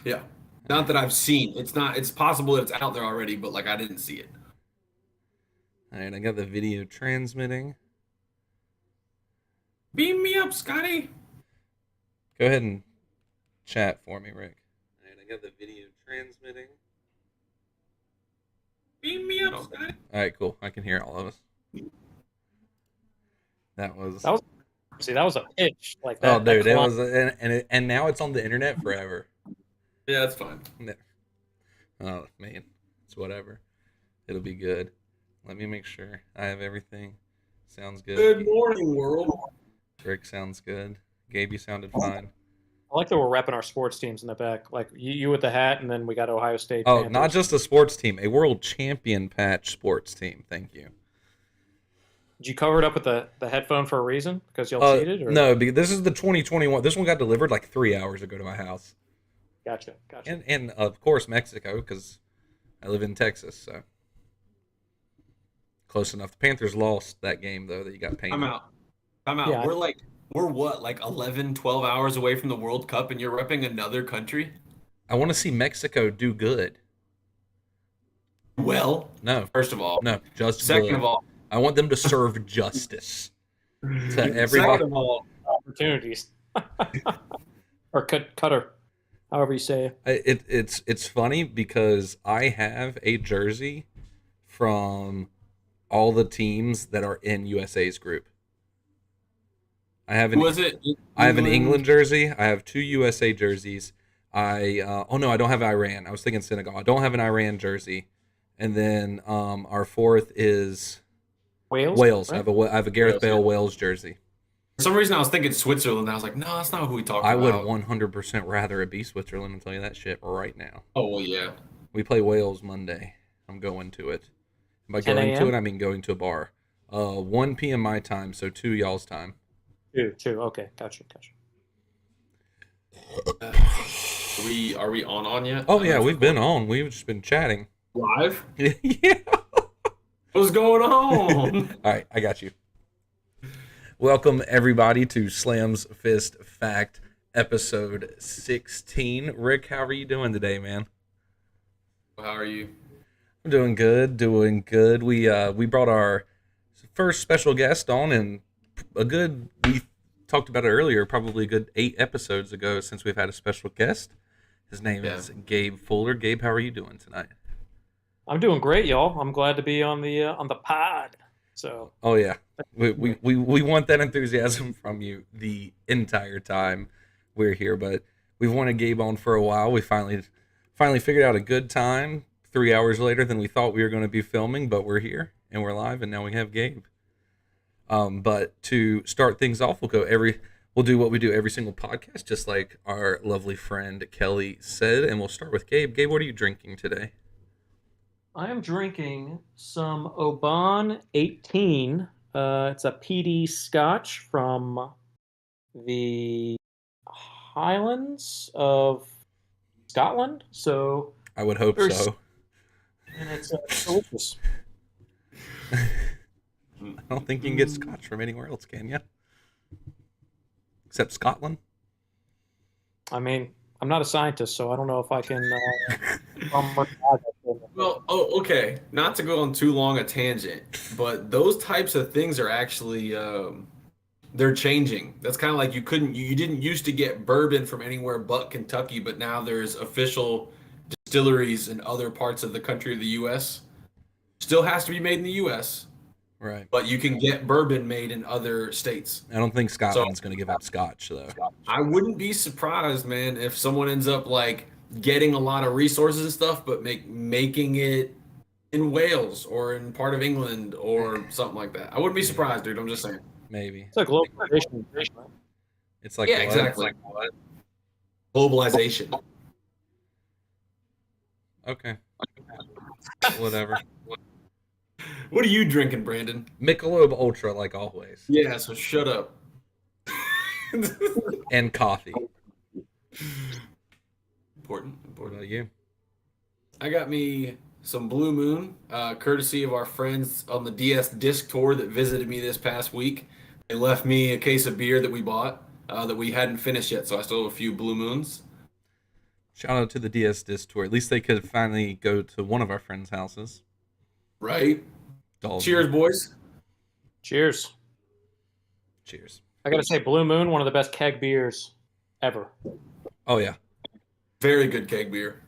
Yeah. Not that I've seen. It's not. It's possible that it's out there already, but like I didn't see it. All right, I got the video transmitting. Beam me up, Scotty. Go ahead and chat for me, Rick. All right, I got the video transmitting. Beam me up, Scotty. All right, cool. I can hear all of us. That That was. was that was a pitch like Oh, that. That dude, it climb. was, and now it's on the internet forever. Yeah, that's fine. Oh man, it's whatever. It'll be good. Let me make sure I have everything. Sounds Good good. morning, world. Rick sounds good. Gabe, you sounded fine. I like that we're repping our sports teams in the back. Like you with the hat, and then we got Ohio State Oh, not Panthers. just a sports team, a world champion patch sports team. Thank you. Did you cover it up with the headphone for a reason? Because y'all cheated, or No, because this is the 2021. This one got delivered like 3 hours ago to my house, gotcha. and of course Mexico because I live in Texas, so close enough. The Panthers lost that game though that you got I'm painted. out. I'm out. Yeah, We're what, like 11, 12 hours away from the World Cup and you're repping another country? I want to see Mexico do good. Well, No, first of all. no, just Second good. of all. I want them to serve justice to Second everybody. of all. opportunities. Or cutter, however you say it. It's funny because I have a jersey from all the teams that are in USA's group. I have Who was it? I have an England England. jersey. I have two USA jerseys. Oh no, I don't have Iran. I was thinking Senegal. I don't have an Iran jersey. And then our fourth is Wales. Wales. Right? I have a Gareth Wales, yeah. Bale Wales jersey. For some reason, I was thinking Switzerland. I was like, no, that's not who we talked I would about. 100% rather it be Switzerland. I'll tell you that shit right now. Oh, well, yeah. We play Wales Monday. I'm going to it. And by 10 going to a.m. it, I mean going to a bar. 1 p.m. my time, so 2 y'all's time. Two. Okay, gotcha. Are we on yet? Oh yeah, we've been on. We've just been chatting. Live? Yeah. What's going on? All right, I got you. Welcome everybody to Slam's Fist Fact episode 16. Rick, how are you doing today, man? How are you? I'm doing good. We brought our first special guest on, and we talked about it earlier, probably a good 8 episodes ago since we've had a special guest. His name is Gabe Fuller. Gabe, how are you doing tonight? I'm doing great, y'all. I'm glad to be on the pod. So, Oh yeah, we want that enthusiasm from you the entire time we're here. But we've wanted Gabe on for a while. We finally figured out a good time. 3 hours later than we thought we were going to be filming, but we're here and we're live, and now we have Gabe. But to start things off, we'll do what we do every single podcast, just like our lovely friend Kelly said, and we'll start with Gabe. Gabe, what are you drinking today? I am drinking some Oban 18. It's a PD Scotch from the Highlands of Scotland. So, I would hope so. and it's delicious. I don't think you can get scotch from anywhere else, can you? Except Scotland. I mean, I'm not a scientist, so I don't know if I can. Well, okay. Not to go on too long a tangent, but those types of things are actually they're changing. That's kind of like you didn't used to get bourbon from anywhere but Kentucky, but now there's official distilleries in other parts of the country of the U.S. Still has to be made in the U.S., Right. but you can get bourbon made in other states. I don't think So Scotland's going to give up scotch, though. I wouldn't be surprised, man, if someone ends up like getting a lot of resources and stuff, but making it in Wales or in part of England or something like that. I wouldn't be surprised, dude. I'm just saying. Maybe. It's like globalization. It's like Yeah, what? exactly. Globalization. Okay. Whatever. What are you drinking, Brandon? Michelob Ultra, like always. Yeah, so shut up. And coffee. Important. What about you? I got me some Blue Moon, courtesy of our friends on the DS Disc Tour that visited me this past week. They left me a case of beer that we bought that we hadn't finished yet, so I still have a few Blue Moons. Shout out to the DS Disc tour. At least they could finally go to one of our friends' houses. Right? Dalton. Cheers, boys. Cheers. Cheers. I gotta say, Blue Moon, one of the best keg beers ever. Oh yeah. Very good keg beer.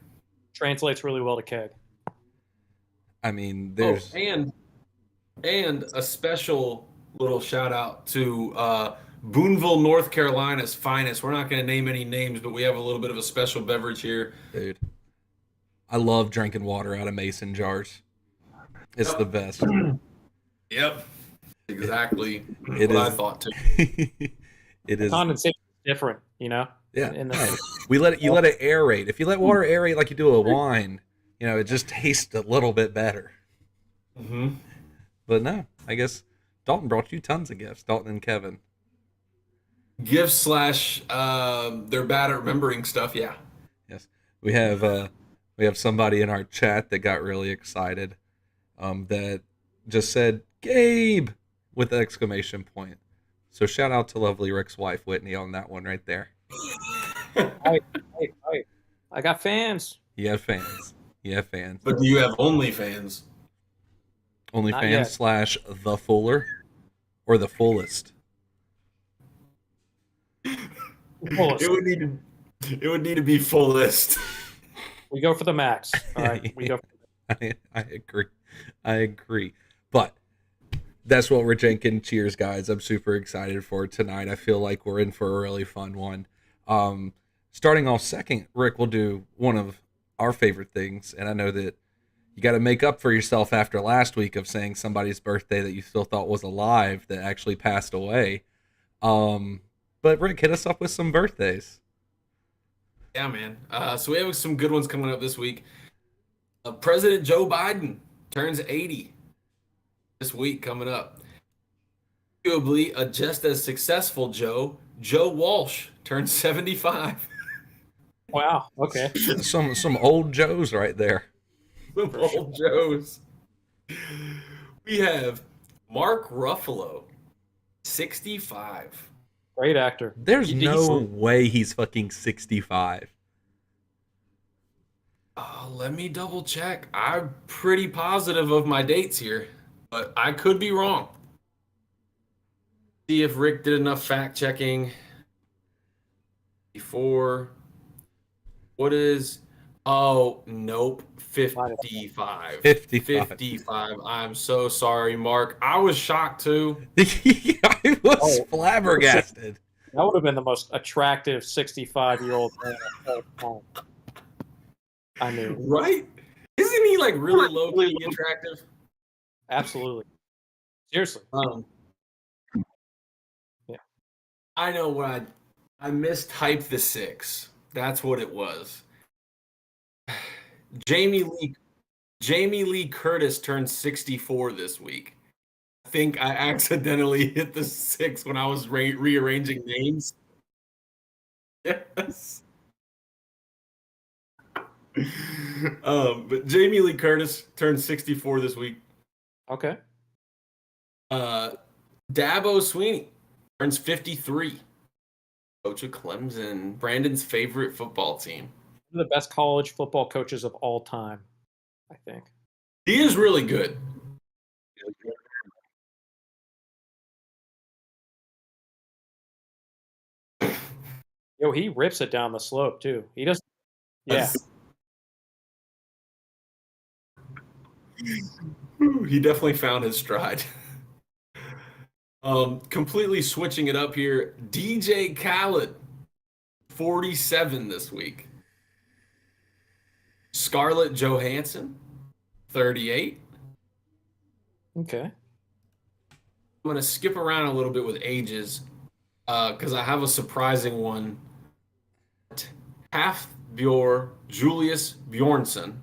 Translates really well to keg. I mean, there's and a special little shout out to Boonville, North Carolina's finest. We're not going to name any names, but we have a little bit of a special beverage here. dude. I love drinking water out of mason jars. It's the best. Yep. Exactly It what I is. thought too. It is. Condensation is different, you know? Yeah. In the- Hey, you let it aerate. If you let water aerate like you do a wine, it just tastes a little bit better. Mm-hmm. But no, I guess Dalton brought you tons of gifts. Dalton and Kevin. Gifts / they're bad at remembering stuff. Yeah. Yes, we have somebody in our chat that got really excited. That just said Gabe with the exclamation point. So shout out to lovely Rick's wife Whitney on that one right there. Hey. I got fans. You have fans. You have fans. But do you have OnlyFans? Not yet. OnlyFans / the fuller or the fullest. Fullest. It would need to be fullest. We go for the max. All right. We go. I agree. I agree. But that's what we're drinking. Cheers, guys. I'm super excited for tonight. I feel like we're in for a really fun one. Starting off second, Rick will do one of our favorite things. And I know that you got to make up for yourself after last week of saying somebody's birthday that you still thought was alive that actually passed away. But Rick, hit us up with some birthdays. Yeah, man. So we have some good ones coming up this week. President Joe Biden turns 80 this week coming up. Arguably a just as successful Joe Walsh turns 75. Wow. Okay. Some old Joes right there. Some old Joes. We have Mark Ruffalo, 65. Great actor. There's no way he's fucking 65. Let me double check. I'm pretty positive of my dates here, but I could be wrong. See if Rick did enough fact checking before. What is? Oh, nope. 55. 55. I'm so sorry, Mark. I was shocked too. I was flabbergasted. That would have been the most attractive 65-year-old man of all time. I mean, Right? Isn't he like really low-key attractive? absolutely. Seriously. Yeah. I know what I mistyped the 6. That's what it was. Jamie Lee Curtis turned 64 this week. I think I accidentally hit the 6 when I was rearranging names. Yes. But Jamie Lee Curtis turned 64 this week. Okay. Dabo Sweeney turns 53. Coach of Clemson, Brandon's favorite football team. One of the best college football coaches of all time, I think. He is really good. Yo, he rips it down the slope too. He does. Yeah. He definitely found his stride. Completely switching it up here. DJ Khaled, 47 this week. Scarlett Johansson, 38. Okay. I'm going to skip around a little bit with ages because I have a surprising one. Half-Bjor Julius Bjornsson,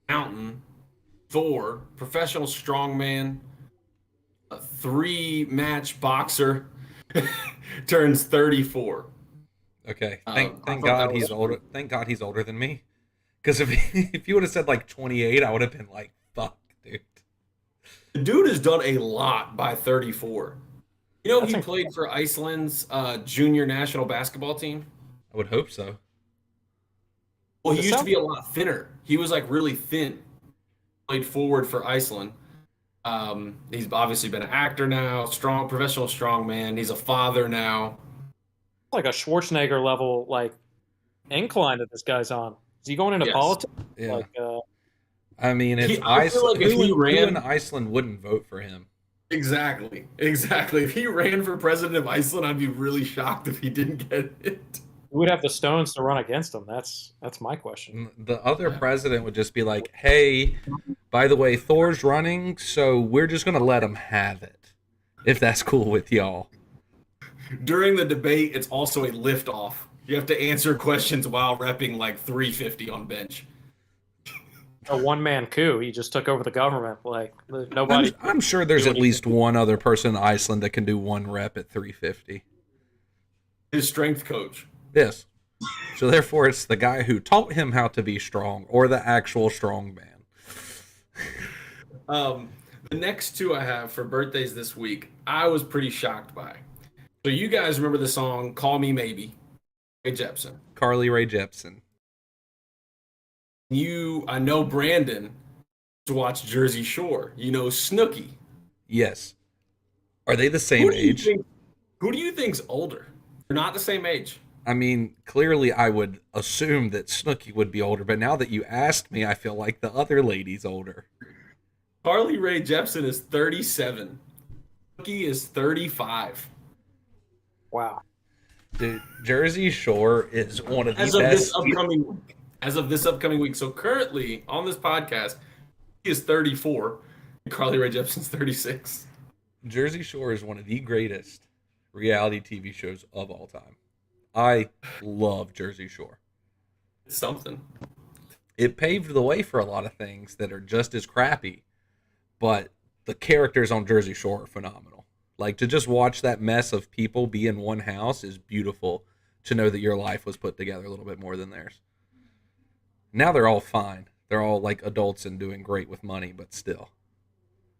mountain, Thor, professional strongman, a 3-match boxer, turns 34. Okay. I Thank thought God that he's was older. Thank God he's older than me. Because if you would have said like 28, I would have been like, fuck, dude. The dude has done a lot by 34. You know, That's he played for Iceland's junior national basketball team. I would hope so. Well, he It used to sounds be a lot thinner. He was like really thin. Played forward for Iceland. He's obviously been an actor now, strong professional strongman. He's a father now. like a Schwarzenegger level like incline that this guy's on. Is he going into Yes. politics? Yeah. Like, I mean, it's I feel Iceland. like if he Who in ran Iceland wouldn't vote for him? exactly. If he ran for president of Iceland, I'd be really shocked if he didn't get it. who would have the stones to run against him? That's my question. The other president would just be like, "Hey, by the way, Thor's running, so we're just gonna let him have it, if that's cool with y'all." During the debate, it's also a lift off. You have to answer questions while repping like 350 on bench. A one man coup. He just took over the government. Like I'm, nobody. I'm sure there's at least one other person in Iceland that can do one rep at 350. His strength coach. Yes. So therefore, it's the guy who taught him how to be strong, or the actual strong man. The next two I have for birthdays this week, I was pretty shocked by. So you guys remember the song "Call Me Maybe"? Ray Jepsen. Carly Rae Jepsen. I know Brandon to watch Jersey Shore. You know Snooki. Yes. Are they the same Who do you age? who do you think's older? They're not the same age. I mean, clearly I would assume that Snooki would be older, but now that you asked me, I feel like the other lady's older. Carly Rae Jepsen is 37. Snooki is 35. Wow. Dude, Jersey Shore is one of the As of best. this upcoming week. So currently on this podcast, he is 34. And Carly Rae Jepsen's 36. Jersey Shore is one of the greatest reality TV shows of all time. I love Jersey Shore. It's something. It paved the way for a lot of things that are just as crappy, but the characters on Jersey Shore are phenomenal. Like, to just watch that mess of people be in one house is beautiful, to know that your life was put together a little bit more than theirs. Now they're all fine. They're all like adults and doing great with money, but still.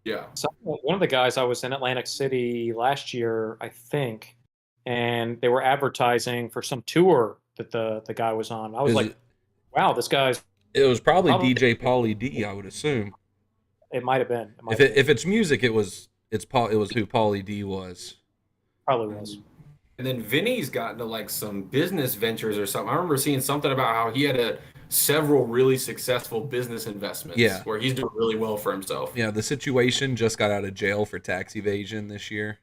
Yeah. So one of the guys I was in Atlantic City last year, I think, and they were advertising for some tour that the guy was on. I was Is like, it, wow, this guy's. it was probably Probably. DJ Pauly D, I would assume. It might have been. It might If have been. if it's music, it was who Pauly D was. Probably was. And then Vinny's got into like some business ventures or something. I remember seeing something about how he had several really successful business investments. Yeah. Where he's doing really well for himself. Yeah, the situation just got out of jail for tax evasion this year.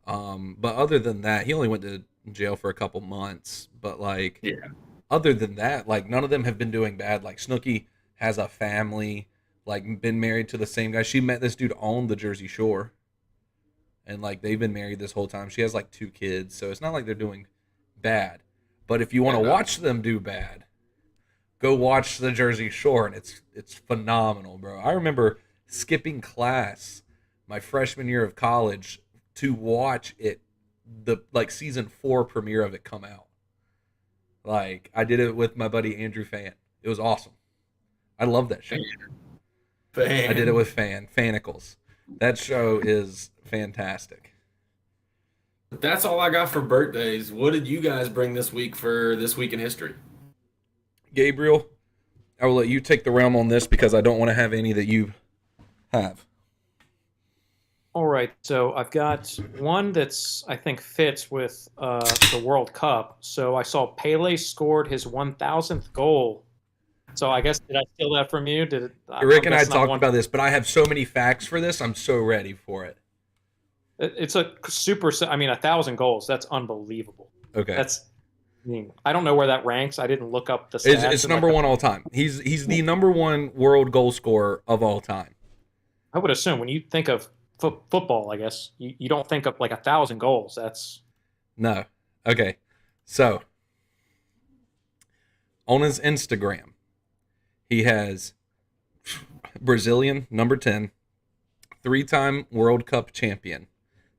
But other than that, he only went to jail for a couple months. But like, Yeah. other than that, like, none of them have been doing bad. Like, Snooki has a family, like, been married to the same guy. She met this dude on the Jersey Shore, and like, they've been married this whole time. She has like 2 kids, so it's not like they're doing bad. But if you want to watch them do bad, go watch the Jersey Shore, and it's phenomenal, bro. I remember skipping class my freshman year of college to watch it, the like season 4 premiere of it come out. Like, I did it with my buddy Andrew Fan. It was awesome. I love that show. I did it with Fanicles. That show is fantastic. That's all I got for birthdays. What did you guys bring this week for This Week in History? Gabriel, I will let you take the realm on this because I don't want to have any that you have. All right, so I've got one that's I think fits with the World Cup. So I saw Pele scored his 1,000th goal. So I guess, did I steal that from you? Did it? Rick and I talked about this, but I have so many facts for this. I'm so ready for it. It's a super. I mean, 1,000 goals. That's unbelievable. Okay, I mean, I don't know where that ranks. I didn't look up the stats. it's number one all time. He's the number one world goal scorer of all time. I would assume when you think of football, I guess you don't think of like 1,000 goals. That's No. Okay. So, on his Instagram, he has Brazilian, number 10, 3-time World Cup champion,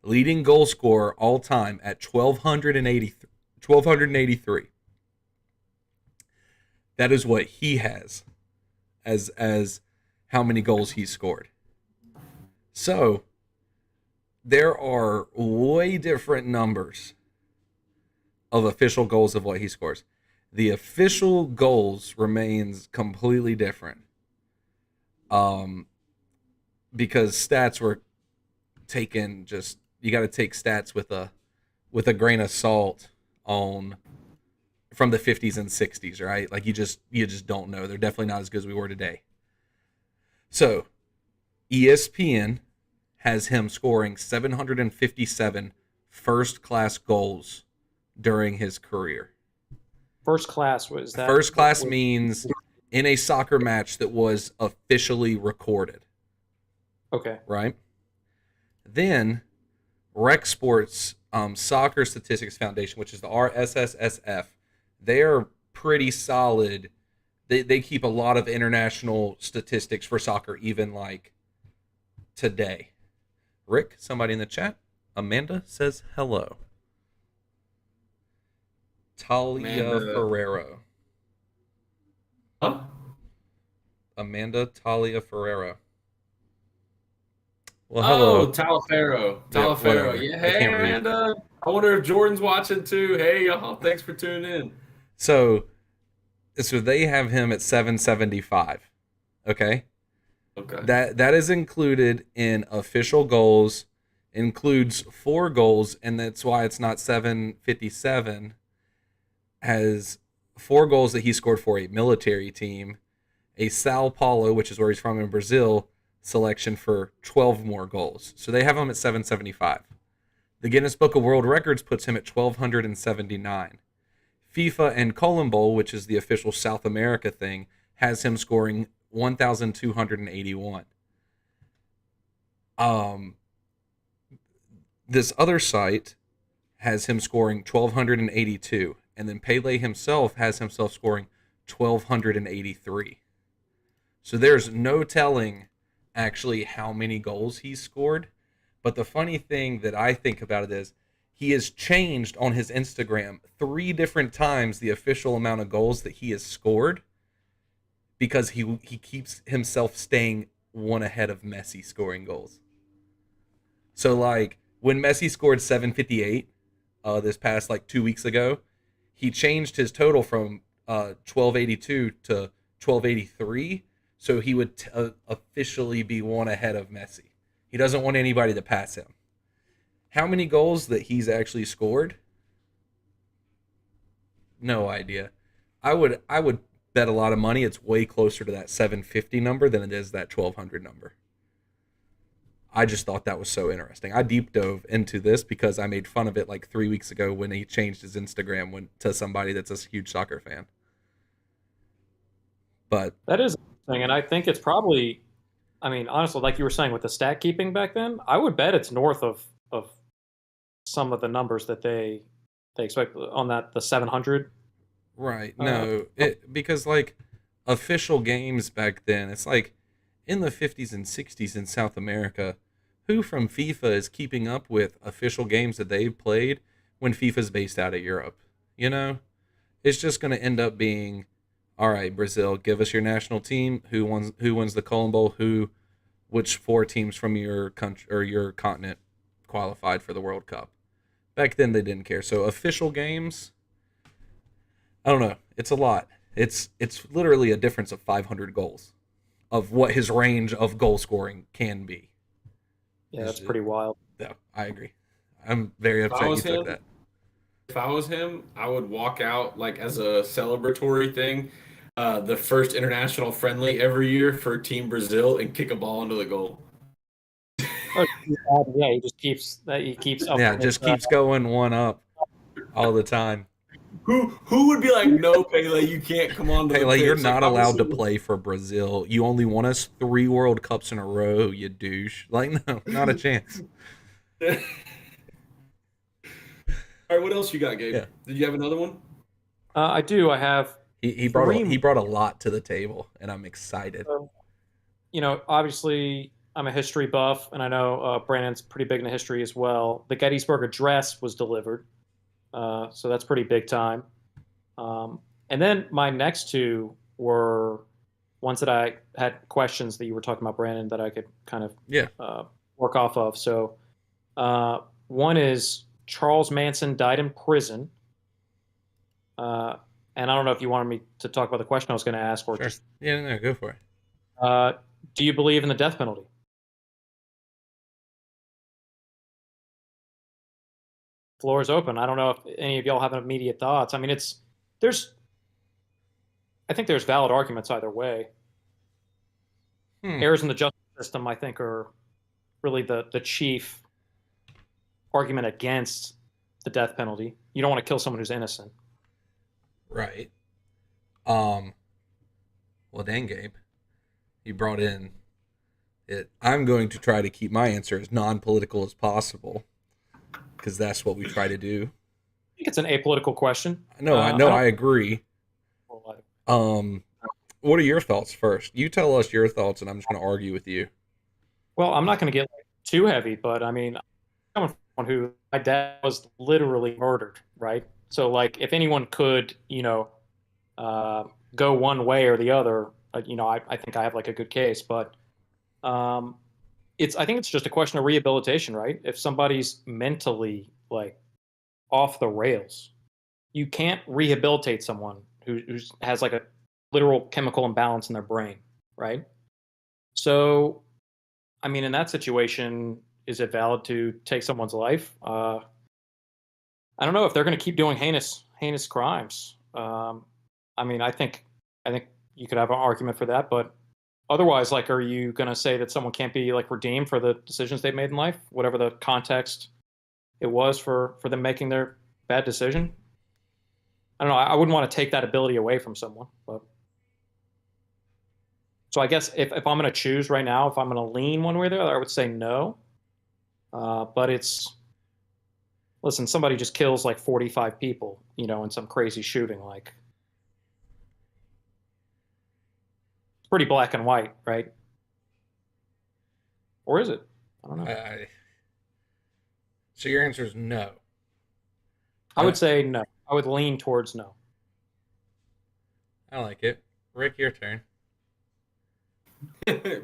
leading goal scorer all time at 1,283. That is what he has as how many goals he scored. So, there are way different numbers of official goals of what he scores. The official goals remains completely different. Because stats were taken just you got to take stats with a grain of salt on from the 50s and 60s, right? Like you just don't know. They're definitely not as good as we were today. So, ESPN has him scoring 757 first-class goals during his career. First class was that? First class means in a soccer match that was officially recorded. Okay. Right? Then Rec Sports Soccer Statistics Foundation, which is the RSSSF, they're pretty solid. They keep a lot of international statistics for soccer, even like today. Rick, somebody in the chat, Amanda says hello. Talia Amanda. Ferrero. Huh? Amanda Talia Ferrero. Well, Oh, hello. Talaferro. Yeah, Talaferro. whatever. Yeah. I Hey, can't read. Amanda. I wonder if Jordan's watching too. Hey, y'all. Thanks for tuning in. So they have him at 775. Okay? Okay. That is included in official goals, includes 4 goals, and that's why it's not 757. Has 4 goals that he scored for a military team, a Sao Paulo, which is where he's from in Brazil, selection for 12 more goals. So they have him at 775. The Guinness Book of World Records puts him at 1,279. FIFA and Colombo, which is the official South America thing, has him scoring 1,281. This other site has him scoring 1,282, and then Pele himself has himself scoring 1,283. So there's no telling actually how many goals he's scored. But the funny thing that I think about it is he has changed on his Instagram 3 different times the official amount of goals that he has scored because he keeps himself staying one ahead of Messi scoring goals. So like when Messi scored 758 this past like 2 weeks ago, he changed his total from 1282 to 1283, so he would officially be one ahead of Messi. He doesn't want anybody to pass him. How many goals that he's actually scored? No idea. I would bet a lot of money it's way closer to that 750 number than it is that 1200 number. I just thought that was so interesting. I deep dove into this because I made fun of it like 3 weeks ago when he changed his Instagram to somebody that's a huge soccer fan. But That is interesting, and I think it's probably, I mean, honestly, like you were saying with the stat keeping back then, I would bet it's north of some of the numbers that they expect on that the 700. right, no, because like official games back then, it's like in the 50s and 60s in South America, who from FIFA is keeping up with official games that they've played when FIFA's based out of Europe? You know, it's just going to end up being, all right, Brazil, give us your national team. Who wins the Colombo? Which 4 teams from your country or your continent qualified for the World Cup? Back then they didn't care. So official games, I don't know. It's a lot. It's literally a difference of 500 goals of what his range of goal scoring can be. Yeah, that's pretty wild. Yeah, I agree. I'm very If I upset you was took him, that. if I was him, I would walk out like as a celebratory thing, the first international friendly every year for Team Brazil and kick a ball into the goal. Oh, yeah, he keeps up. Yeah, just keeps going one up all the time. Who would be like, no, Pele, you can't come onto the Pele, pitch? you're Like, not allowed to obviously- play for Brazil. You only won us 3 World Cups in a row, you douche. Like, no, not a chance. All right, what else you got, Gabe? Yeah. Did you have another one? I do. I have. He brought a lot to the table, and I'm excited. You know, obviously, I'm a history buff, and I know Brandon's pretty big into history as well. The Gettysburg Address was delivered, so that's pretty big time. And then my next 2 were ones that I had questions that you were talking about, Brandon, that I could kind of work off of. So one is Charles Manson died in prison. and I don't know if you wanted me to talk about the question I was going to ask or Sure. just. Yeah, no, go for it. Do you believe in the death penalty? Floor is open. I don't know if any of y'all have immediate thoughts. I mean, there's I think there's valid arguments either way. Hmm. Errors in the justice system, I think, are really the chief argument against the death penalty. You don't want to kill someone who's innocent. Right. Well, dang, Gabe, you brought in it. I'm going to try to keep my answer as non-political as possible because that's what we try to do. I think it's an apolitical question. No, I agree. What are your thoughts first? You tell us your thoughts, and I'm just going to argue with you. Well, I'm not going to get too heavy, but I mean, I'm coming from someone who my dad was literally murdered, right? So, like, if anyone could, go one way or the other, I think I have like a good case, but um, I think it's just a question of rehabilitation, right? If somebody's mentally like off the rails, you can't rehabilitate someone who has like a literal chemical imbalance in their brain, right? So, I mean, in that situation, is it valid to take someone's life? I don't know if they're going to keep doing heinous crimes. I mean, I think you could have an argument for that, but otherwise, like, are you going to say that someone can't be like redeemed for the decisions they've made in life, whatever the context it was for them making their bad decision? I don't know. I wouldn't want to take that ability away from someone, but so I guess if I'm going to choose right now, if I'm going to lean one way or the other, I would say no. But listen, somebody just kills like 45 people, in some crazy shooting. Like, it's pretty black and white, right? Or is it? I don't know. So your answer is no. I would say no. I would lean towards no. I like it. Rick, your turn.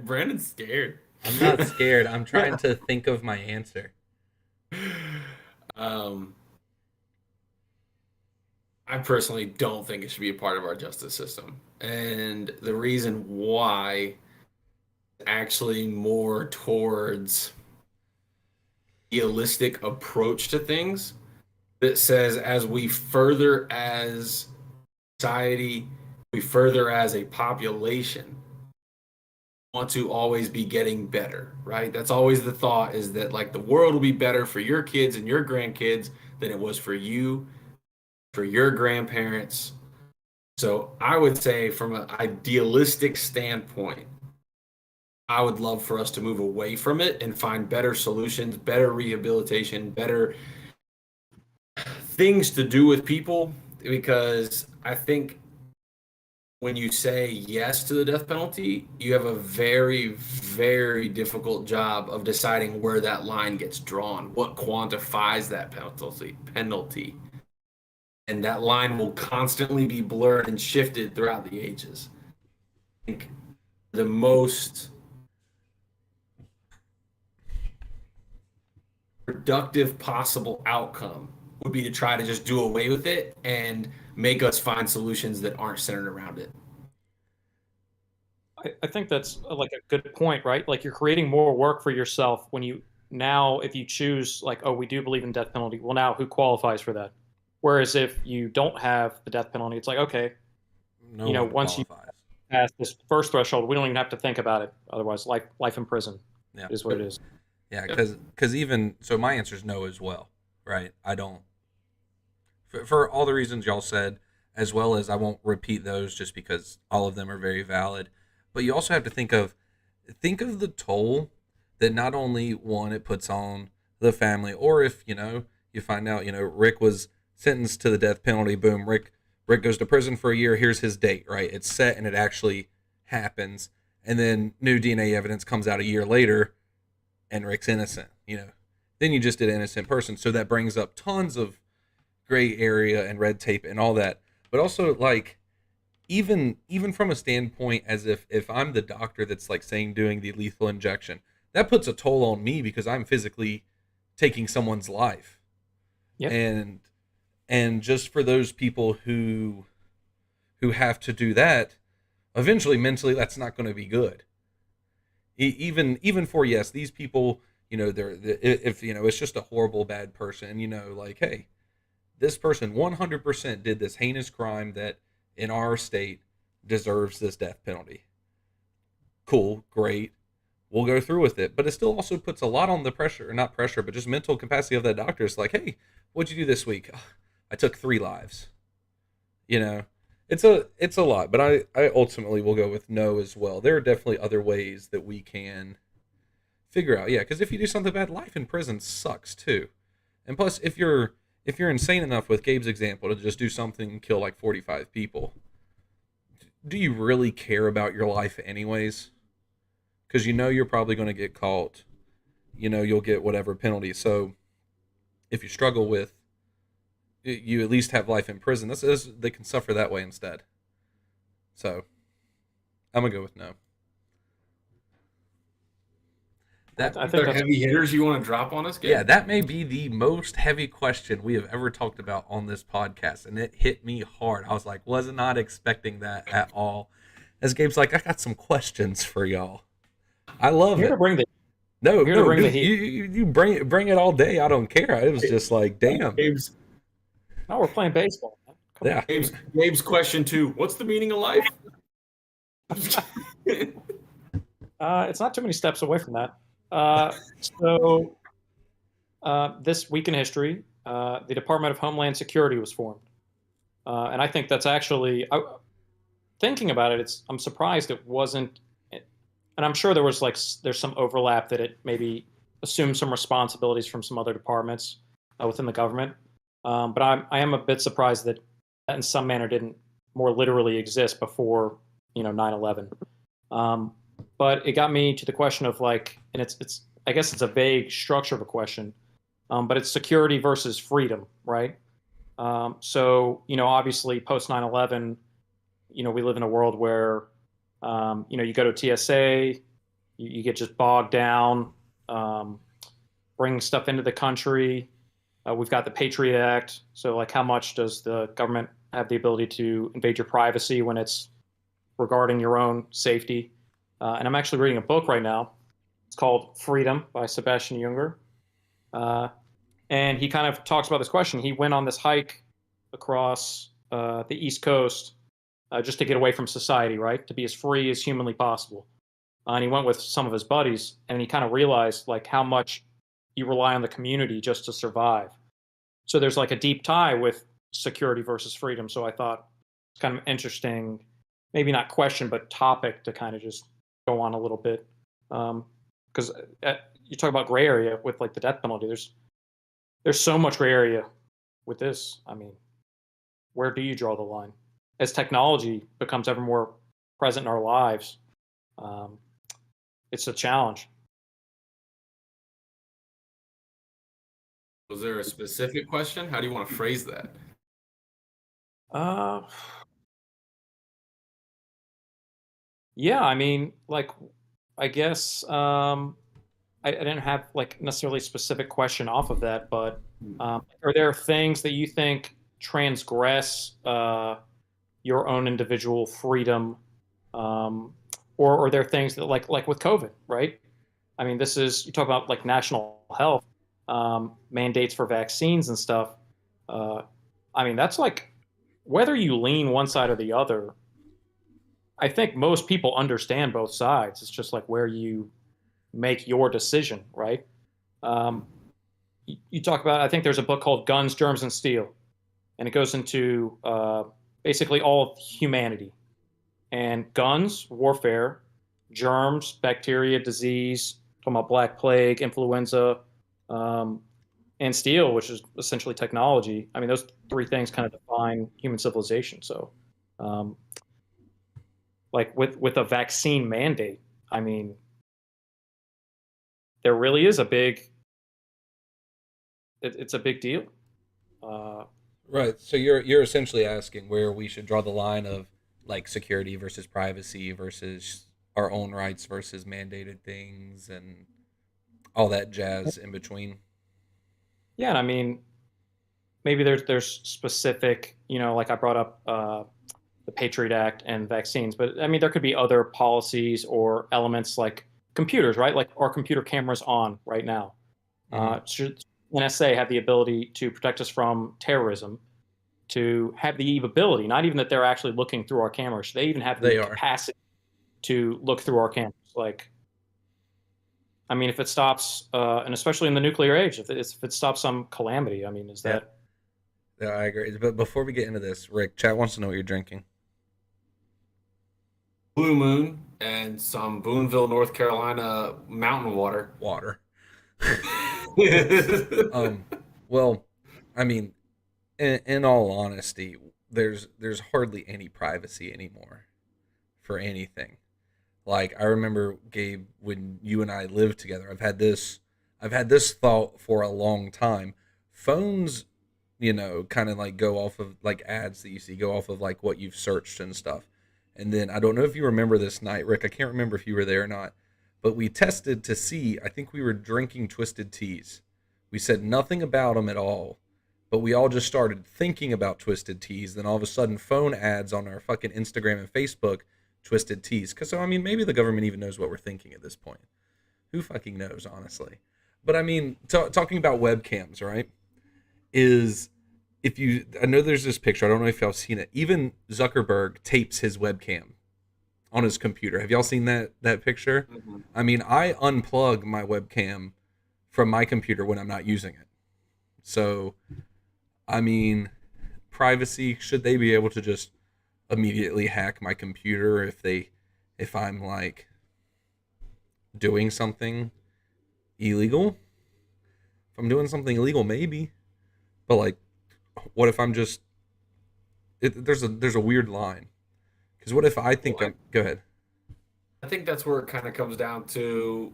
Brandon's scared. I'm not scared. I'm trying to think of my answer. I personally don't think it should be a part of our justice system. And the reason why actually more towards realistic approach to things that says as we further as society, we further as a population want to always be getting better, right? That's always the thought, is that like the world will be better for your kids and your grandkids than it was for you, for your grandparents. So I would say from an idealistic standpoint, I would love for us to move away from it and find better solutions, better rehabilitation, better things to do with people, because I think when you say yes to the death penalty, you have a very, very difficult job of deciding where that line gets drawn, what quantifies that penalty. And that line will constantly be blurred and shifted throughout the ages. I think the most productive possible outcome would be to try to just do away with it and make us find solutions that aren't centered around it. I think that's like a good point, right? Like, you're creating more work for yourself when if you choose like, oh, we do believe in death penalty. Well, now who qualifies for that? Whereas if you don't have the death penalty, it's like, okay, No one once you qualifies. pass this first threshold, we don't even have to think about it. Otherwise, life in prison Yeah. is what it is. Yeah, because even so, my answer is no as well, right? I don't, for all the reasons y'all said, as well as I won't repeat those just because all of them are very valid. But you also have to think of the toll that not only one it puts on the family, or if you find out Rick was sentenced to the death penalty, boom, Rick goes to prison for a year. Here's his date, right? It's set and it actually happens, and then new DNA evidence comes out a year later, and Rick's innocent. Then you just did an innocent person, so that brings up tons of gray area and red tape and all that. But also, like, even from a standpoint as if I'm the doctor that's like saying doing the lethal injection, that puts a toll on me because I'm physically taking someone's life. Yep. And just for those people who who have to do that, eventually mentally that's not going to be good. Even for, yes, these people, if it's just a horrible bad person, like, hey, this person 100% did this heinous crime that in our state deserves this death penalty. Cool, great, we'll go through with it. But it still also puts a lot on the pressure, or not pressure, but just mental capacity of that doctor. It's like, hey, what'd you do this week? "Ugh, I took 3 lives." You know, it's a lot, but I ultimately will go with no as well. There are definitely other ways that we can figure out. Yeah, because if you do something bad, life in prison sucks too. And plus, if you're insane enough with Gabe's example to just do something and kill like 45 people, do you really care about your life anyways? Because you're probably going to get caught. You'll get whatever penalty. So if you struggle with, you at least have life in prison. They can suffer that way instead. So I'm gonna go with no. That I think Other that's heavy hitters you want to drop on us, Gabe? Yeah, that may be the most heavy question we have ever talked about on this podcast, and it hit me hard. I was like, was not expecting that at all. As Gabe's like, I got some questions for y'all. I love here it. to bring the No, I'm here to no, bring the dude, heat. you bring it all day. I don't care. It was just like, damn. Gabe's No, we're playing baseball. Come Yeah. Gabe's question too. What's the meaning of life? on. It's not too many steps away from that. So this week in history, the Department of Homeland Security was formed, and I think that's actually thinking about it. I'm surprised it wasn't, and I'm sure there's some overlap that it maybe assumed some responsibilities from some other departments within the government. But I am a bit surprised that in some manner didn't more literally exist before 9/11. But it got me to the question of like, and it's I guess it's a vague structure of a question, but it's security versus freedom, right? So obviously post 9/11, we live in a world where you go to TSA, you get just bogged down, bringing stuff into the country. We've got the Patriot Act. So, like, how much does the government have the ability to invade your privacy when it's regarding your own safety? And I'm actually reading a book right now. It's called Freedom by Sebastian Junger. And he kind of talks about this question. He went on this hike across the East Coast just to get away from society, right? To be as free as humanly possible. And he went with some of his buddies, and he kind of realized like how much you rely on the community just to survive. So there's like a deep tie with security versus freedom. So I thought it's kind of interesting, maybe not question, but topic to kind of just go on a little bit. Because you talk about gray area with like the death penalty. There's so much gray area with this. I mean, where do you draw the line? As technology becomes ever more present in our lives, it's a challenge. Was there a specific question? How do you want to phrase that? Uh, yeah, I mean, like, I guess I didn't have like necessarily a specific question off of that, but are there things that you think transgress your own individual freedom, or are there things that like with COVID, right? I mean, this is you talk about like national health mandates for vaccines and stuff. Uh, I mean, that's like whether you lean one side or the other. I think most people understand both sides. It's just like where you make your decision, right? Um, you talk about, I think there's a book called Guns, Germs, and Steel, and it goes into basically all of humanity. And guns, warfare, germs, bacteria, disease, talking about Black Plague, influenza, um, and steel, which is essentially technology. I mean, those three things kind of define human civilization. So, um, like with a vaccine mandate, I mean, there really is it's a big deal. Uh, Right. So you're essentially asking where we should draw the line of like security versus privacy versus our own rights versus mandated things and all that jazz in between. yeah, and I mean, maybe there's specific, like I brought up the Patriot Act and vaccines. But I mean, there could be other policies or elements like computers, right? Like, are computer cameras on right now? Should NSA have the ability to protect us from terrorism? To have the ability, not even that they're actually looking through our cameras, they even have They the are. capacity to look through our cameras. Like, I mean, if it stops, and especially in the nuclear age, if it stops some calamity, I mean, is Yeah. that Yeah, I agree. But before we get into this, Rick, chat wants to know what you're drinking. Blue Moon and some Boonville, North Carolina mountain water. Water. Um, well, I mean, in all honesty, there's hardly any privacy anymore for anything. Like I remember, Gabe, when you and I lived together, I've had this thought for a long time. Phones, kind of like go off of like ads that you see, go off of like what you've searched and stuff. And then I don't know if you remember this night, Rick. I can't remember if you were there or not, but we tested to see. I think we were drinking twisted teas. We said nothing about them at all, but we all just started thinking about twisted teas. Then all of a sudden, phone ads on our fucking Instagram and Facebook, twisted teas. Because so I mean, maybe the government even knows what we're thinking at this point. Who fucking knows, honestly? But I mean, talking about webcams, right? Is if you, I know there's this picture. I don't know if y'all seen it. Even Zuckerberg tapes his webcam on his computer. Have y'all seen that picture? Mhm. I mean, I unplug my webcam from my computer when I'm not using it. So, I mean, privacy, should they be able to just immediately hack my computer if I'm like doing something illegal? If I'm doing something illegal, maybe. But like, what if I'm just there's a weird line. Because what if I think Well, I'm go ahead. I think that's where it kind of comes down to,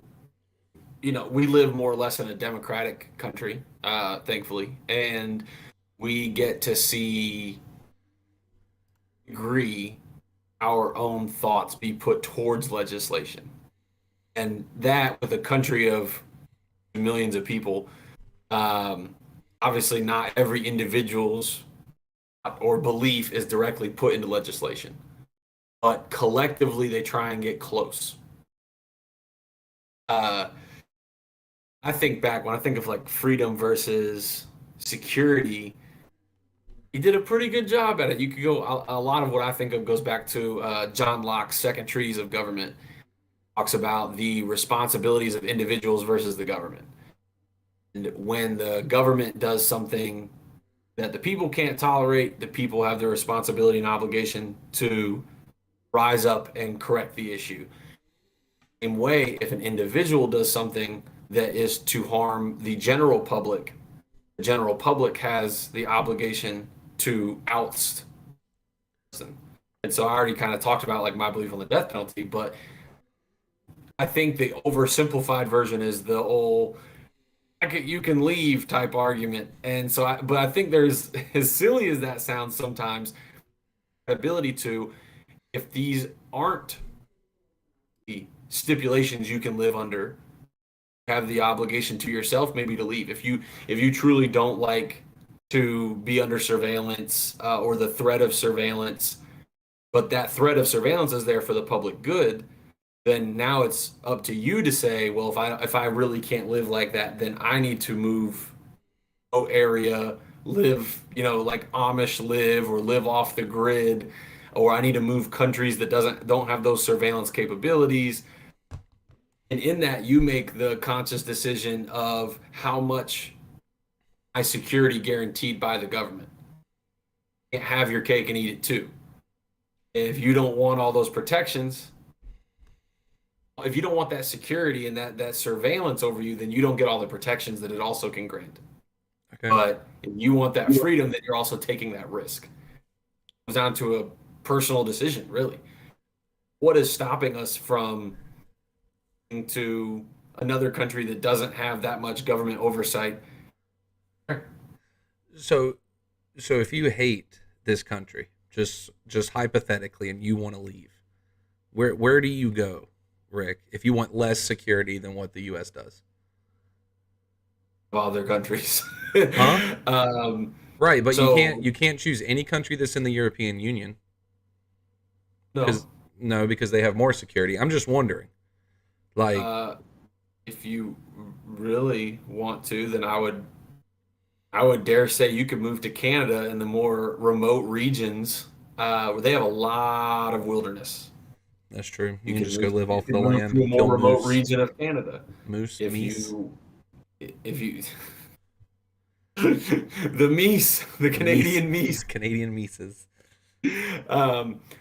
we live more or less in a democratic country, thankfully, and we get to see, agree, our own thoughts be put towards legislation. And that, with a country of millions of people, um, obviously not every individual's or belief is directly put into legislation, but collectively they try and get close. Uh, I think back when I think of like freedom versus security, he did a pretty good job at it. You could go a lot of what I think of goes back to John Locke's Second Treatise of Government. Talks about the responsibilities of individuals versus the government. And when the government does something that the people can't tolerate, the people have the responsibility and obligation to rise up and correct the issue. Same way, if an individual does something that is to harm the general public has the obligation to oust the person. And so I already kind of talked about like my belief on the death penalty, but I think the oversimplified version is the old you can leave type argument. And so but I think there's, as silly as that sounds sometimes, ability to, if these aren't the stipulations you can live under, have the obligation to yourself maybe to leave. If you truly don't like to be under surveillance, or the threat of surveillance, but that threat of surveillance is there for the public good, then now it's up to you to say, well, if I really can't live like that, then I need to move area, live, like Amish live, or live off the grid, or I need to move countries that don't have those surveillance capabilities. And in that, you make the conscious decision of how much my security guaranteed by the government. You can't have your cake and eat it too. If you don't want all those protections, if you don't want that security and that surveillance over you, then you don't get all the protections that it also can grant. Okay. But if you want that freedom, then you're also taking that risk. It comes down to a personal decision, really. What is stopping us from going to another country that doesn't have that much government oversight? So if you hate this country, just hypothetically, and you want to leave, where do you go, Rick, if you want less security than what the US does? Other countries. Huh? Um, Right, but so you can't choose any country that's in the European Union. No. Because no, because they have more security. I'm just wondering. Like, Uh, if you really want to, then I would dare say you could move to Canada in the more remote regions where they have a lot of wilderness. that's true. You You can can just go move. live You off can the move land, to a kill more remote moose, region of Canada. moose, If meese, you, if you, the meese, the the meese, Canadian these meese. Canadian meeses.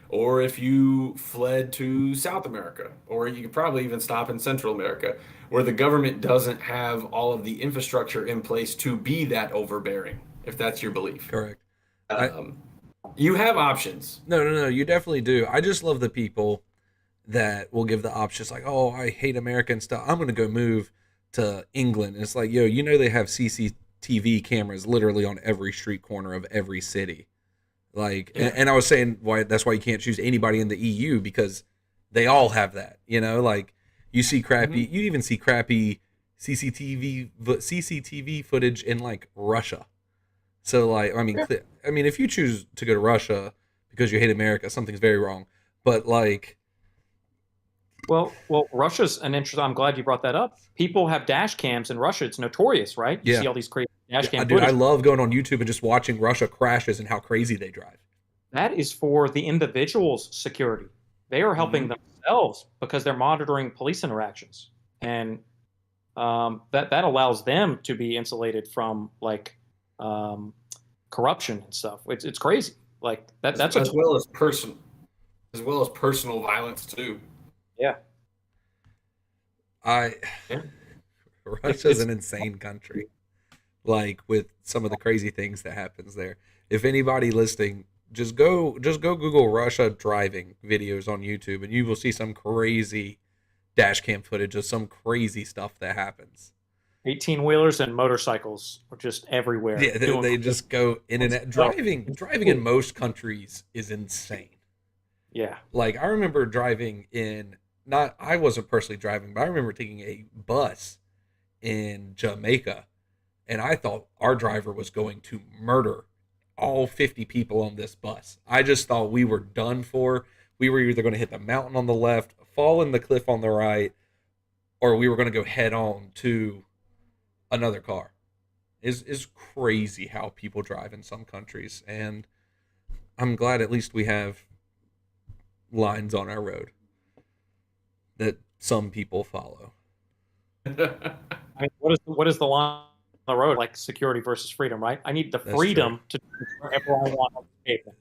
Or if you fled to South America, or you could probably even stop in Central America, where the government doesn't have all of the infrastructure in place to be that overbearing, if that's your belief. Correct. I Um, you have options. no. You definitely do. I just love the people that will give the options like, oh, I hate America and stuff. I'm gonna go move to England. And it's like, yo, you know they have CCTV cameras literally on every street corner of every city. Like, Yeah. and I was saying why that's why you can't choose anybody in the EU because they all have that. You know, like you see crappy, Mhm. you even see crappy CCTV footage in like Russia. So like, I mean, Yeah. I mean, if you choose to go to Russia because you hate America, something's very wrong. But like, Well, Russia's an interesting. I'm glad you brought that up. People have dash cams in Russia. It's notorious, right? You yeah, see all these crazy dash I cam dude, I footage. love going on YouTube and just watching Russia crashes and how crazy they drive. That is for the individual's security. They are helping Mhm. themselves because they're monitoring police interactions, and that allows them to be insulated from like um, corruption and stuff. It's crazy. Like that. As, That's a as well as personal violence too. yeah. I Yeah. Russia's an insane country. Like with some of the crazy things that happens there. If anybody listening, just go Google Russia driving videos on YouTube and you will see some crazy dash cam footage of some crazy stuff that happens. 18 wheelers and motorcycles are just everywhere Yeah, they, doing they crazy just go in and out. stuff. Driving in most countries is insane. Yeah. Like I remember driving in not I wasn't personally driving, but I remember taking a bus in Jamaica and I thought our driver was going to murder all 50 people on this bus. I just thought we were done for. We were either going to hit the mountain on the left, fall in the cliff on the right, or we were going to go head on to another car. Is crazy how people drive in some countries, and I'm glad at least we have lines on our road that some people follow. I mean, what is the line on the road? Like security versus freedom, right? I need the That's freedom to do whatever I want on the pavement.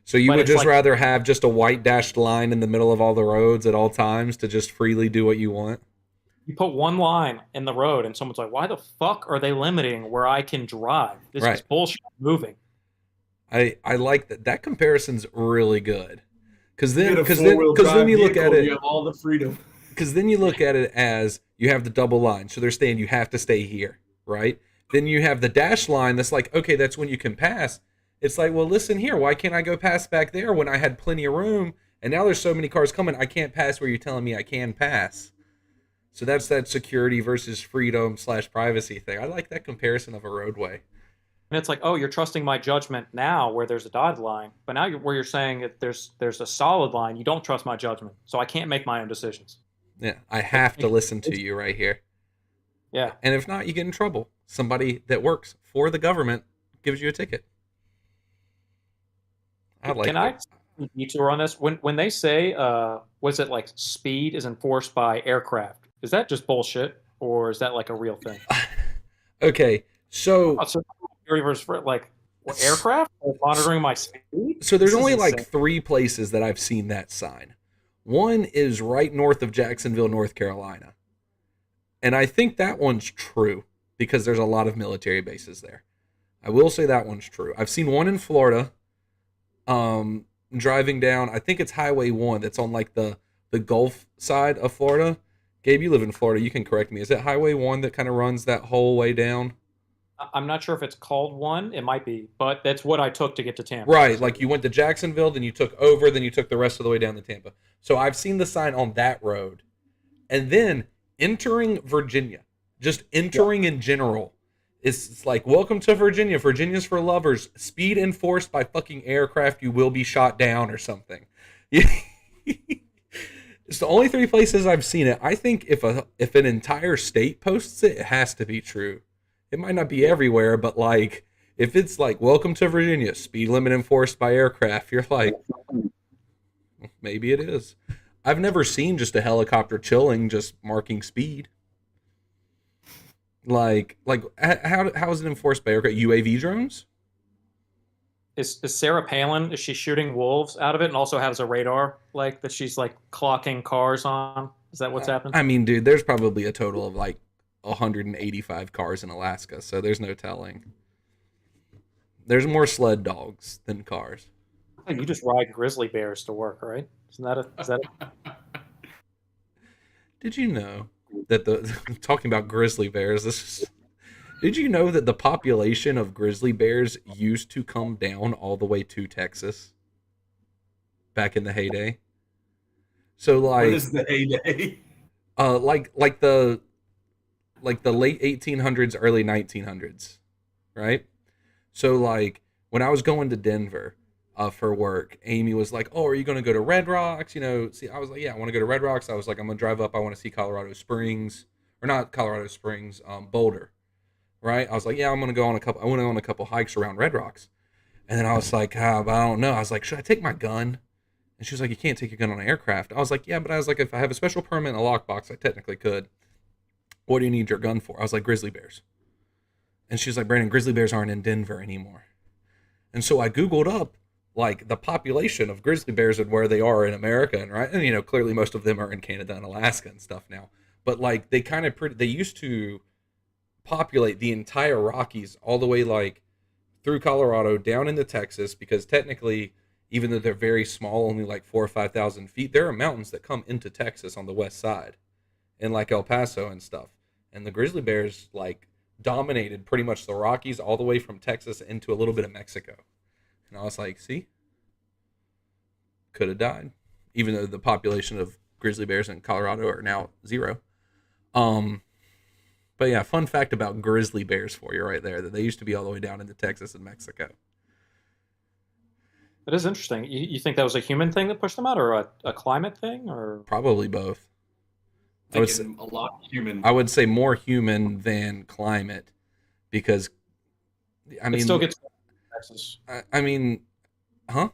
So you But would it's just like rather have just a white dashed line in the middle of all the roads at all times to just freely do what you want? you put one line in the road, and someone's like, "Why the fuck are they limiting where I can drive? This is Right. bullshit." Moving. I like that. That comparison's really good. Cause You then get a cause then four-wheel cause then drive you look at vehicle, you it have all the freedom. because then you look at it as you have the double line. So they're saying you have to stay here, right? Then you have the dash line that's like, okay, that's when you can pass. It's like, well, listen here, why can't I go past back there when I had plenty of room? And now there's so many cars coming, I can't pass where you're telling me I can pass. So that's that security versus freedom slash privacy thing. I like that comparison of a roadway. And it's like, oh, you're trusting my judgment now where there's a dotted line, but now where you're saying that there's a solid line, you don't trust my judgment, so I can't make my own decisions. Yeah, I have to listen to you right here. Yeah. And if not, you get in trouble. Somebody that works for the government gives you a ticket. I like Can I that. detour on this? When they say, was it like speed is enforced by aircraft? Is that just bullshit, or is that like a real thing? Okay, so Oh, so like what, aircraft are monitoring my speed? so there's This is only like insane. 3 places that I've seen that sign. One is right north of Jacksonville, North Carolina. And I think that one's true because there's a lot of military bases there. I will say that one's true. I've seen one in Florida. Driving down, I think it's Highway 1 that's on like the Gulf side of Florida. Gabe, you live in Florida. You can correct me. Is it Highway 1 that kind of runs that whole way down? I'm not sure if it's called one. It might be, but that's what I took to get to Tampa. Right, like you went to Jacksonville, then you took over, then you took the rest of the way down to Tampa. So I've seen the sign on that road. And then entering Virginia, just entering in general, it's like, welcome to Virginia. Virginia's for lovers. Speed enforced by fucking aircraft. You will be shot down or something. It's the only three places I've seen it. I think if an entire state posts it, it has to be true. It might not be everywhere, but like if it's like "Welcome to Virginia, speed limit enforced by aircraft," you're like, maybe it is. I've never seen just a helicopter chilling, just marking speed. Like how is it enforced by aircraft? UAV drones? Is Sarah Palin, is she shooting wolves out of it and also has a radar like that she's like clocking cars on? Is that what's happening? I mean, dude, there's probably a total of like 185 cars in Alaska, so there's no telling. There's more sled dogs than cars. You just ride grizzly bears to work, right? Is that Did you know that the talking about grizzly bears, did you know that the population of grizzly bears used to come down all the way to Texas back in the heyday? So What like is the heyday? like the late 1800s, early 1900s, right? So like when I was going to Denver for work, Amy was like, "Oh, are you going to go to Red Rocks?" You know, see, I was like, "Yeah, I want to go to Red Rocks." I was like, "I'm going to drive up. I want to see Colorado Springs, or not Colorado Springs, Boulder." Right? I was like, "Yeah, I'm going to go on a couple. I went on a couple hikes around Red Rocks." And then I was like, but I don't know. I was like, "Should I take my gun?" And she was like, "You can't take your gun on an aircraft." I was like, "Yeah, but I was like, if I have a special permit and a lockbox, I technically could. What do you need your gun for?" I was like, "Grizzly bears." And she was like, "Brandon, grizzly bears aren't in Denver anymore." And so I Googled up like the population of grizzly bears and where they are in America, and right, and you know, clearly most of them are in Canada and Alaska and stuff now. But like they kind of they used to populate the entire Rockies all the way like through Colorado down into Texas, because technically, even though they're very small, only like 4,000 or 5,000 feet, there are mountains that come into Texas on the west side, in like El Paso and stuff. And the grizzly bears like dominated pretty much the Rockies all the way from Texas into a little bit of Mexico. And I was like, see, could have died, even though the population of grizzly bears in Colorado are now 0. But yeah, fun fact about grizzly bears for you right there, that they used to be all the way down into Texas and Mexico. That is interesting. You think that was a human thing that pushed them out, or a climate thing, or Probably both. I would say, Thinking a lot human. I would say more human than climate, because I it mean, still gets cold in Texas? I mean, huh?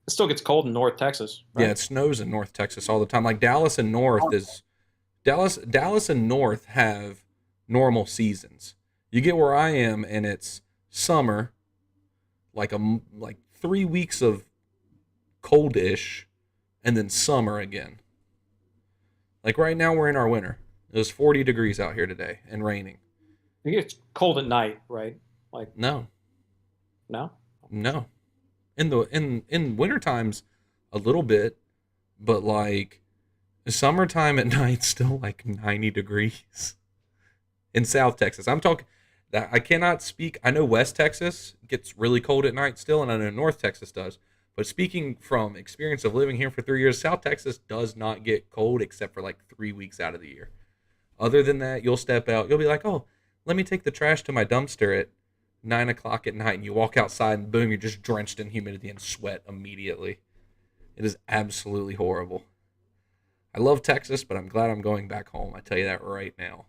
It still gets cold in North Texas, right? Yeah, it snows in North Texas all the time. Like Dallas and North is Dallas and North have normal seasons. You get where I am, and it's summer, like like 3 weeks of coldish, and then summer again. Like right now, we're in our winter. It was 40 degrees out here today and raining. It gets cold at night, right? Like No, no. no. In winter times, a little bit, but like summertime at night, still like 90 degrees in South Texas. I'm talking that I cannot speak. I know West Texas gets really cold at night still, and I know North Texas does. But speaking from experience of living here for 3 years, South Texas does not get cold except for like 3 weeks out of the year. Other than that, you'll step out. You'll be like, "Oh, let me take the trash to my dumpster at 9 o'clock at night," and you walk outside, and boom, you're just drenched in humidity and sweat immediately. It is absolutely horrible. I love Texas, but I'm glad I'm going back home. I tell you that right now.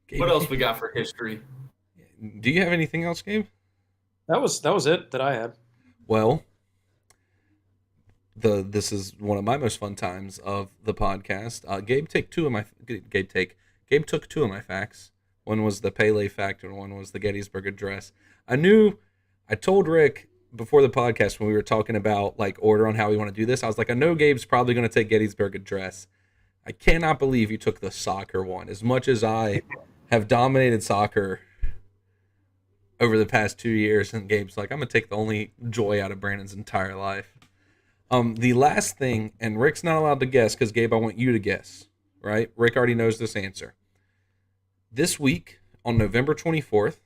Gabe, What else we got for history? do you have anything else, Gabe? That was it that I had. Well, this is one of my most fun times of the podcast. Gabe took 2 of my facts. One was the Pele fact, and one was the Gettysburg Address. I told Rick before the podcast when we were talking about like order on how we want to do this. I was like, I know Gabe's probably going to take Gettysburg Address. I cannot believe you took the soccer one. As much as I have dominated soccer over the past 2 years, and Gabe's like, I'm gonna take the only joy out of Brandon's entire life. The last thing, and Rick's not allowed to guess because Gabe, I want you to guess. Right? Rick already knows this answer. This week on November 24th,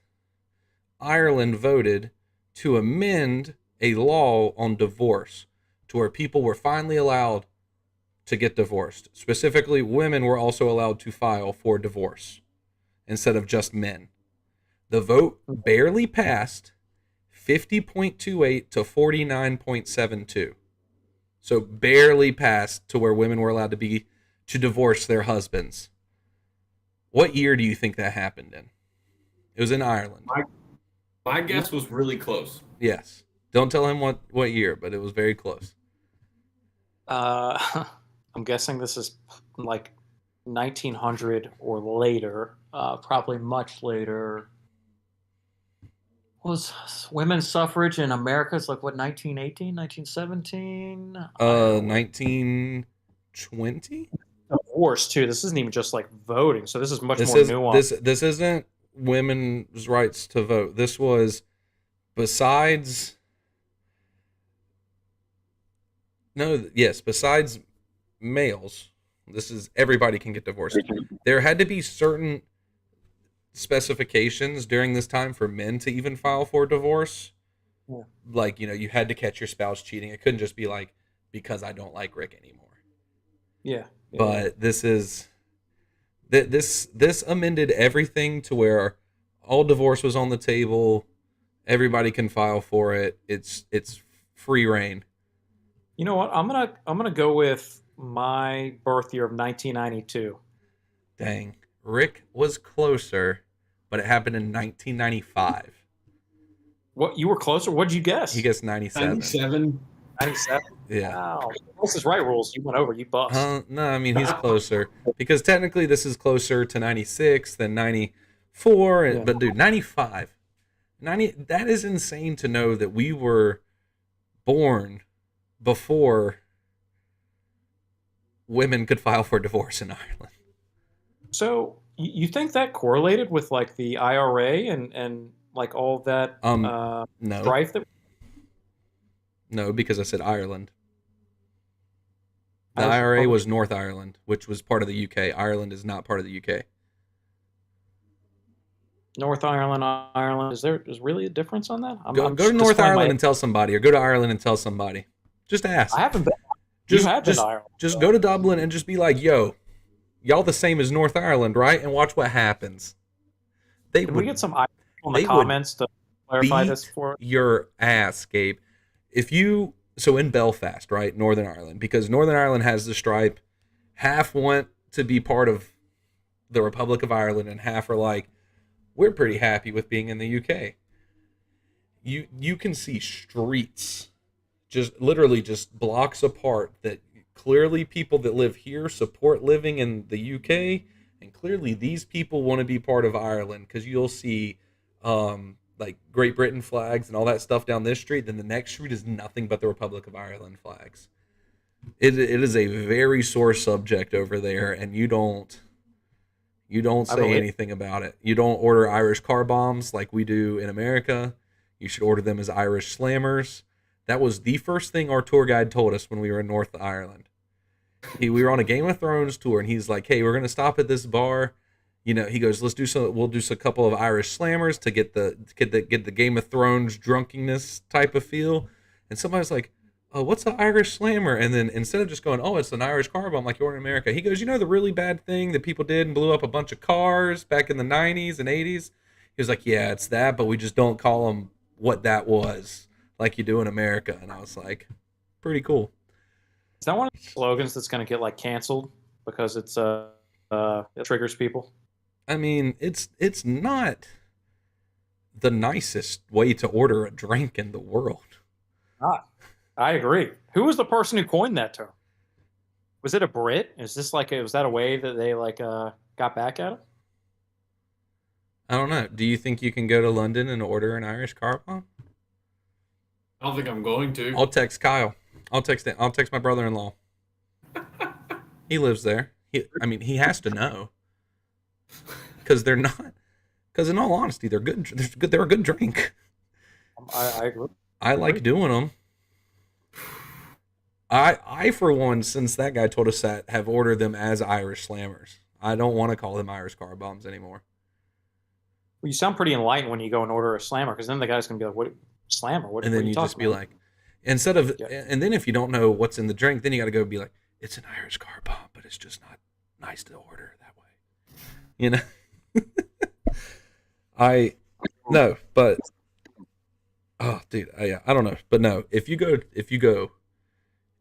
Ireland voted to amend a law on divorce to where people were finally allowed to get divorced. Specifically, women were also allowed to file for divorce instead of just men. The vote barely passed. 50.28 to 49.72. So barely passed to where women were allowed to divorce their husbands. What year do you think that happened in? It was in Ireland. My guess was really close. Yes. Don't tell him what year, but it was very close. I'm guessing this is like 1900 or later, probably much later. Was women's suffrage in America is like what, 1918, 1917? 1920? Divorce too. This isn't even just like voting, so this is much more nuanced. This isn't women's rights to vote. This was besides besides males. This is everybody can get divorced. There had to be certain specifications during this time for men to even file for divorce. Yeah. Like, you had to catch your spouse cheating. It couldn't just be like, because I don't like Rick anymore. Yeah. But this amended everything to where all divorce was on the table. Everybody can file for it. It's free reign. You know what? I'm gonna go with my birth year of 1992. Dang, Rick was closer, but it happened in 1995. What, you were closer? What'd you guess? He guessed 97. 97. 97. Yeah. Wow. This is right rules. You went over. You bust. No, I mean he's closer because technically this is closer to 96 than 94. Yeah. But dude, 95, 90. That is insane to know that we were born before women could file for divorce in Ireland. So you think that correlated with like the IRA and like all that No, strife that? no, because I said Ireland. The As IRA opposed- was North Ireland, which was part of the UK. Ireland is not part of the UK. North Ireland, Ireland. Is really a difference on that? Go to North Ireland and tell somebody, or go to Ireland and tell somebody. Just ask. I haven't been. Just, You have been just, to Ireland. just go to Dublin and just be like, yo, y'all the same as North Ireland, right? And watch what happens. Can we get some Irish in the comments to clarify this for us? Your ass, Gabe. So in Belfast, right, Northern Ireland, because Northern Ireland has the stripe, half want to be part of the Republic of Ireland, and half are like, we're pretty happy with being in the UK. You can see streets, just literally just blocks apart, that clearly people that live here support living in the UK, and clearly these people want to be part of Ireland, because you'll see like Great Britain flags and all that stuff down this street, then the next street is nothing but the Republic of Ireland flags. It is a very sore subject over there, and you don't say anything about it. You don't order Irish car bombs like we do in America. You should order them as Irish slammers. That was the first thing our tour guide told us when we were in North Ireland. We were on a Game of Thrones tour, and he's like, hey, we're going to stop at this bar. He goes, we'll do a couple of Irish slammers to get the Game of Thrones drunkenness type of feel. And somebody's like, oh, what's an Irish slammer? And then instead of just going, oh, it's an Irish car bomb like you order in America, he goes, the really bad thing that people did and blew up a bunch of cars back in the 90s and 80s? He was like, yeah, it's that, but we just don't call them what that was like you do in America. And I was like, pretty cool. Is that one of the slogans that's going to get like canceled because it triggers people? I mean, it's not the nicest way to order a drink in the world. I agree. Who was the person who coined that term? Was it a Brit? Was that a way that they got back at him? I don't know. Do you think you can go to London and order an Irish car bomb? I don't think I'm going to. I'll text Kyle. I'll text my brother-in-law. He lives there. He has to know. Because they're not. Because in all honesty, they're good. They're a good drink. I agree. I like doing them. I for one, since that guy told us that, have ordered them as Irish slammers. I don't want to call them Irish car bombs anymore. Well, you sound pretty enlightened when you go and order a slammer, because then the guy's gonna be like, "What slammer? What?" And then what you just be about? like, and then if you don't know what's in the drink, then you got to go be like, it's an Irish car bomb, but it's just not nice to order that way. But Oh, dude, yeah, I don't know, but no, if you go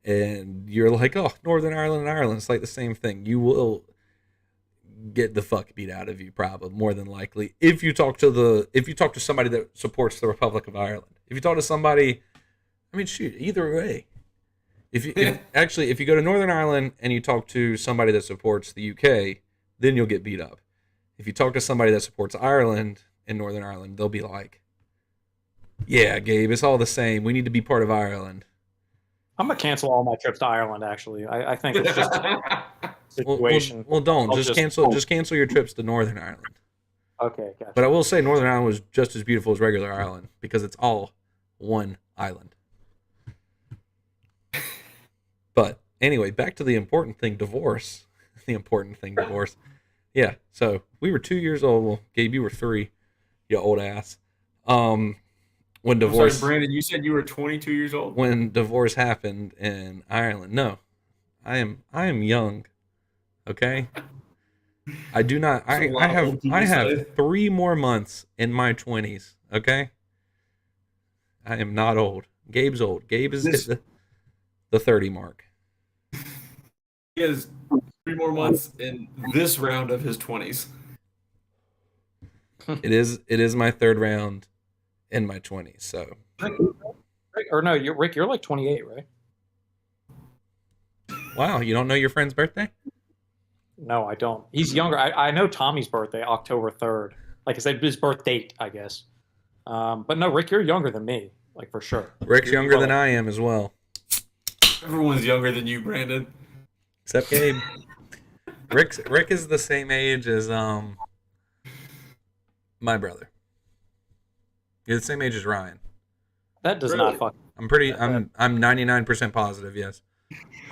and you're like, oh, Northern Ireland and Ireland, it's like the same thing. You will get the fuck beat out of you, probably more than likely. If you talk to somebody that supports the Republic of Ireland, if you talk to somebody, I mean, shoot, either way. If you go to Northern Ireland and you talk to somebody that supports the UK, then you'll get beat up. If you talk to somebody that supports Ireland and Northern Ireland, they'll be like, "Yeah, Gabe, it's all the same. We need to be part of Ireland." I'm gonna cancel all my trips to Ireland. Actually, I think it's just a situation. Don't I'll just just cancel your trips to Northern Ireland. Okay, But I gotcha. will say Northern Ireland was just as beautiful as regular Ireland because it's all one island. But anyway, back to the important thing, divorce. The important thing, divorce. Yeah. So we were 2 years old. Well, Gabe, you were three. You old ass. Um, when I'm sorry, divorce Brandon. You said you were 22 years old. when divorce happened in Ireland. No, I am young. Okay. I do not. That's what a I lot of have old people I have say. 3 more months in my 20s. Okay. I am not old. Gabe's old. Gabe is hit This the 30 mark. he has 3 more months in this round of his 20s. It is my third round in my 20s. So Rick, or no, Rick. You're like 28, right? wow, you don't know your friend's birthday? No, I don't. He's younger. I know Tommy's birthday, October 3rd. Like I said, his birth date, I guess. But no, Rick, you're younger than me, like for sure. Rick's You younger are than like, I am as well, Everyone's younger than you, Brandon. except Gabe. Rick is the same age as my brother. You're the same age as Ryan. that does Really? not fuck. I'm 99% positive. Yes.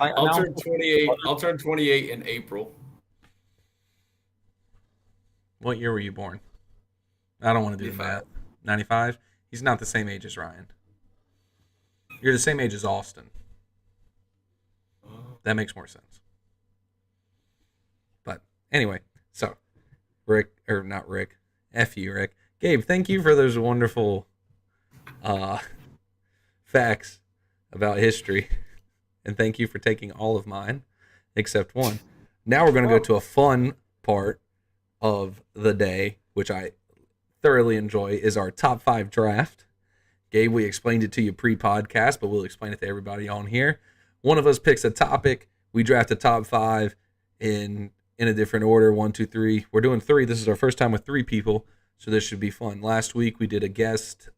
I'll Now, turn 28. I'll turn 28 in April. What year were you born? I don't want to do the 95. math. 95. He's not the same age as Ryan. You're the same age as Austin. That makes more sense. But anyway, so Rick, or not Rick, F you, Rick. Gabe, thank you for those wonderful uh, facts about history. And thank you for taking all of mine, except one. Now we're going to go to a fun part of the day, which I thoroughly enjoy, is our top 5 draft. Gabe, we explained it to you pre-podcast, but we'll explain it to everybody on here. One of us picks a topic. We draft a top 5 in a different order, 1, 2, 3. We're doing 3. This is our first time with 3 people, so this should be fun. Last week we did a guest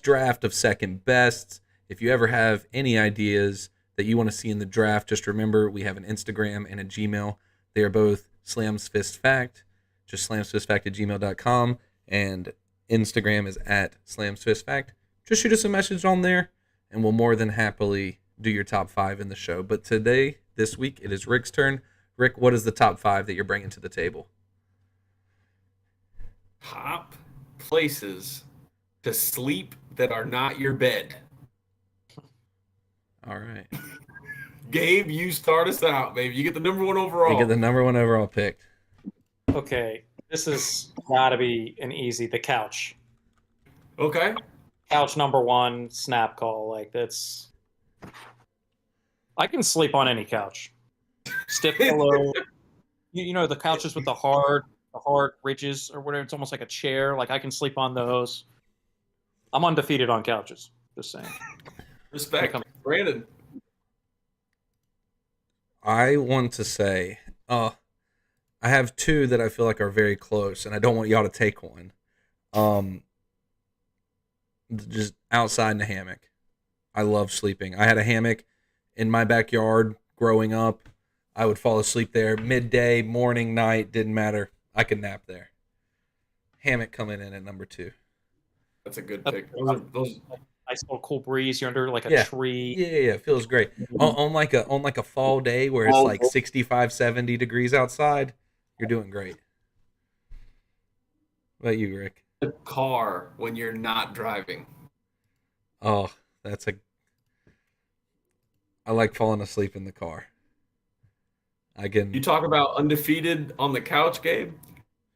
draft of second best. If you ever have any ideas that you want to see in the draft, just remember we have an Instagram and a Gmail. They are both Slams Fist Fact, just slamsfistfact@gmail.com, and Instagram is at slamsfistfact. Just shoot us a message on there, and we'll more than happily do your top 5 in the show. But this week, it is Rick's turn. Rick, what is the top 5 that you're bringing to the table? Top places to sleep that are not your bed. All right. Gabe, you start us out, baby. You get the number 1 You overall. get the number 1 overall pick. okay, this has got to be an easy. The couch. Okay. Couch number 1, snap call. Like that's. I can sleep on any couch. Stiff pillow. You know the couches with the hard ridges or whatever. It's almost like a chair. Like I can sleep on those. I'm undefeated on couches. Just saying. Respect. Brandon. I want to say, I have 2 that I feel like are very close, and I don't want y'all to take one. Just outside in a hammock. I love sleeping. I had a hammock in my backyard growing up. I would fall asleep there midday, morning, night, didn't matter. I could nap there. Hammock coming in at number 2. That's a good pick. Those Nice little cool breeze. You're under like a Yeah. tree. Yeah, it feels great. On like a fall day where it's like 65, 70 degrees outside, you're doing great. What about you, Rick? the car when you're not driving. Oh, I like falling asleep in the car. I You can. talk about undefeated on the couch, Gabe.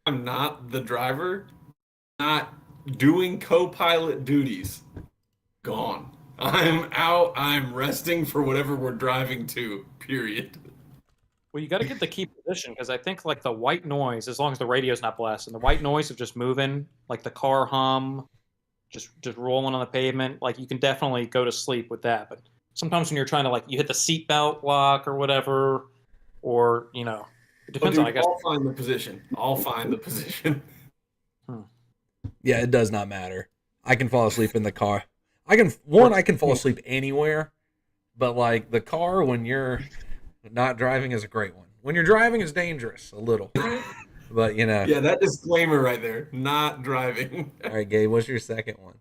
I'm not the driver, not doing co-pilot duties. Gone. I'm out. I'm resting for whatever we're driving to. Period. Well, you got to get the key position because I think like the white noise, as long as the radio's not blasting, the white noise of just moving, like the car hum, just rolling on the pavement, like you can definitely go to sleep with that. But sometimes when you're trying to like you hit the seatbelt lock or whatever, or it Oh, depends dude, on I guess. I'll find the position. I'll find the position. Yeah, it does not matter. I can fall asleep in the car. I can fall asleep anywhere, but like the car when you're not driving is a great one. When you're driving is dangerous a little. But Yeah, that disclaimer right there. Not driving. All right, Gabe, what's your second one?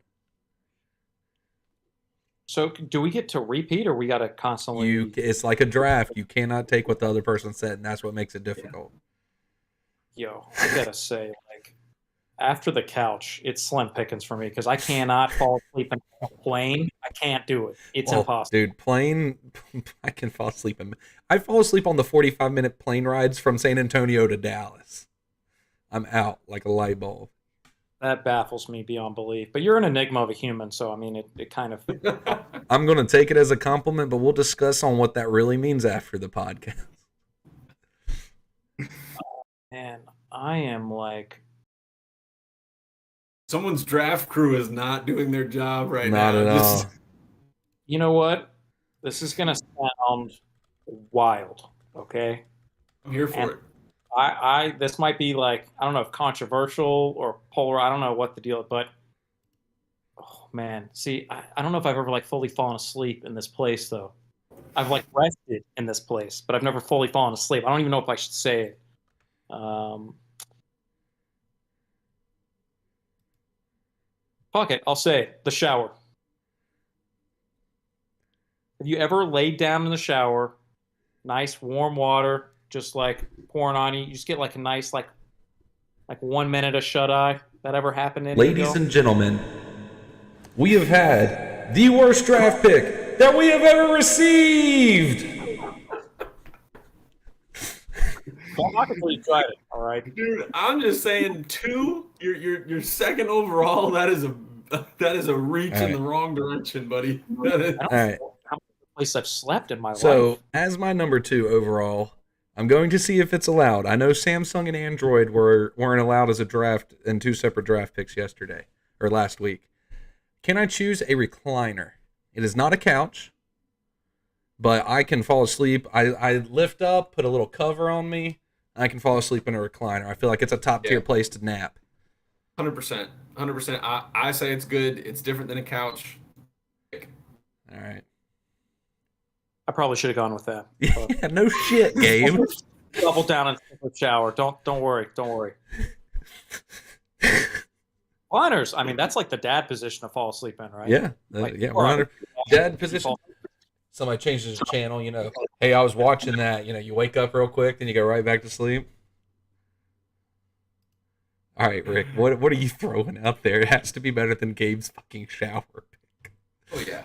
So do we get to repeat or we got to constantly? It's like a draft. You cannot take what the other person said, and that's what makes it difficult. Yo, I gotta say, like after the couch, it's slim pickings for me because I cannot fall asleep in a plane. I can't do it. It's impossible. Dude, plane, I can fall asleep. I fall asleep on the 45-minute plane rides from San Antonio to Dallas. I'm out like a light bulb. That baffles me beyond belief. But you're an enigma of a human, so I mean, it kind of. I'm going to take it as a compliment, but we'll discuss on what that really means after the podcast. Man, I am like. Someone's draft crew is not doing their job right Not now. at all. You know what? This is gonna sound wild, okay? I'm here for it. This might be like I don't know if controversial or polar. I don't know what the deal, but oh man, see, I don't know if I've ever like fully fallen asleep in this place though. I've like rested in this place, but I've never fully fallen asleep. I don't even know if I should say it. Fuck it, I'll say it. The shower. Have you ever laid down in the shower, nice warm water, just like pouring on you? You just get like a nice like 1 minute of shut eye. That ever happened? Ladies and gentlemen, we have had the worst draft pick that we have ever received. Don't knock it until you tried it. All right, Dude, I'm just saying your second overall, that is a reach in the wrong direction, buddy. I don't know how many places I've slept in my life. So, as my number 2 overall, I'm going to see if it's allowed. I know Samsung and Android weren't allowed as a draft in 2 separate draft picks yesterday or last week. Can I choose a recliner? It is not a couch, but I can fall asleep. I lift up, put a little cover on me, and I can fall asleep in a recliner. I feel like it's a top tier place to nap. 100%. 100%. I say it's good. It's different than a couch. All right. I probably should have gone with that. Yeah, no shit, Gabe. Double down and take a shower. Don't worry. Recliners. I mean, that's like the dad position to fall asleep in, right? Yeah, Like, 100. Dad position. Somebody changes the channel, Hey, I was watching that. You wake up real quick, then you go right back to sleep. All right, Rick, what are you throwing out there? It has to be better than Gabe's fucking shower pick. Oh yeah.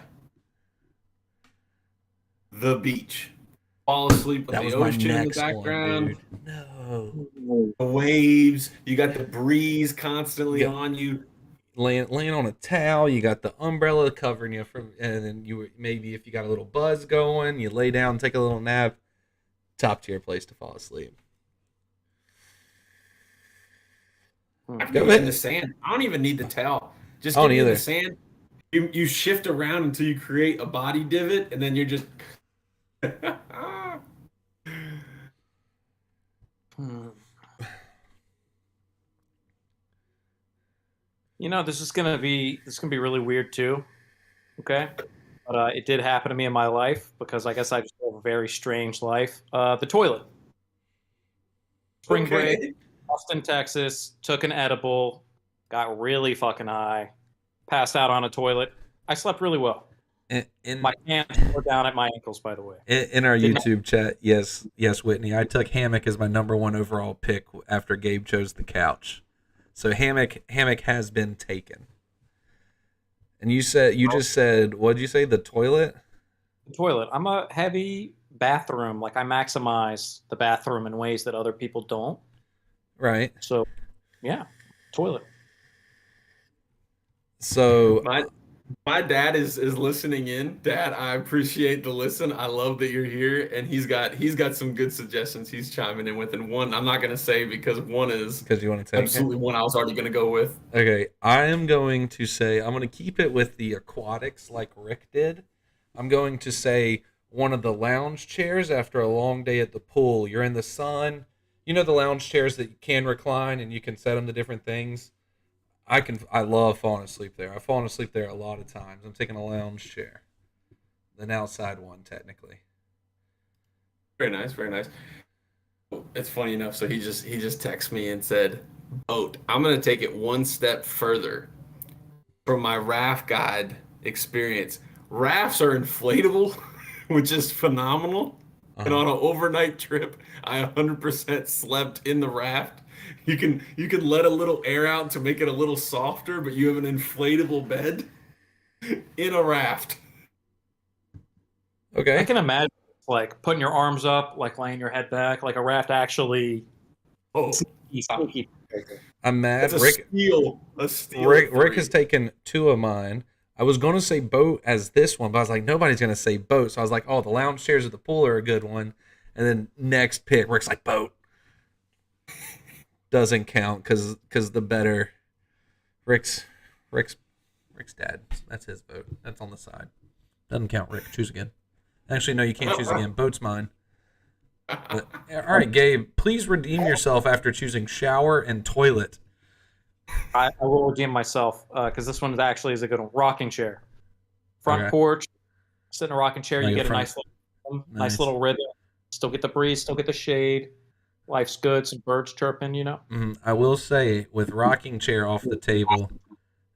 The beach. Fall asleep with the ocean in the background. No. The waves. You got the breeze constantly on you. Laying on a towel. You got the umbrella covering you and then maybe if you got a little buzz going, you lay down, take a little nap. Top tier place to fall asleep. I can do it in the sand. I don't even need the towel. Just get in the sand. You shift around until you create a body divot, and then you're just. This is gonna be really weird too. Okay, but it did happen to me in my life because I guess I just have a very strange life. The toilet. Spring break, Austin, Texas. Took an edible. Got really fucking high. Passed out on a toilet. I slept really well. My hands were down at my ankles, by the way. In our YouTube chat, yes, Whitney, I took hammock as my number 1 overall pick after Gabe chose the couch. So hammock has been taken. And you just said, what'd you say? The toilet? The toilet. I'm a heavy bathroom. Like I maximize the bathroom in ways that other people don't. Right. So, yeah, toilet. So My dad is listening in. Dad, I appreciate the listen. I love that you're here, and he's got some good suggestions he's chiming in with. And one I'm not gonna say because one is because you want to take it. absolutely one I was already gonna go with. Okay, I am going to say I'm going to keep it with the aquatics like Rick did. I'm going to say one of the lounge chairs after a long day at the pool. You're in the sun. You know the lounge chairs that can recline and you can set them to different things. I love falling asleep there. I've fallen asleep there a lot of times. I'm taking a lounge chair. An outside one technically. Very nice, very nice. It's funny enough. So he just texted me and said, "Boat." I'm gonna take it one step further from my raft guide experience. Rafts are inflatable, which is phenomenal. And on an overnight trip, I 100% slept in the raft. You can let a little air out to make it a little softer, but you have an inflatable bed in a raft. I Okay. can imagine like putting your arms up, like laying your head back, like a raft actually. Oh, Sneaky. I'm mad. that's a Rick steal. A steal. Rick has taken two of mine. I was going to say boat as this one, but I was like, nobody's going to say boat. So I was like, oh, the lounge chairs at the pool are a good one. And then next pick, Rick's like, boat. Doesn't count because the better Rick's dad. That's his boat. That's on the side. Doesn't count, Rick. Choose again. Actually, no, you can't choose again. Boat's mine. But, all right, Gabe, please redeem yourself after choosing shower and toilet. I will redeem myself because this one actually is a good one. Rocking chair, front Okay. porch, sit in a rocking chair. Like You a get a front- nice little rhythm. Still get the breeze, still get the shade. Life's good. Some birds chirping. I will say, with rocking chair off the table,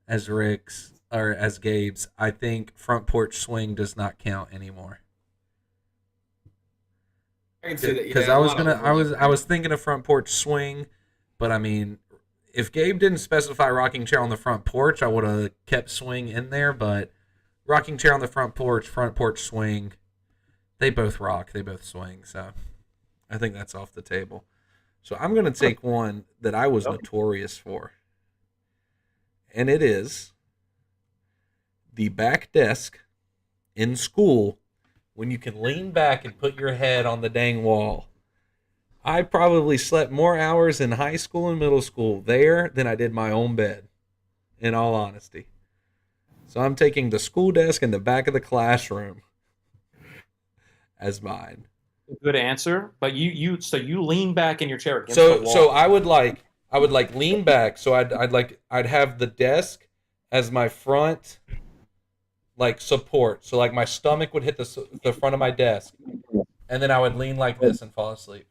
as Rick's or as Gabe's, I think front porch swing does not count anymore. I can say that. Because Yeah, I a was lot of gonna, overlap. I was thinking of front porch swing, but I mean, if Gabe didn't specify rocking chair on the front porch, I would have kept swing in there. But rocking chair on the front porch swing, they both rock, they both swing. So I think that's off the table. So I'm gonna take one that I was notorious for, and it is the back desk in school when you can lean back and put your head on the dang wall. I probably slept more hours in high school and middle school there than I did my own bed, in all honesty. So I'm taking the school desk in the back of the classroom as mine. Good answer. But you lean back in your chair against So the wall. so I would like lean back. So I'd have the desk as my front like support. So like my stomach would hit the front of my desk, and then I would lean like this and fall asleep.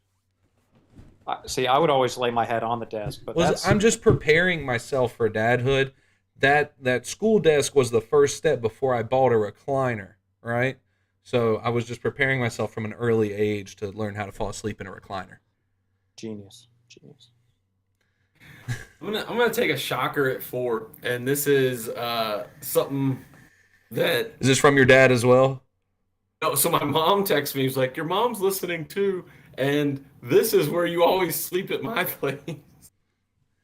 See, I would always lay my head on the desk, but I'm just preparing myself for dadhood. That school desk was the first step before I bought a recliner, right? So I was just preparing myself from an early age to learn how to fall asleep in a recliner. genius. I'm gonna take a shocker at 4, and this is something that. Is this from your dad as well? No, so my mom texted me. He was like, "Your mom's listening too, and this is where you always sleep at my place."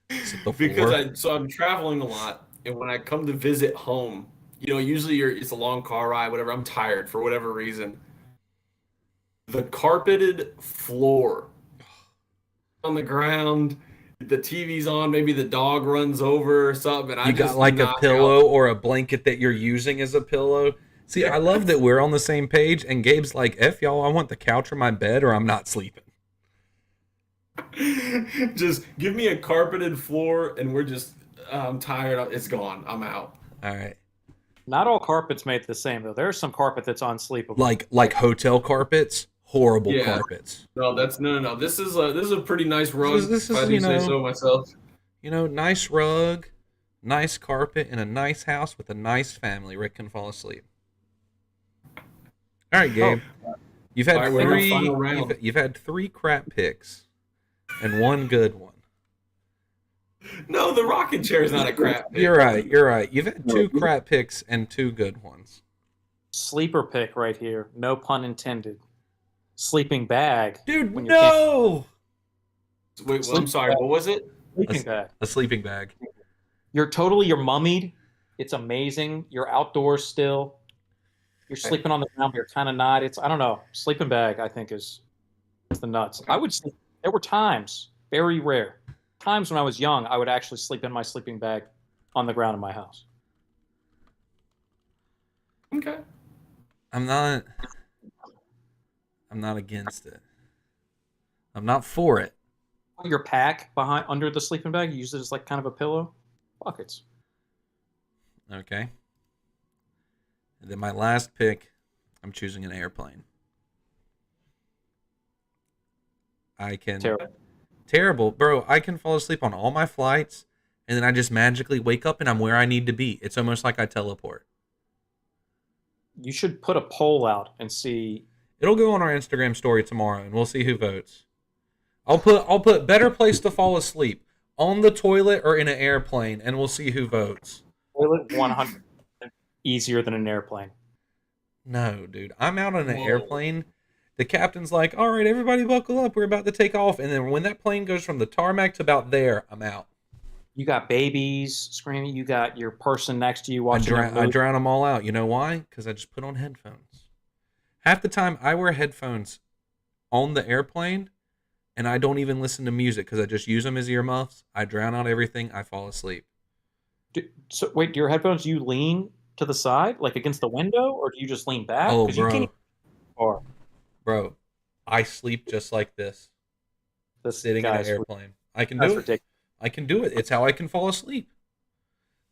Is it the Because floor? I'm traveling a lot, and when I come to visit home, usually it's a long car ride, whatever. I'm tired for whatever reason. The carpeted floor on the ground, the TV's on, maybe the dog runs over or something. And I You got just like a knock pillow out. or a blanket that you're using as a pillow. See, I love that we're on the same page, and Gabe's like, F y'all, I want the couch or my bed or I'm not sleeping. Just give me a carpeted floor, and I'm tired. It's gone. I'm out. All right. Not all carpets made the same though. There's some carpet that's unsleepable. Like hotel carpets, horrible Yeah. carpets. No, that's no. This is a pretty nice rug. This If I is, do say so myself. Nice rug, nice carpet, in a nice house with a nice family. Rick can fall asleep. All right, Gabe. You've had All right, we're in the three. final round. You've had 3 crap picks, and 1 good one. No, the rocking chair is not a crap. pick. You're right. You've had 2 crap picks and 2 good ones. Sleeper pick right here. No pun intended. Sleeping bag. Dude, When you can't- no! Wait, I'm sorry. What was it? Sleeping bag. A sleeping bag. You're mummied It's amazing. You're outdoors still. You're sleeping on the ground, but you're kind of not. I don't know. Sleeping bag, I think, is the nuts. I would sleep. There were times, very rare, times when I was young, I would actually sleep in my sleeping bag on the ground in my house. Okay. I'm not against it. I'm not for it. Your pack behind under the sleeping bag, you use it as like kind of a pillow. Buckets. Okay. And then my last pick, I'm choosing an airplane. I can terrible, bro. I can fall asleep on all my flights, and then I just magically wake up and I'm where I need to be. It's almost like I teleport. You should put a poll out and see. It'll go on our Instagram story tomorrow, and we'll see who votes. I'll put better place to fall asleep, on the toilet or in an airplane, and we'll see who votes. Toilet 100 easier than an airplane. No, dude. I'm out on an airplane. The captain's like, all right, everybody buckle up. We're about to take off. And then when that plane goes from the tarmac to about there, I'm out. You got babies screaming. You got your person next to you I watching. drown them all out. You know why? Because I just put on headphones. Half the time, I wear headphones on the airplane, and I don't even listen to music because I just use them as earmuffs. I drown out everything. I fall asleep. So wait, do your headphones, do you lean to the side, like against the window, or do you just lean back? Oh, 'Cause you can't bro. Bro, I sleep just like this. Sitting in an airplane. I can do it. Ridiculous. I can do it. It's how I can fall asleep.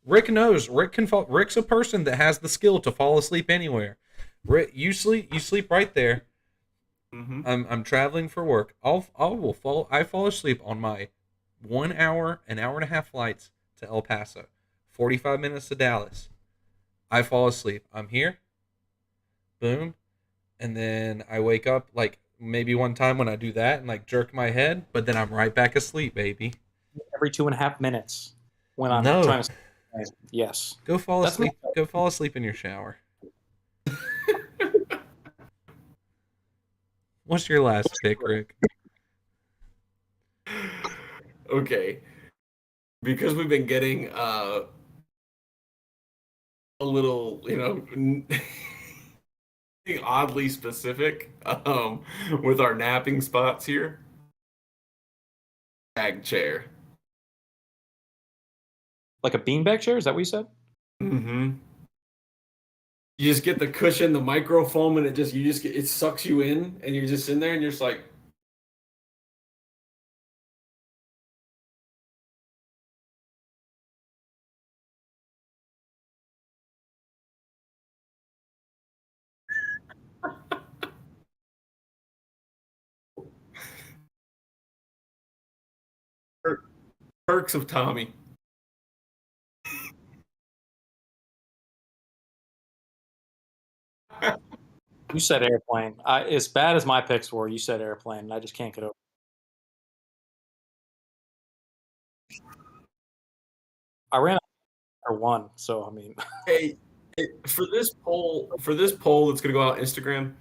Rick knows. Rick's a person that has the skill to fall asleep anywhere. Rick, you sleep right there. Mm-hmm. I'm traveling for work. I fall asleep on my 1 hour, an hour and a half flights to El Paso, 45 minutes to Dallas. I fall asleep. I'm here. Boom. And then I wake up like maybe one time when I do that and like jerk my head, but then I'm right back asleep, baby. Every 2.5 minutes when I'm No. trying to. Yes. Go fall That's asleep. Go fall asleep in your shower. What's your last pick, Rick? Okay. Because we've been getting a little, oddly specific with our napping spots here. Bag chair. Like a beanbag chair? Is that what you said? Mm-hmm. You just get the cushion, the microfoam, and it sucks you in, and you're just in there, and you're just like. Perks of Tommy. You said airplane. As bad as my picks were, you said airplane, and I just can't get over. I ran out for one, so I mean. Hey, for this poll that's gonna go out on Instagram,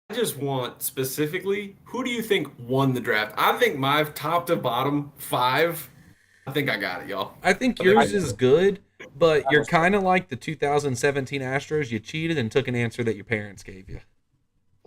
I just want specifically, who do you think won the draft? I think my top to bottom 5. I think I got it, y'all. I think yours is good, but you're kind of like the 2017 Astros. You cheated and took an answer that your parents gave you.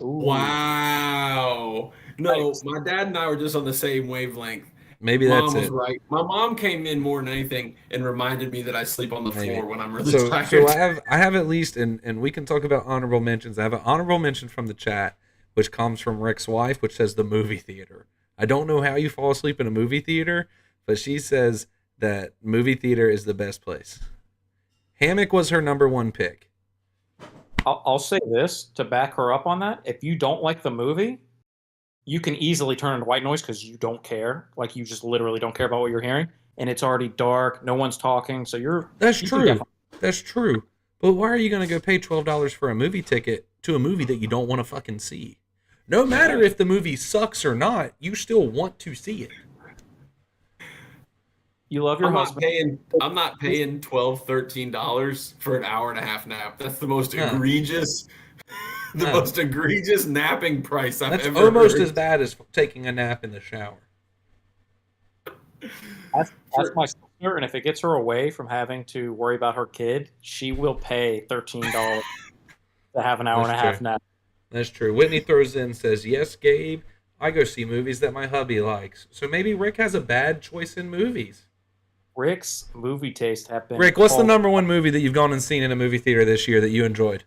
Ooh. Wow. No, my dad and I were just on the same wavelength. Maybe Mom that's was it. right. My mom came in more than anything and reminded me that I sleep on the floor when I'm really So tired. I have at least, and we can talk about honorable mentions. I have an honorable mention from the chat, which comes from Rick's wife, which says the movie theater. I don't know how you fall asleep in a movie theater, but she says that movie theater is the best place. Hammock was her number 1 pick. I'll say this to back her up on that. If you don't like the movie, you can easily turn into white noise because you don't care. Like, you just literally don't care about what you're hearing. And it's already dark. No one's talking. So That's true. That's true. But why are you going to go pay $12 for a movie ticket to a movie that you don't want to fucking see? No matter if the movie sucks or not, you still want to see it. You love your husband. I'm not paying $12, $13 for an hour and a half nap. That's the most egregious, most egregious napping price I've ever almost heard. as bad as taking a nap in the shower. That's my her, and if it gets her away from having to worry about her kid, she will pay $13 to have an hour That's and a true. half nap. That's true. Whitney throws in, says, yes, Gabe, I go see movies that my hubby likes. So maybe Rick has a bad choice in movies. Rick's movie taste have been Rick, what's the called. number one movie that you've gone and seen in a movie theater this year that you enjoyed?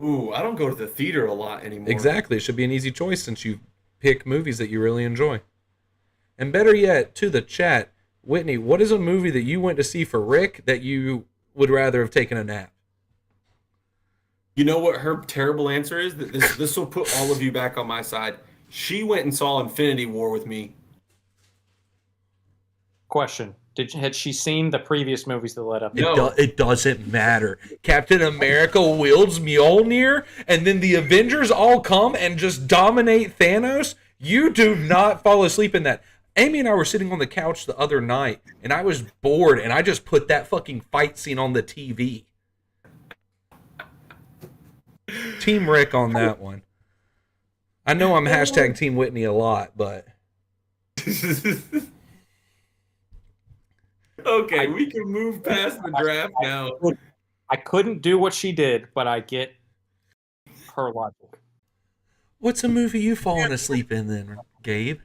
Ooh, I don't go to the theater a lot anymore. Exactly. It should be an easy choice since you pick movies that you really enjoy. And better yet, to the chat, Whitney, what is a movie that you went to see for Rick that you would rather have taken a nap? You know what her terrible answer is? That this will put all of you back on my side. She went and saw Infinity War with me. Question: had she seen the previous movies that led up? No. It doesn't matter. Captain America wields Mjolnir, and then the Avengers all come and just dominate Thanos. You do not fall asleep in that. Amy and I were sitting on the couch the other night, and I was bored, and I just put that fucking fight scene on the TV. Team Rick on that one. I know I'm hashtag Team Whitney a lot, but... Okay, we can move past the draft now. I couldn't do what she did, but I get her logic. What's a movie you fallen asleep in then, Gabe?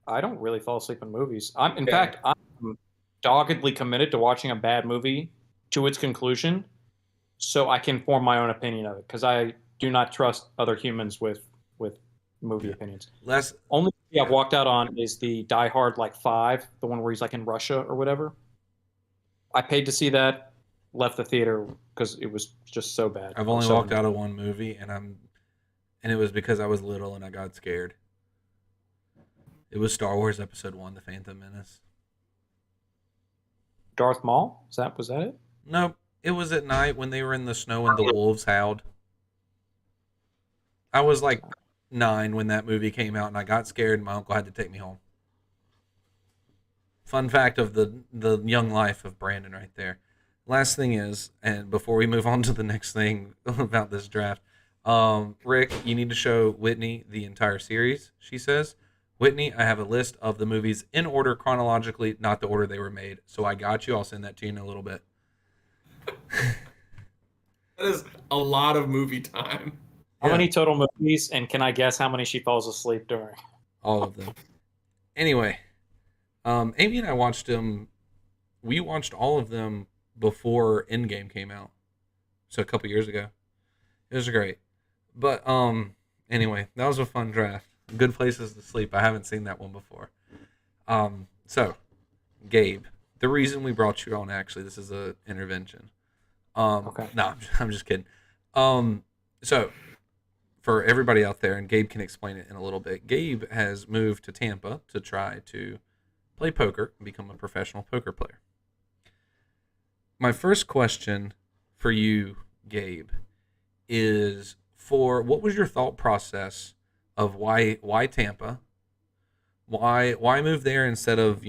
I don't really fall asleep in movies. In Okay. fact, I'm doggedly committed to watching a bad movie to its conclusion so I can form my own opinion of it, because I do not trust other humans with movie opinions. Only movie I've walked out on is the Die Hard 5, the one where he's in Russia or whatever. I paid to see that, left the theater because it was just so bad. I've only walked out of one movie, and it was because I was little and I got scared. It was Star Wars Episode 1, The Phantom Menace. Darth Maul? Was that it? No, it was at night when they were in the snow and the wolves howled. I was 9 when that movie came out, and I got scared, and my uncle had to take me home. Fun fact of the young life of Brandon right there. Last thing is, and before we move on to the next thing about this draft, Rick, you need to show Whitney the entire series, she says. Whitney, I have a list of the movies in order chronologically, not the order they were made. So I got you. I'll send that to you in a little bit. That is a lot of movie time. How many total movies, and can I guess how many she falls asleep during? All of them. Anyway, Amy and I watched them. We watched all of them before Endgame came out. So a couple years ago. It was great. But anyway, that was a fun draft. Good places to sleep. I haven't seen that one before. So, Gabe, the reason we brought you on, actually, this is an intervention. Okay. No, I'm just kidding. So, for everybody out there, and Gabe can explain it in a little bit, Gabe has moved to Tampa to try to play poker and become a professional poker player. My first question for you, Gabe, is what was your thought process of why Tampa? Why move there instead of,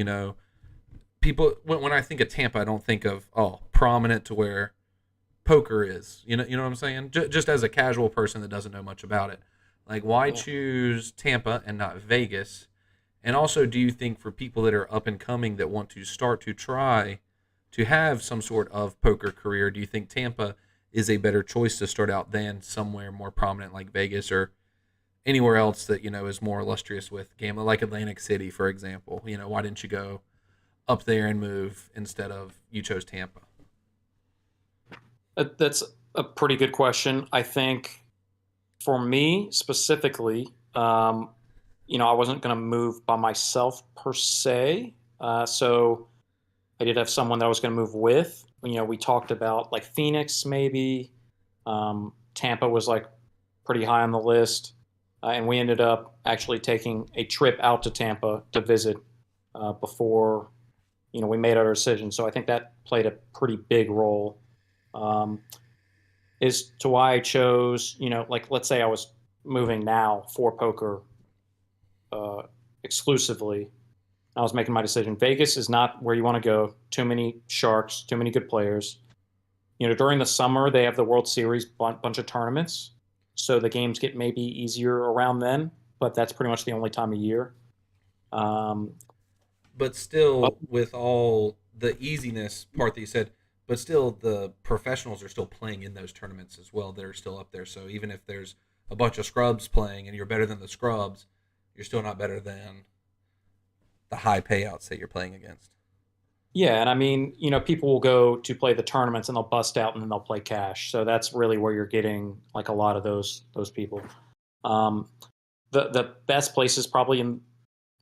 people, when I think of Tampa, I don't think of, prominent to where poker is. You know what I'm saying? Just as a casual person that doesn't know much about it. Why choose Tampa and not Vegas? And also, do you think for people that are up and coming that want to start to try to have some sort of poker career, do you think Tampa is a better choice to start out than somewhere more prominent like Vegas or anywhere else that, is more illustrious with gambling, like Atlantic City, for example? Why didn't you go up there and move instead of you chose Tampa? That's a pretty good question. I think for me specifically, I wasn't going to move by myself per se. So I did have someone that I was going to move with. We talked about Phoenix maybe. Tampa was pretty high on the list. And we ended up actually taking a trip out to Tampa to visit before, we made our decision. So I think that played a pretty big role. As to why I chose, let's say I was moving now for poker exclusively. I was making my decision. Vegas is not where you want to go. Too many sharks, too many good players. During the summer, they have the World Series, bunch of tournaments. So the games get maybe easier around then, but that's pretty much the only time of year. but still, with all the easiness part that you said, but still, the professionals are still playing in those tournaments as well. They're still up there. So even if there's a bunch of scrubs playing and you're better than the scrubs, you're still not better than the high payouts that you're playing against. Yeah, and I mean, people will go to play the tournaments and they'll bust out and then they'll play cash. So that's really where you're getting like a lot of those people. Um, the best places probably in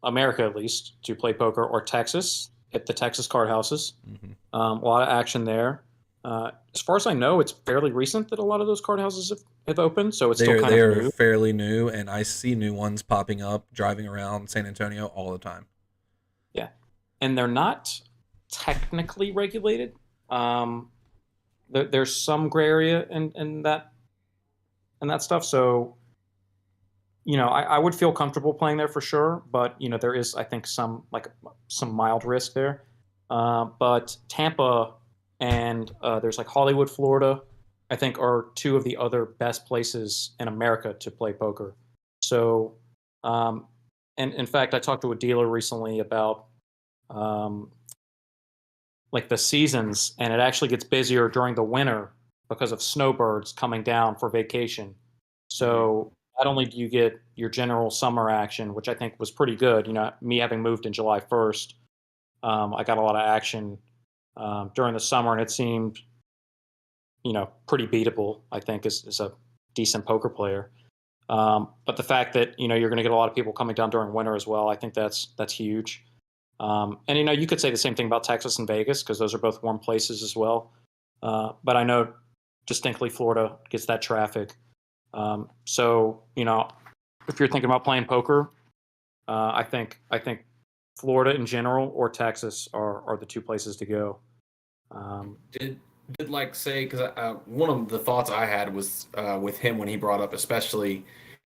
America at least to play poker or Texas at the Texas card houses. Hmm. A lot of action there. As far as I know, it's fairly recent that a lot of those card houses have opened, so it's still kind They of are new. fairly new, and I see new ones popping up driving around San Antonio all the time. Yeah, and they're not technically regulated. Um, there's some gray area in that stuff. So I would feel comfortable playing there for sure, but there is I think some mild risk there. But Tampa and there's like Hollywood, Florida, I think are two of the other best places in America to play poker. So, um, and in fact, I talked to a dealer recently about um, like the seasons, and it actually gets busier during the winter because of snowbirds coming down for vacation. Mhm. So not only do you get your general summer action, which I think was pretty good, me having moved in July 1st, I got a lot of action during the summer, and it seemed, pretty beatable, I think, as a decent poker player. But the fact that, you're going to get a lot of people coming down during winter as well, I think that's huge. And you could say the same thing about Texas and Vegas because those are both warm places as well. But I know distinctly Florida gets that traffic. So if you're thinking about playing poker, I think Florida in general or Texas are the two places to go. Um, Did like say because one of the thoughts I had was with him when he brought up especially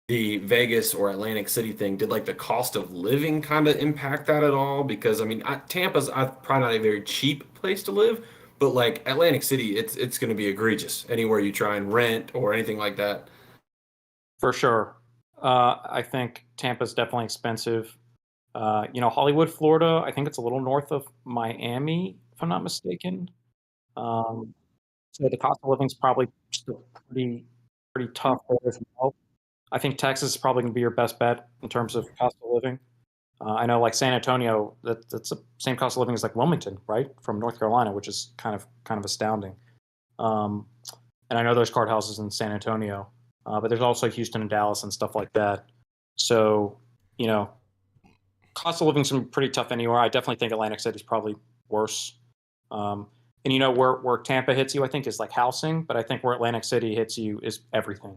the Vegas or Atlantic City thing. Did like the cost of living kind of impact that at all? Because I mean, Tampa's probably not a very cheap place to live, but like Atlantic City, it's going to be egregious anywhere you try and rent or anything like that. for sure. I think Tampa's definitely expensive. Hollywood, Florida, I think it's a little north of Miami, if I'm not mistaken. Um, so the cost of living is probably still pretty tough there as well. I think Texas is probably going to be your best bet in terms of cost of living. I know, like San Antonio, that's the same cost of living as like Wilmington, right, from North Carolina, which is kind of astounding. Um, and I know there's card houses in San Antonio, but there's also Houston and Dallas and stuff like that. So, you know, cost of living's been pretty tough anywhere. I definitely think Atlantic City is probably worse. Um, and where Tampa hits you, I think, is like housing, but I think where Atlantic City hits you is everything,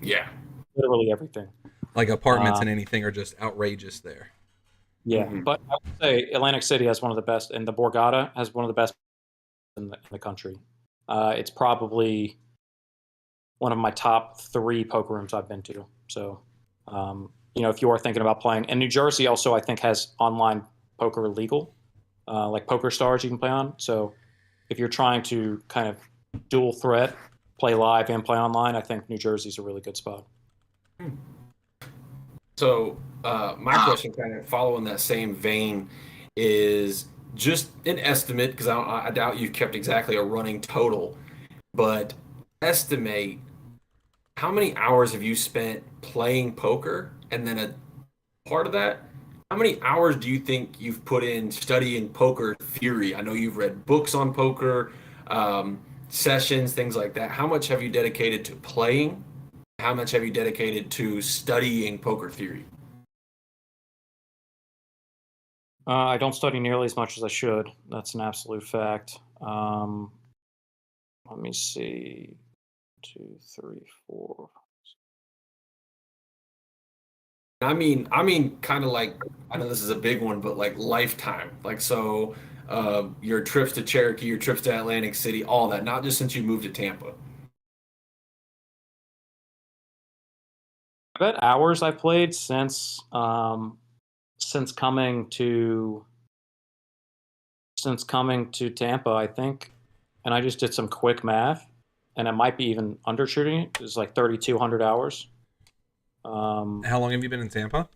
Yeah. literally everything. Like apartments Uh, and anything are just outrageous there. yeah, Hmm. but I would say Atlantic City has one of the best, and the Borgata has one of the best in the country. It's probably one of my top three poker rooms I've been to. So, if you are thinking about playing, and New Jersey also I think has online poker legal, like Poker Stars you can play on. So, if you're trying to kind of dual threat, play live and play online, I think New Jersey's a really good spot. So, my question, kind of following that same vein, is just an estimate because I doubt you've kept exactly a running total, but estimate how many hours have you spent playing poker, and then a part of that, how many hours do you think you've put in studying poker theory? I know you've read books on poker, sessions, things like that. How much have you dedicated to playing? How much have you dedicated to studying poker theory? I don't study nearly as much as I should. That's an absolute fact. Let me see. Two, three, four. I mean, kind of like I know this is a big one, but like lifetime. Like so, your trips to Cherokee, your trips to Atlantic City, all that. Not just since you moved to Tampa. I bet hours I've played since coming to Tampa, I think, and I just did some quick math, and it might be even undershooting it. It's like 3,200 hours How long have you been in Tampa?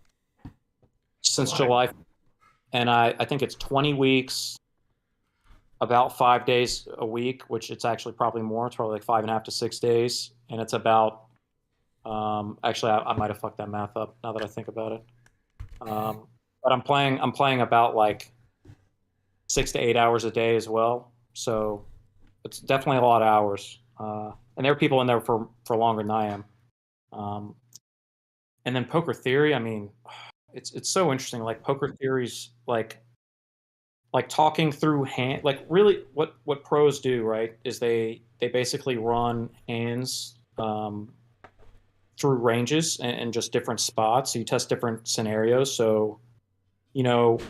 since July, and I think it's 20 weeks, about 5 days a week, which it's actually probably more. It's probably like 5.5 to 6 days, and it's about actually I might have fucked that math up now that I think about it. But I'm playing about like 6 to 8 hours a day as well. So it's definitely a lot of hours. And there are people in there for longer than I am. Um, and then poker theory, I mean, it's so interesting. Like poker theories, like talking through hand, like really what pros do, right? Is they basically run hands through ranges and just different spots. So you test different scenarios. So you know,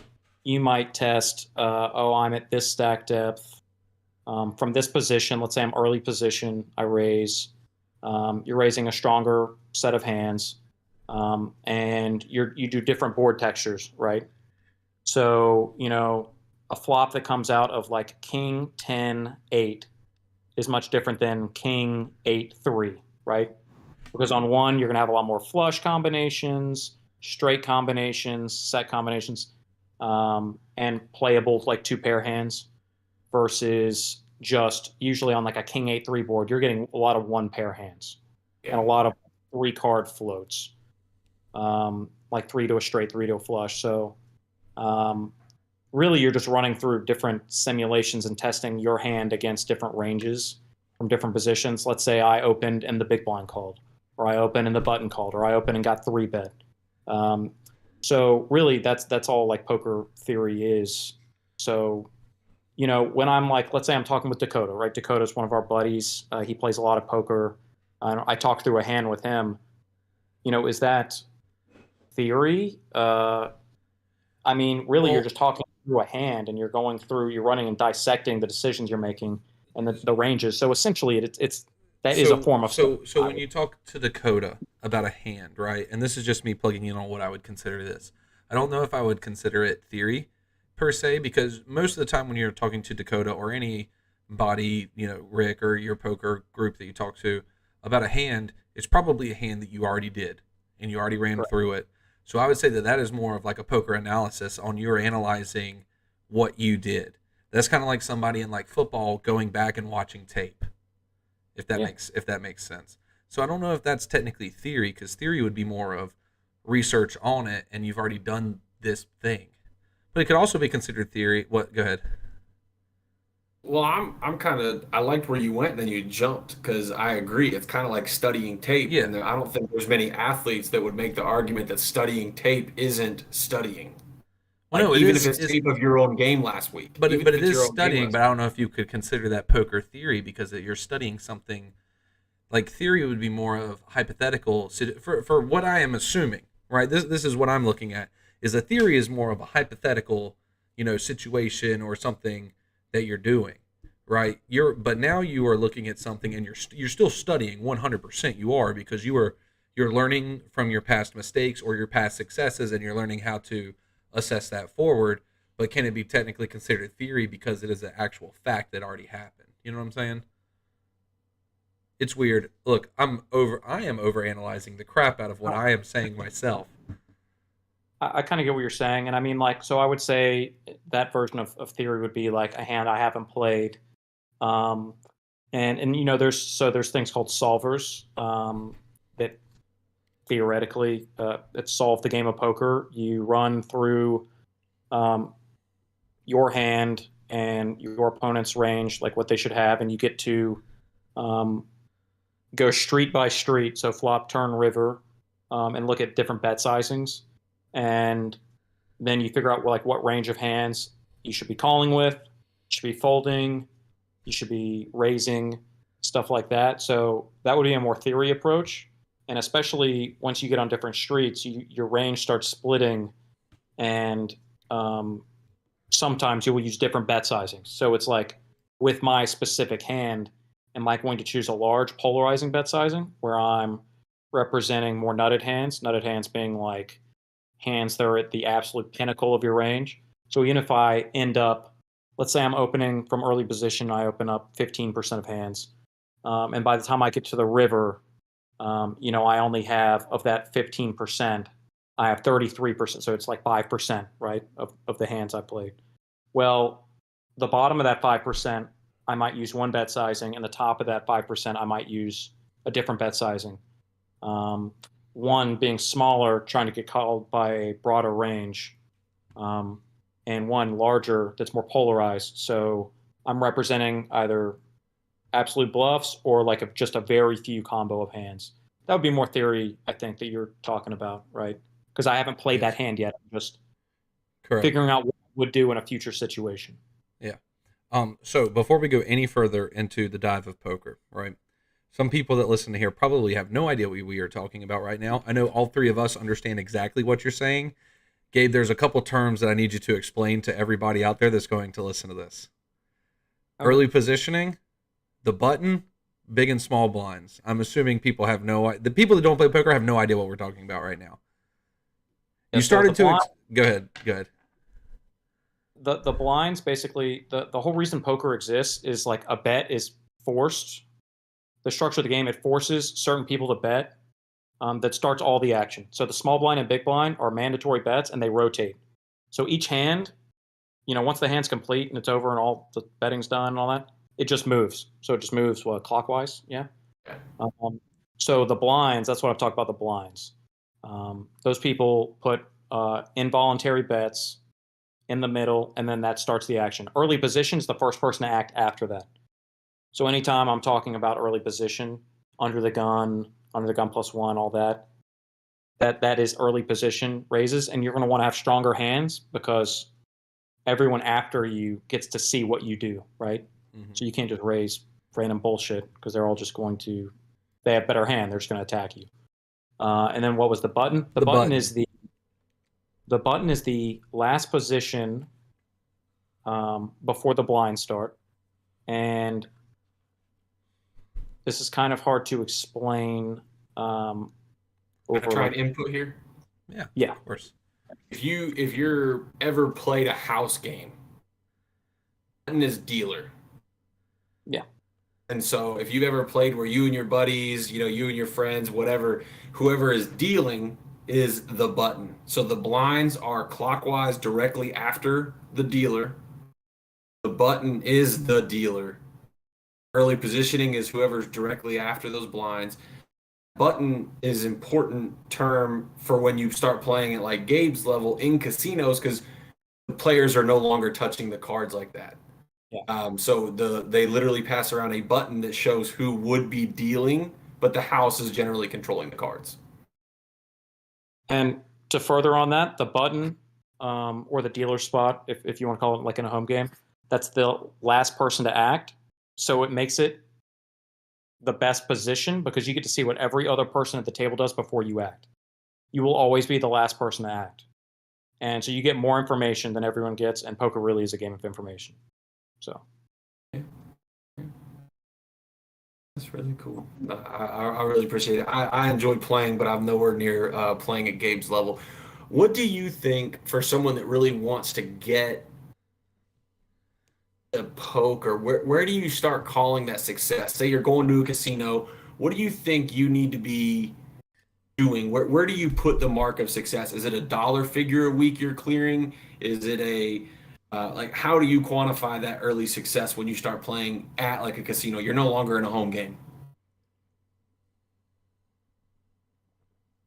you might test, oh, I'm at this stack depth from this position. Let's say I'm early position, I raise. You're raising a stronger set of hands, and you do different board textures, right? So a flop that comes out of like king 10 8 is much different than king 8 3, right? Because on one you're going to have a lot more flush combinations, straight combinations, set combinations, and playable like two pair hands versus just usually on like a king 8 3 board you're getting a lot of one pair hands and Yeah. a lot of three card floats, like three to a straight, three to a flush. So um, really you're just running through different simulations and testing your hand against different ranges from different positions. Let's say I opened and the big blind called, or I opened and the button called, or I opened and got three bet. Um, so really, that's all like poker theory is. So when I'm like, let's say I'm talking with Dakota, right? Dakota's one of our buddies. He plays a lot of poker. I talk through a hand with him. Is that theory? I mean, really, you're Well, just talking through a hand, and you're running and dissecting the decisions you're making and the ranges. So essentially, it's that is a so form of study. so when you talk to Dakota about a hand, right? And this is just me plugging in on what I would consider this. I don't know if I would consider it theory per se, because most of the time when you're talking to Dakota or anybody, Rick or your poker group that you talk to about a hand, it's probably a hand that you already did and you already ran Right. through it. So I would say that is more of like a poker analysis on your analyzing what you did. That's kind of like somebody in like football going back and watching tape, Yeah. if that makes sense. So I don't know if that's technically theory, because theory would be more of research on it and you've already done this thing. But it could also be considered theory. What? Go ahead. Well, I'm kind of I liked where you went, then you jumped because I agree. It's kind of like studying tape, Yeah. and I don't think there's many athletes that would make the argument that studying tape isn't studying. Well, Like no, it even if is. it's tape of your own game last week, even But if it it's is your own game studying. last But I don't week. know if you could consider that poker theory, because you're studying something. Like theory would be more of hypothetical. For what I am assuming, right? This is what I'm looking at. Is a theory is more of a hypothetical, situation or something that you're doing, right? But now you are looking at something and you're still studying 100%. You are, because you're learning from your past mistakes or your past successes, and you're learning how to assess that forward. But can it be technically considered theory because it is an actual fact that already happened? You know what I'm saying? It's weird. Look, I am over analyzing the crap out of what I am saying myself. I kind of get what you're saying, and I mean, like, so I would say that version of theory would be like a hand I haven't played, um, and there's things called solvers that theoretically that solve the game of poker. You run through um, your hand and your opponent's range, like what they should have, and you get to um, go street by street, so flop, turn, river, and look at different bet sizings, and then you figure out like what range of hands you should be calling with, you should be folding, you should be raising, stuff like that. So that would be a more theory approach, and especially once you get on different streets, your range starts splitting, and um, sometimes you will use different bet sizings. So it's like with my specific hand, am I going to choose a large polarizing bet sizing where I'm representing more nutted hands being like hands that are at the absolute pinnacle of your range. So even if I end up, let's say I'm opening from early position, I open up 15% of hands. And by the time I get to the river, I only have of that 15%. I have 33%, so it's like 5%, right, of the hands I played. Well, the bottom of that 5%, I might use one bet sizing, and the top of that 5%, I might use a different bet sizing. Um, one being smaller, trying to get called by a broader range, um, and one larger that's more polarized. So I'm representing either absolute bluffs or like just a very few combo of hands. That would be more theory, I think, that you're talking about, right? Because I haven't played that Yes. hand yet. I'm just Correct. figuring out what I would do in a future situation. Yeah. So before we go any further into the dive of poker, right? Some people that listen to here probably have no idea what we are talking about right now. I know all three of us understand exactly what you're saying. Gabe, there's a couple terms that I need you to explain to everybody out there that's going to listen to this. Okay. Early positioning, the button, big and small blinds. I'm assuming people have the people that don't play poker have no idea what we're talking about right now. Yeah, You so started the blind, go ahead. Go ahead. the blinds basically the whole reason poker exists is like a bet is forced. The structure of the game, it forces certain people to bet. That starts all the action. So the small blind and big blind are mandatory bets, and they rotate. So each hand, once the hand's complete and it's over and all the betting's done and all that, it just moves. So it just moves clockwise. Yeah. Um, so the blinds, that's what I've talked about. The blinds. Those people put involuntary bets in the middle, and then that starts the action. Early position is the first person to act after that. So anytime I'm talking about early position, under the gun +1, all that is early position raises, and you're going to want to have stronger hands because everyone after you gets to see what you do, right? Mm-hmm. So you can't just raise random bullshit because they're all just going to, they have better hand, they're just going to attack you. And then what was the button? The button is the last position before the blinds start, and this is kind of hard to explain. Can I try an input here? Yeah, of course. If you're ever played a house game, button is dealer. Yeah. And so if you've ever played where you and your buddies, you and your friends, whatever, whoever is dealing is the button. So the blinds are clockwise directly after the dealer. The button is the dealer. Early positioning is whoever's directly after those blinds. Button is important term for when you start playing at like Gabe's level in casinos because the players are no longer touching the cards like that. Yeah. So they literally pass around a button that shows who would be dealing, but the house is generally controlling the cards. And to further on that, the button or the dealer spot, if you want to call it like in a home game, that's the last person to act. So it makes it the best position because you get to see what every other person at the table does before you act. You will always be the last person to act. And so you get more information than everyone gets, and poker really is a game of information. So that's really cool. I really appreciate it. I enjoy playing, but I'm nowhere near playing at Gabe's level. What do you think for someone that really wants to get a poker? Where do you start calling that success? Say you're going to a casino. What do you think you need to be doing? Where do you put the mark of success? Is it a dollar figure a week you're clearing? Is it how do you quantify that early success when you start playing at like a casino? You're no longer in a home game.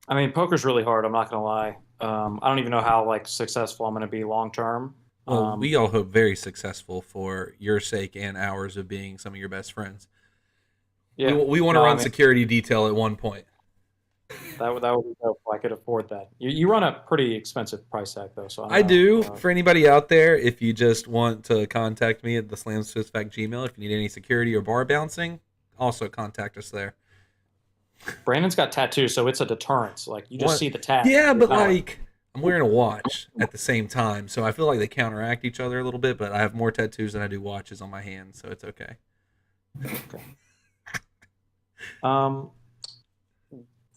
I mean, poker's really hard. I'm not gonna lie. I don't even know how like successful I'm gonna be long term. Well, we all hope very successful for your sake and ours of being some of your best friends. Yeah, We want to run security detail at one point. That would be dope if I could afford that. You run a pretty expensive price tag though, so I do. For anybody out there, if you just want to contact me at the Slam Swiss Fact Gmail, if you need any security or bar bouncing, also contact us there. Brandon's got tattoos, so it's a deterrence. Like you just see the tat. Yeah, but like I'm wearing a watch at the same time, so I feel like they counteract each other a little bit. But I have more tattoos than I do watches on my hands, so it's okay. Okay.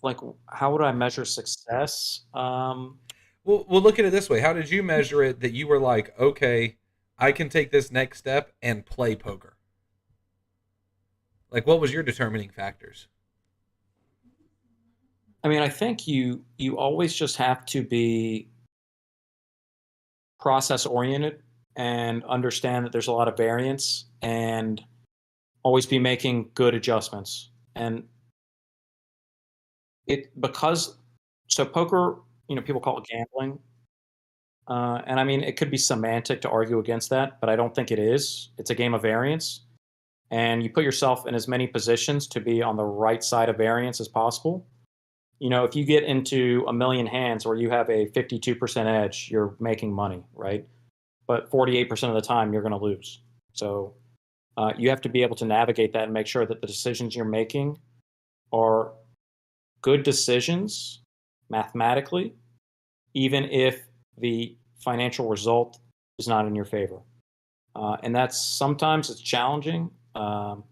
Like how would I measure success? We'll look at it this way. How did you measure it that you were like, okay, I can take this next step and play poker? Like, what was your determining factors? I mean, I think you always just have to be process oriented and understand that there's a lot of variance and always be making good adjustments. And it because so poker, people call it gambling. And I mean, it could be semantic to argue against that, but I don't think it is. It's a game of variance, and you put yourself in as many positions to be on the right side of variance as possible. If you get into a million hands where you have a 52% edge, you're making money, right? But 48% of the time, you're going to lose. So you have to be able to navigate that and make sure that the decisions you're making are good decisions mathematically, even if the financial result is not in your favor. And that's sometimes it's challenging. And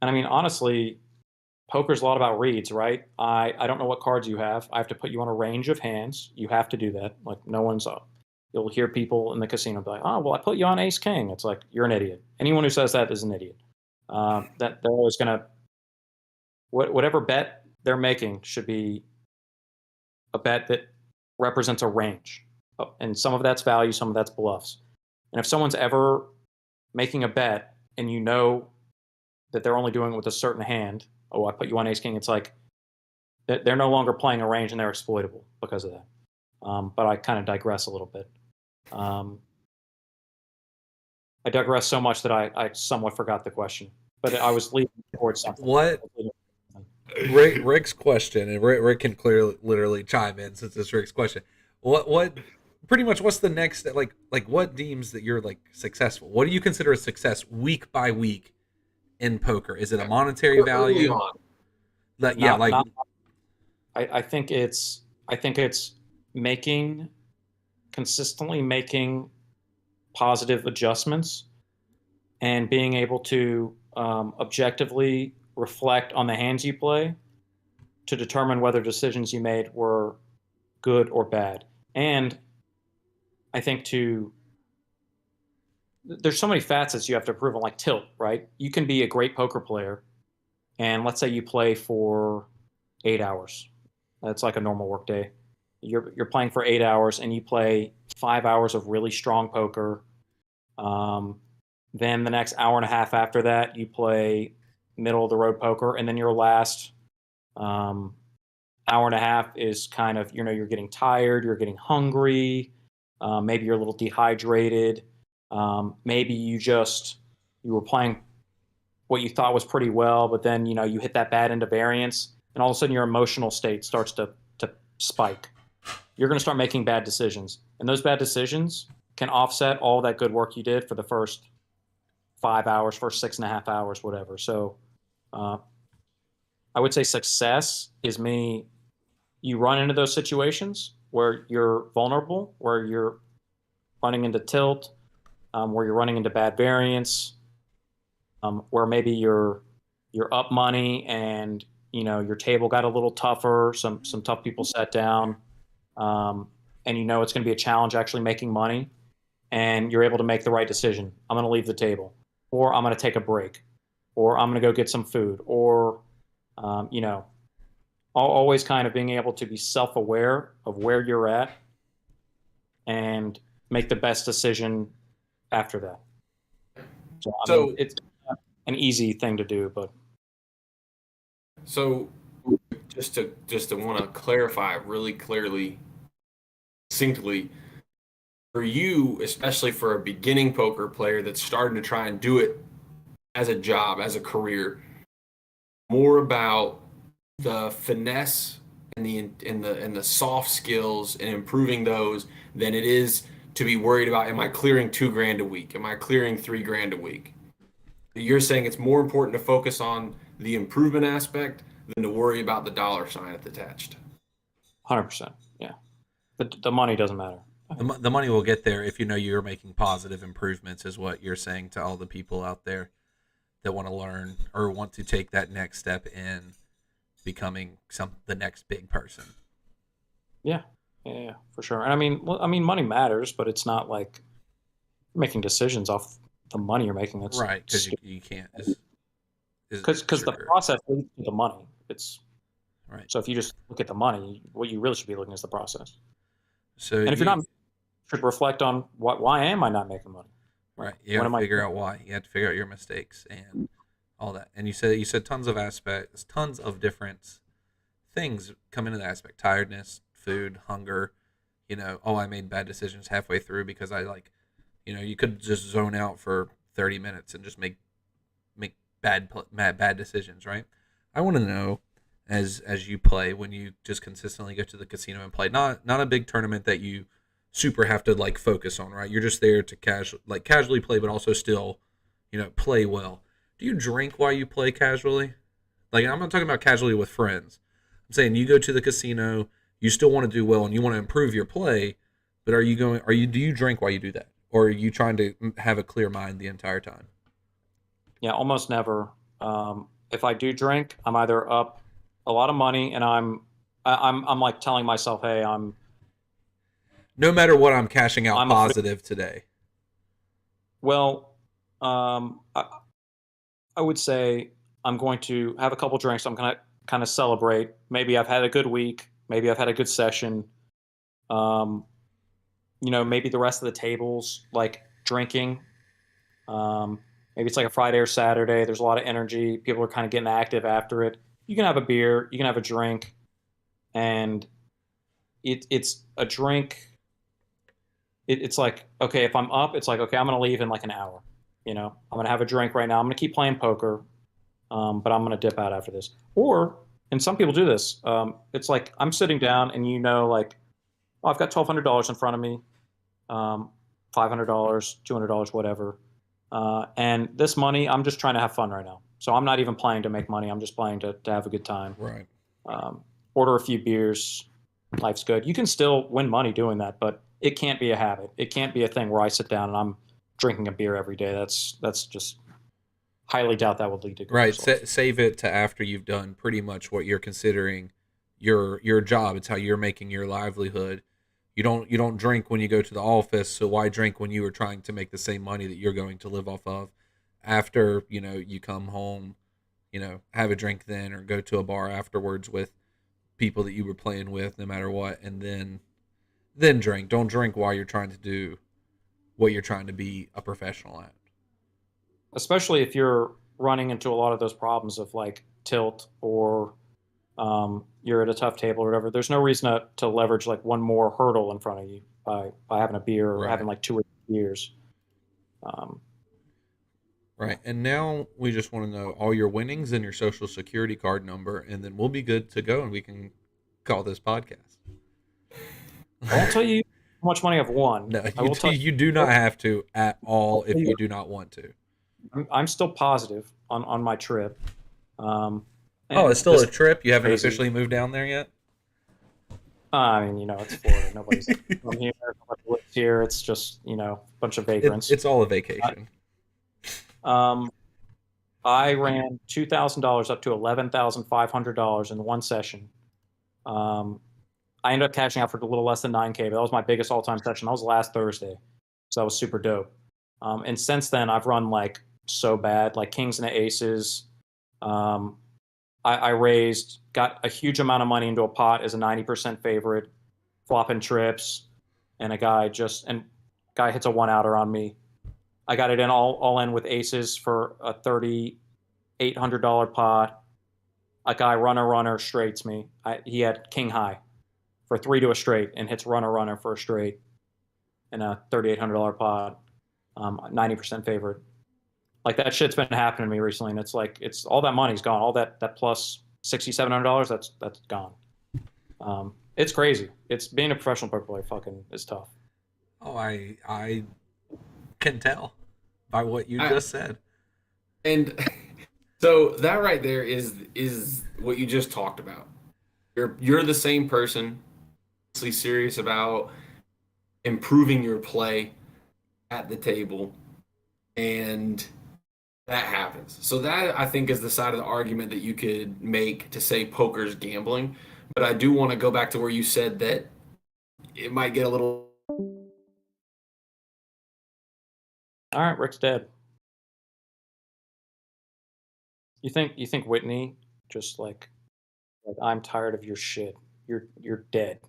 I mean, honestly, poker's a lot about reads, right? I don't know what cards you have. I have to put you on a range of hands. You have to do that. Like no one's up. You'll hear people in the casino be like, "Oh, well, I put you on Ace King." It's like you're an idiot. Anyone who says that is an idiot. That they're always gonna whatever bet they're making should be a bet that represents a range, and some of that's value, some of that's bluffs. And if someone's ever making a bet and you know that they're only doing it with a certain hand, oh, I put you on Ace King. It's like they're no longer playing a range and they're exploitable because of that. But I kind of digress a little bit. I digress so much that I somewhat forgot the question, but I was leading towards something. What Rick's question, and Rick can clearly literally chime in since it's Rick's question. What pretty much what's the next like what deems that you're like successful? What do you consider a success week by week in poker? Is it a monetary value? I think it's consistently making positive adjustments and being able to objectively reflect on the hands you play to determine whether decisions you made were good or bad. And I think there's so many facets you have to prove on, like tilt, right? You can be a great poker player, and let's say you play for 8 hours. That's like a normal work day. You're playing for 8 hours, and you play 5 hours of really strong poker. Then the next hour and a half after that, you play middle of the road poker, and then your last hour and a half is kind of you're getting tired, you're getting hungry, maybe you're a little dehydrated, maybe you were playing what you thought was pretty well, but then you hit that bad end of variance, and all of a sudden your emotional state starts to spike. You're going to start making bad decisions, and those bad decisions can offset all that good work you did for the first 5 hours, first 6.5 hours, whatever. So I would say success is you run into those situations where you're vulnerable, where you're running into tilt, where you're running into bad variance, where maybe you're up money and your table got a little tougher, some tough people sat down, and it's going to be a challenge actually making money, and you're able to make the right decision. I'm going to leave the table, or I'm going to take a break, or I'm going to go get some food, or always kind of being able to be self-aware of where you're at and make the best decision after that. So, I mean, it's an easy thing to do, but so just to want to clarify really clearly, succinctly, for you, especially for a beginning poker player that's starting to try and do it as a job, as a career, more about the finesse and the soft skills and improving those than it is to be worried about, am I clearing $2,000 a week? Am I clearing $3,000 a week? You're saying it's more important to focus on the improvement aspect than to worry about the dollar sign attached. 100%. Yeah. The money doesn't matter. The money will get there if you're making positive improvements, is what you're saying to all the people out there that want to learn or want to take that next step in becoming the next big person. Yeah, for sure. And I mean, money matters, but it's not like making decisions off the money you're making. That's right, because you can't. Because the process leads to the money. It's Right. So if you just look at the money, what you really should be looking at is the process. So And if you're you not, should reflect on why am I not making money? Like, right, you what got to am I figure doing? out why. You have to figure out your mistakes and all that. And you said tons of aspects, tons of different things come into the aspect: tiredness, food, hunger. Oh, I made bad decisions halfway through because I like, you could just zone out for 30 minutes and just make bad decisions, right? I want to know, as you play, when you just consistently go to the casino and play, not a big tournament that you super have to like focus on, right? You're just there to casually play, but also still, play well. Do you drink while you play casually? Like, I'm not talking about casually with friends. I'm saying you go to the casino, you still want to do well and you want to improve your play, but do you drink while you do that? Or are you trying to have a clear mind the entire time? Yeah, almost never. If I do drink, I'm either up a lot of money, and I'm like telling myself, hey, No matter what, I'm cashing out I'm a free. positive today. Well, I would say I'm going to have a couple drinks. I'm gonna kind of celebrate. Maybe I've had a good week. Maybe I've had a good session. Um, maybe the rest of the tables like drinking. Um, maybe it's like a Friday or Saturday. There's a lot of energy. People are kind of getting active after it. You can have a beer. You can have a drink, and it's a drink. It's like, okay, if I'm up, it's like, okay, I'm gonna leave in like an hour. I'm gonna have a drink right now. I'm gonna keep playing poker, but I'm gonna dip out after this. And some people do this. It's like I'm sitting down, and like, oh, I've got $1,200 in front of me, $500, $200, whatever. And this money, I'm just trying to have fun right now. So I'm not even playing to make money. I'm just playing to have a good time. Right. Um, Order a few beers. Life's good. You can still win money doing that, but it can't be a habit. It can't be a thing where I sit down and I'm drinking a beer every day. That's just highly doubt that would lead to good Right. results. Save it to after you've done pretty much what you're considering your job. It's how you're making your livelihood. You don't drink when you go to the office, so why drink when you were trying to make the same money that you're going to live off of? After, you come home, have a drink then or go to a bar afterwards with people that you were playing with no matter what, and then drink. Don't drink while you're trying to do what you're trying to be a professional at. Especially if you're running into a lot of those problems of like tilt or you're at a tough table or whatever. There's no reason to leverage like one more hurdle in front of you by having a beer or Right. having like 2 or 3 beers. Um, Right. And now we just want to know all your winnings and your social security card number, and then we'll be good to go and we can call this podcast. I won't tell you how much money I've won. No, I you will do, tell you do not have to at all if you you. do not want to. I'm still positive on my trip. Oh, it's And still this a is trip? You haven't crazy. officially moved down there yet? I mean, it's Florida. Nobody's from here. Nobody lives here. It's just, a bunch of vagrants. It's all a vacation. Um, I ran $2,000 up to $11,500 in one session. Um, I ended up cashing out for a little less than 9K, but that was my biggest all-time session. That was last Thursday, so that was super dope. And since then, I've run like so bad, like kings and aces. Um, I got a huge amount of money into a pot as a 90% favorite, flopping trips, and guy hits a one outer on me. I got it in all in with aces for a $3,800 pot. A guy runner straights me. He had king high for three to a straight and hits runner for a straight in a $3,800 pot. 90% favorite. Like that shit's been happening to me recently, and it's like it's all that money's gone. All that plus $6,700 that's gone. It's crazy. It's being a professional poker player. Fucking is tough. Oh, I can tell by what you I, just said. and so that right there is what you just talked about. You're the same person, honestly serious about improving your play at the table, and that happens. So that I think is the side of the argument that you could make to say poker's gambling. But I do want to go back to where you said that it might get a little. All right, Rick's dead. You think Whitney just like Like, I'm tired of your shit. You're dead.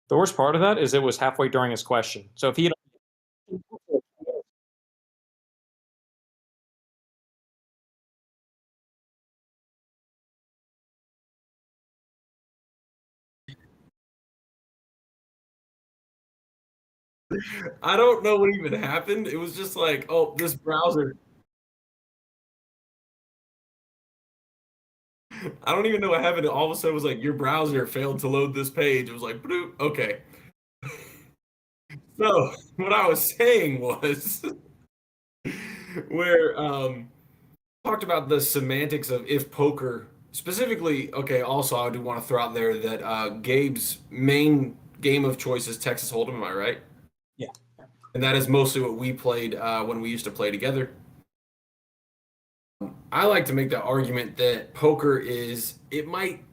The worst part of that is it was halfway during his question. So if he had I don't know what even happened. It was just like, oh, this browser. I don't even know what happened. All of a sudden, it was like your browser failed to load this page. It was like, bloop, okay. So what I was saying was where talked about the semantics of if poker specifically. Okay, also I do want to throw out there that Gabe's main game of choice is Texas Hold'em. Am I right? yeah. And that is mostly what we played when we used to play together. I like to make the argument that poker is, it might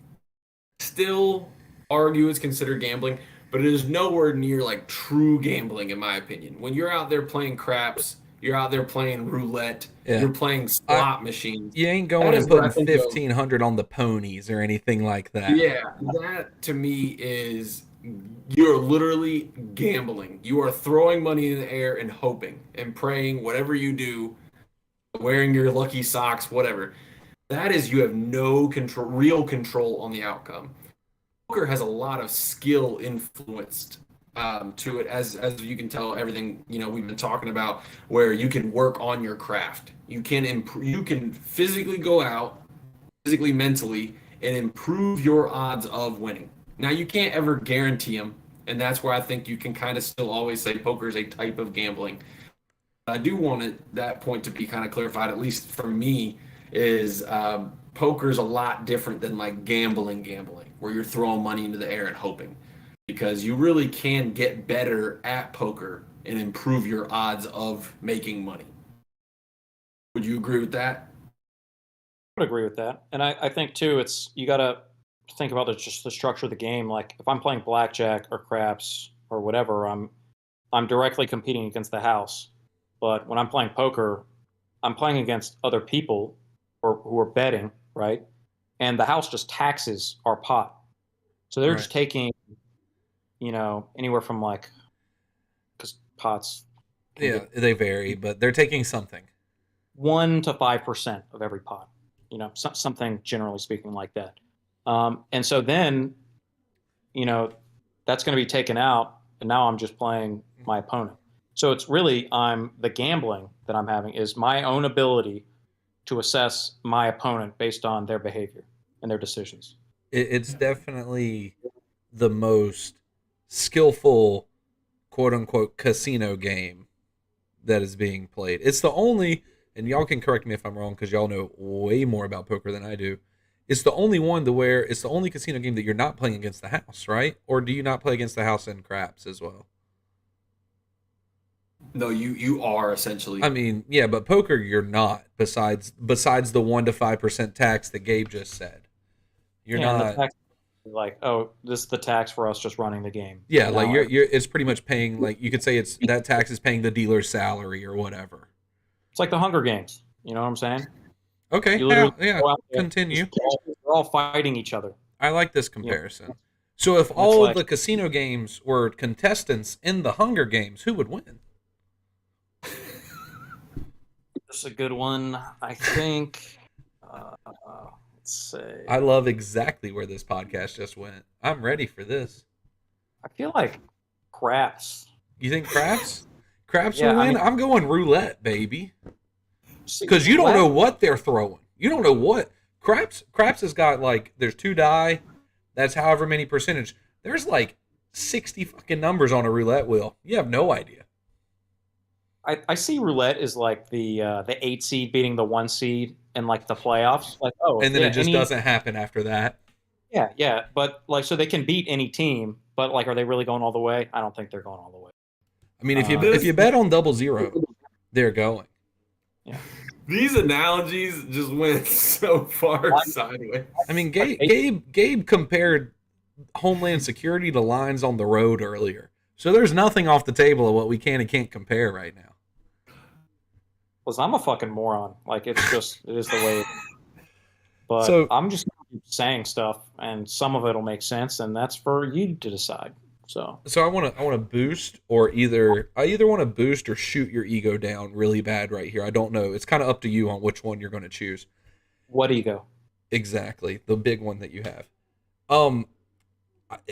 still argue it's considered gambling, but it is nowhere near like true gambling, in my opinion. When you're out there playing craps, you're out there playing roulette, Yeah. you're playing slot machines. You ain't That going is and what I putting think of. 1,500 on the ponies or anything like that. Yeah, that to me is, you're literally gambling. You are throwing money in the air and hoping and praying, whatever you do, wearing your lucky socks, whatever. That is, you have no control, real control on the outcome. Poker has a lot of skill influenced to it, as you can tell, everything we've been talking about, where you can work on your craft. You can improve. You can physically go out, physically, mentally, and improve your odds of winning. Now you can't ever guarantee them, and that's where I think you can kind of still always say poker is a type of gambling. I do want that point to be kind of clarified, at least for me, is poker is a lot different than like gambling, where you're throwing money into the air and hoping, because you really can get better at poker and improve your odds of making money. Would you agree with that? I would agree with that. And I think too, it's you got to think about just the structure of the game. Like if I'm playing blackjack or craps or whatever, I'm directly competing against the house. But when I'm playing poker, I'm playing against other people or who are betting, right? And the house just taxes our pot. So they're just taking, anywhere from like, because pots can Yeah, get they vary, but they're taking something. 1 to 5% of every pot, something generally speaking like that. And so then, that's going to be taken out, and now I'm just playing my opponent. So it's really, the gambling that I'm having is my own ability to assess my opponent based on their behavior and their decisions. It's definitely the most skillful, quote unquote, casino game that is being played. It's the only, and y'all can correct me if I'm wrong because y'all know way more about poker than I do. It's the only one to where it's the only casino game that you're not playing against the house, right? Or do you not play against the house in craps as well? No, you are essentially. I mean, yeah, but poker you're not. Besides the 1 to 5% tax that Gabe just said, you're And not. the tax, like, oh, this is the tax for us just running the game. Yeah, like you're. It's pretty much paying. Like you could say it's that tax is paying the dealer's salary or whatever. It's like the Hunger Games. You know what I'm saying? Okay, You literally yeah. go out there, Continue. We're all fighting each other. I like this comparison. So if And all it's like, the casino games were contestants in the Hunger Games, who would win? this is a good one. I think. Let's say. I love exactly where this podcast just went. I'm ready for this. I feel like craps. You think craps? Craps Yeah, will I win? mean- I'm going roulette, baby. Because you don't know what they're throwing. You don't know what. Craps has got like, there's 2 die. That's however many percentage. There's like 60 fucking numbers on a roulette wheel. You have no idea. I see roulette is like the 8 seed beating the 1 seed in like the playoffs. Like, And then it just doesn't happen after that. Yeah. But like, so they can beat any team, but like, are they really going all the way? I don't think they're going all the way. I mean, if you bet on 0-0, they're going. Yeah. These analogies just went so far sideways. I mean, Gabe compared Homeland Security to lines on the road earlier. So there's nothing off the table of what we can and can't compare right now. Listen, I'm a fucking moron. Like, it is the way. But So I'm just saying stuff, and some of it'll make sense, and that's for you to decide. So I want to boost, or I either want to boost or shoot your ego down really bad right here. I don't know. It's kind of up to you on which one you're going to choose. what ego? Exactly, the big one that you have.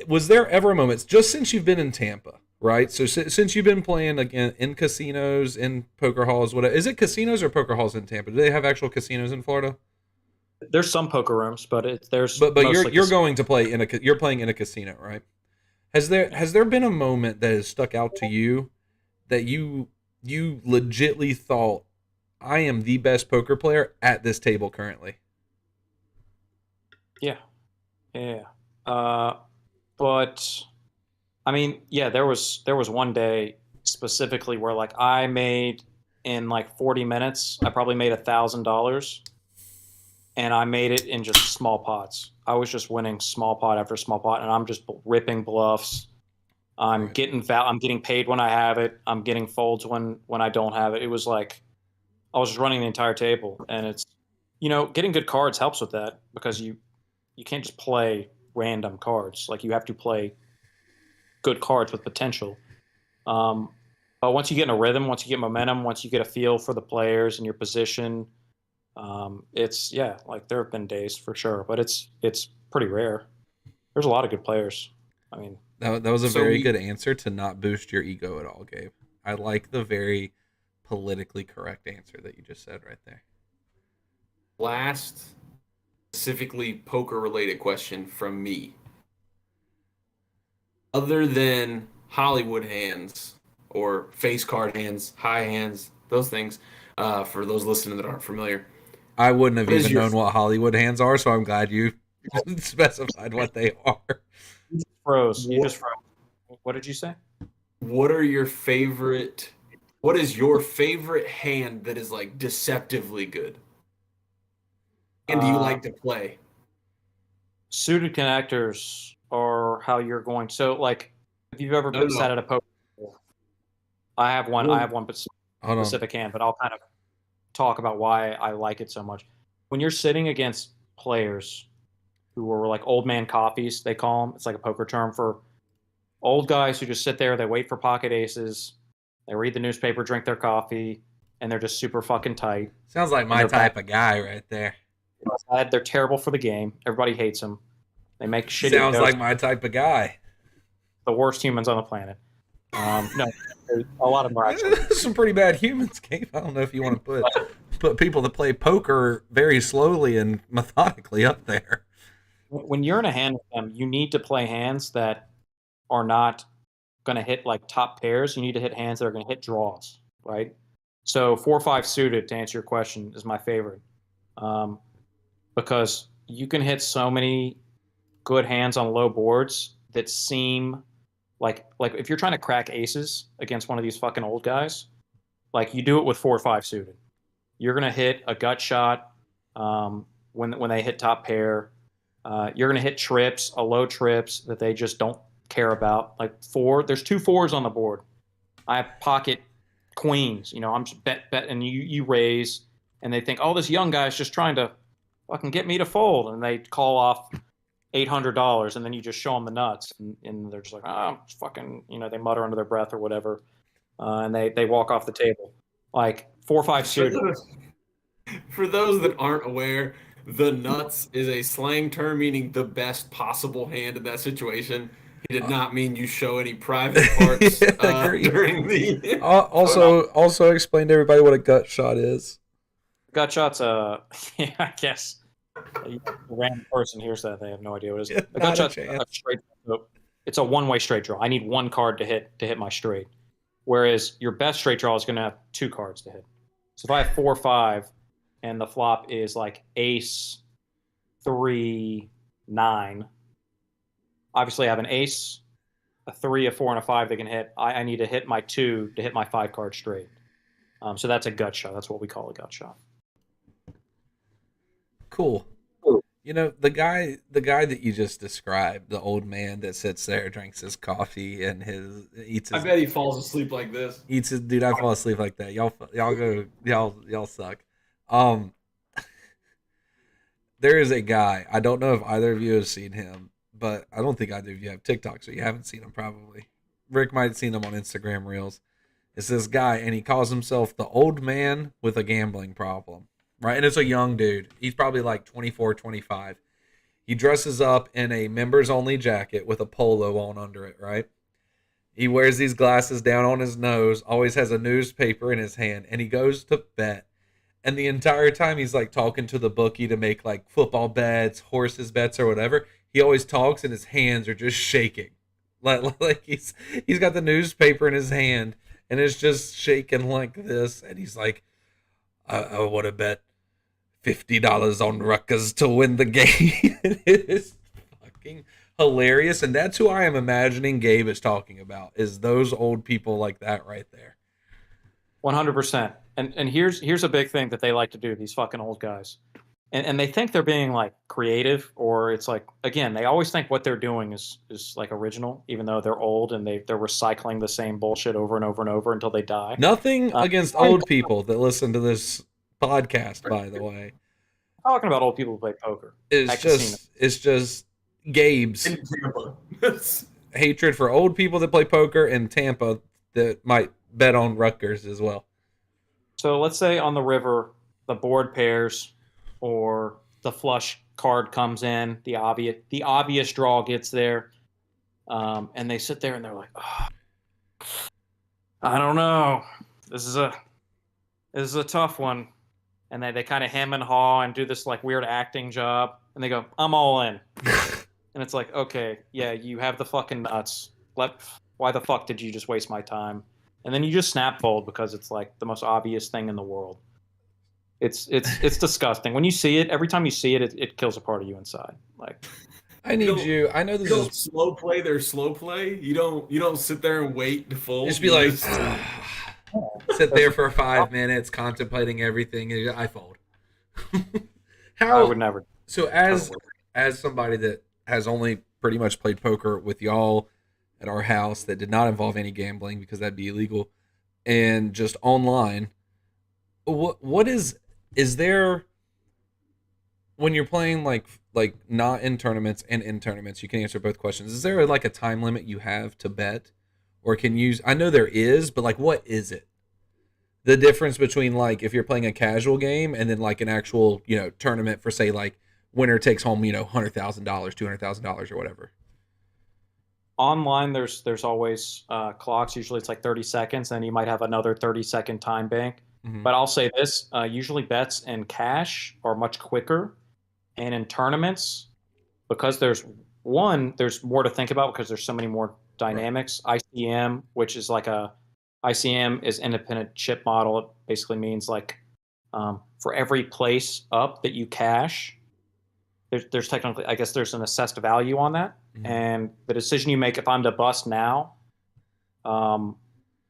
Was there ever a moment, just since you've been in Tampa, right? So since you've been playing again in casinos, in poker halls, whatever, is it casinos or poker halls in Tampa? Do they have actual casinos in Florida? There's some poker rooms, but there's But mostly you're going to play you're playing in a casino, right? Has there been a moment that has stuck out to you that you legitly thought, I am the best poker player at this table currently? Yeah. But I mean, yeah, there was one day specifically where like I made in like 40 minutes, I probably made $1,000, and I made it in just small pots. I was just winning small pot after small pot, and I'm just ripping bluffs. I'm Right. getting paid when I have it. I'm getting folds when I don't have it. It was like I was just running the entire table, and it's getting good cards helps with that because you can't just play random cards. Like you have to play good cards with potential. Um, but once you get in a rhythm, once you get momentum, once you get a feel for the players and your position, it's like there have been days for sure, but it's pretty rare. There's a lot of good players. I mean, That was a So very we good answer to not boost your ego at all, Gabe. I like the very politically correct answer that you just said right there. last specifically poker related question from me. Other than Hollywood hands or face card hands, high hands, those things, for those listening that aren't familiar, I wouldn't have what is even your known what Hollywood hands are, so I'm glad you specified what they are. you just froze. You what, just froze. What did you say? what are your favorite? What is your favorite hand that is like deceptively good? And do you Uh, like to play? Suited connectors are how you're going. So, like, if you've ever No, been sat no. at a poker table, I have one. I Well, have one Hold on. specific hand, but I'll kind of talk about why I like it so much. When you're sitting against players who are like old man coffees, they call them. It's like a poker term for old guys who just sit there. They wait for pocket aces. They read the newspaper, drink their coffee, and they're just super fucking tight. Sounds like And my they're bad. type of guy right there. They're terrible for the game. Everybody hates them. They make shitty Sounds jokes. like my type of guy. The worst humans on the planet. No, a lot of them are actually. There's some pretty bad humans, Gabe. I don't know if you want to put people that play poker very slowly and methodically up there. When you're in a hand with them, you need to play hands that are not going to hit like top pairs. You need to hit hands that are going to hit draws, right? So 4-5 suited, to answer your question, is my favorite, because you can hit so many good hands on low boards that seem like if you're trying to crack aces against one of these fucking old guys, like you do it with 4-5 suited. You're gonna hit a gut shot when they hit top pair. You're gonna hit trips, a low trips that they just don't care about. Like there's 2 4s on the board. I pocket queens. I'm just bet, and you raise, and they think, oh, this young guy's just trying to fucking get me to fold, and they call off $800, and then you just show them the nuts, and they're just like, oh, fucking, they mutter under their breath or whatever, and they walk off the table. Like 4-5 suited. For those that aren't aware, the nuts is a slang term meaning the best possible hand in that situation. He did not mean you show any private parts Yeah, agreed. during the. Also explain to everybody what a gut shot is. Gut shots, yeah, I guess. A random person hears that, they have no idea what it is. Yeah, A not gut a shot's chance. a straight. It's a one-way straight draw. I need one card to hit my straight, whereas your best straight draw is going to have 2 cards to hit. So if I have 4-5, and the flop is like ace 3 9, obviously I have an ace, a 3, a 4, and a 5 they can hit. I need to hit my 2 to hit my 5 card straight. So that's a gut shot. That's what we call a gut shot. Cool. You know, the guy that you just described, the old man that sits there, drinks his coffee and his eats I his bet he falls asleep like this. eats his dude. I fall asleep like that. Y'all suck. Um, there is a guy. I don't know if either of you have seen him, but I don't think either of you have TikTok, so you haven't seen him probably. Rick might have seen him on Instagram Reels. It's this guy, and he calls himself the old man with a gambling problem, right? And it's a young dude. He's probably like 24, 25. He dresses up in a members only jacket with a polo on under it, right? He wears these glasses down on his nose, always has a newspaper in his hand, and he goes to bet. And the entire time he's like talking to the bookie to make like football bets, horses bets, or whatever. He always talks and his hands are just shaking. Like he's got the newspaper in his hand and it's just shaking like this. And he's like, I would have bet $50 on Rutgers to win the game. It is fucking hilarious. And that's who I am imagining Gabe is talking about, is those old people like that right there. 100%. And here's a big thing that they like to do, these fucking old guys. And they think they're being like creative, or it's like, again, they always think what they're doing is like original, even though they're old and they're recycling the same bullshit over and over and over until they die. Nothing against old people that listen to this podcast, by the way. Talking about old people who play poker. It's just Gabe's In Tampa. hatred for old people that play poker in Tampa that might bet on Rutgers as well. So let's say on the river, the board pairs, or the flush card comes in, the obvious draw gets there, and they sit there and they're like, oh, I don't know, this is a tough one, and they kind of hem and haw and do this like weird acting job, and they go, I'm all in, and it's like, okay, yeah, you have the fucking nuts. Why the fuck did you just waste my time? And then you just snap fold because it's like the most obvious thing in the world. It's disgusting. When you see it, every time you see it, it kills a part of you inside. Like, I need you. I know this You don't is slow play their slow play. You don't sit there and wait to fold. just be You like just- sit there for 5 minutes contemplating everything. And I fold. I would never. So as somebody that has only pretty much played poker with y'all at our house that did not involve any gambling because that'd be illegal, and just online, what is there when you're playing like not in tournaments and in tournaments? You can answer both questions. Is there like a time limit you have to bet, or can you? I know there is, but like, what is it? The difference between like if you're playing a casual game and then like an actual tournament for, say, like winner takes home $100,000, $200,000 or whatever. Online, there's always clocks. Usually it's like 30 seconds, and you might have another 30-second time bank. Mm-hmm. But I'll say this: usually bets in cash are much quicker, and in tournaments, because there's more to think about because there's so many more dynamics. Right. ICM, which is like ICM is independent chip model. It basically means like for every place up that you cash, there's technically, I guess, there's an assessed value on that. Mm-hmm. And the decision you make, if I'm to bust now,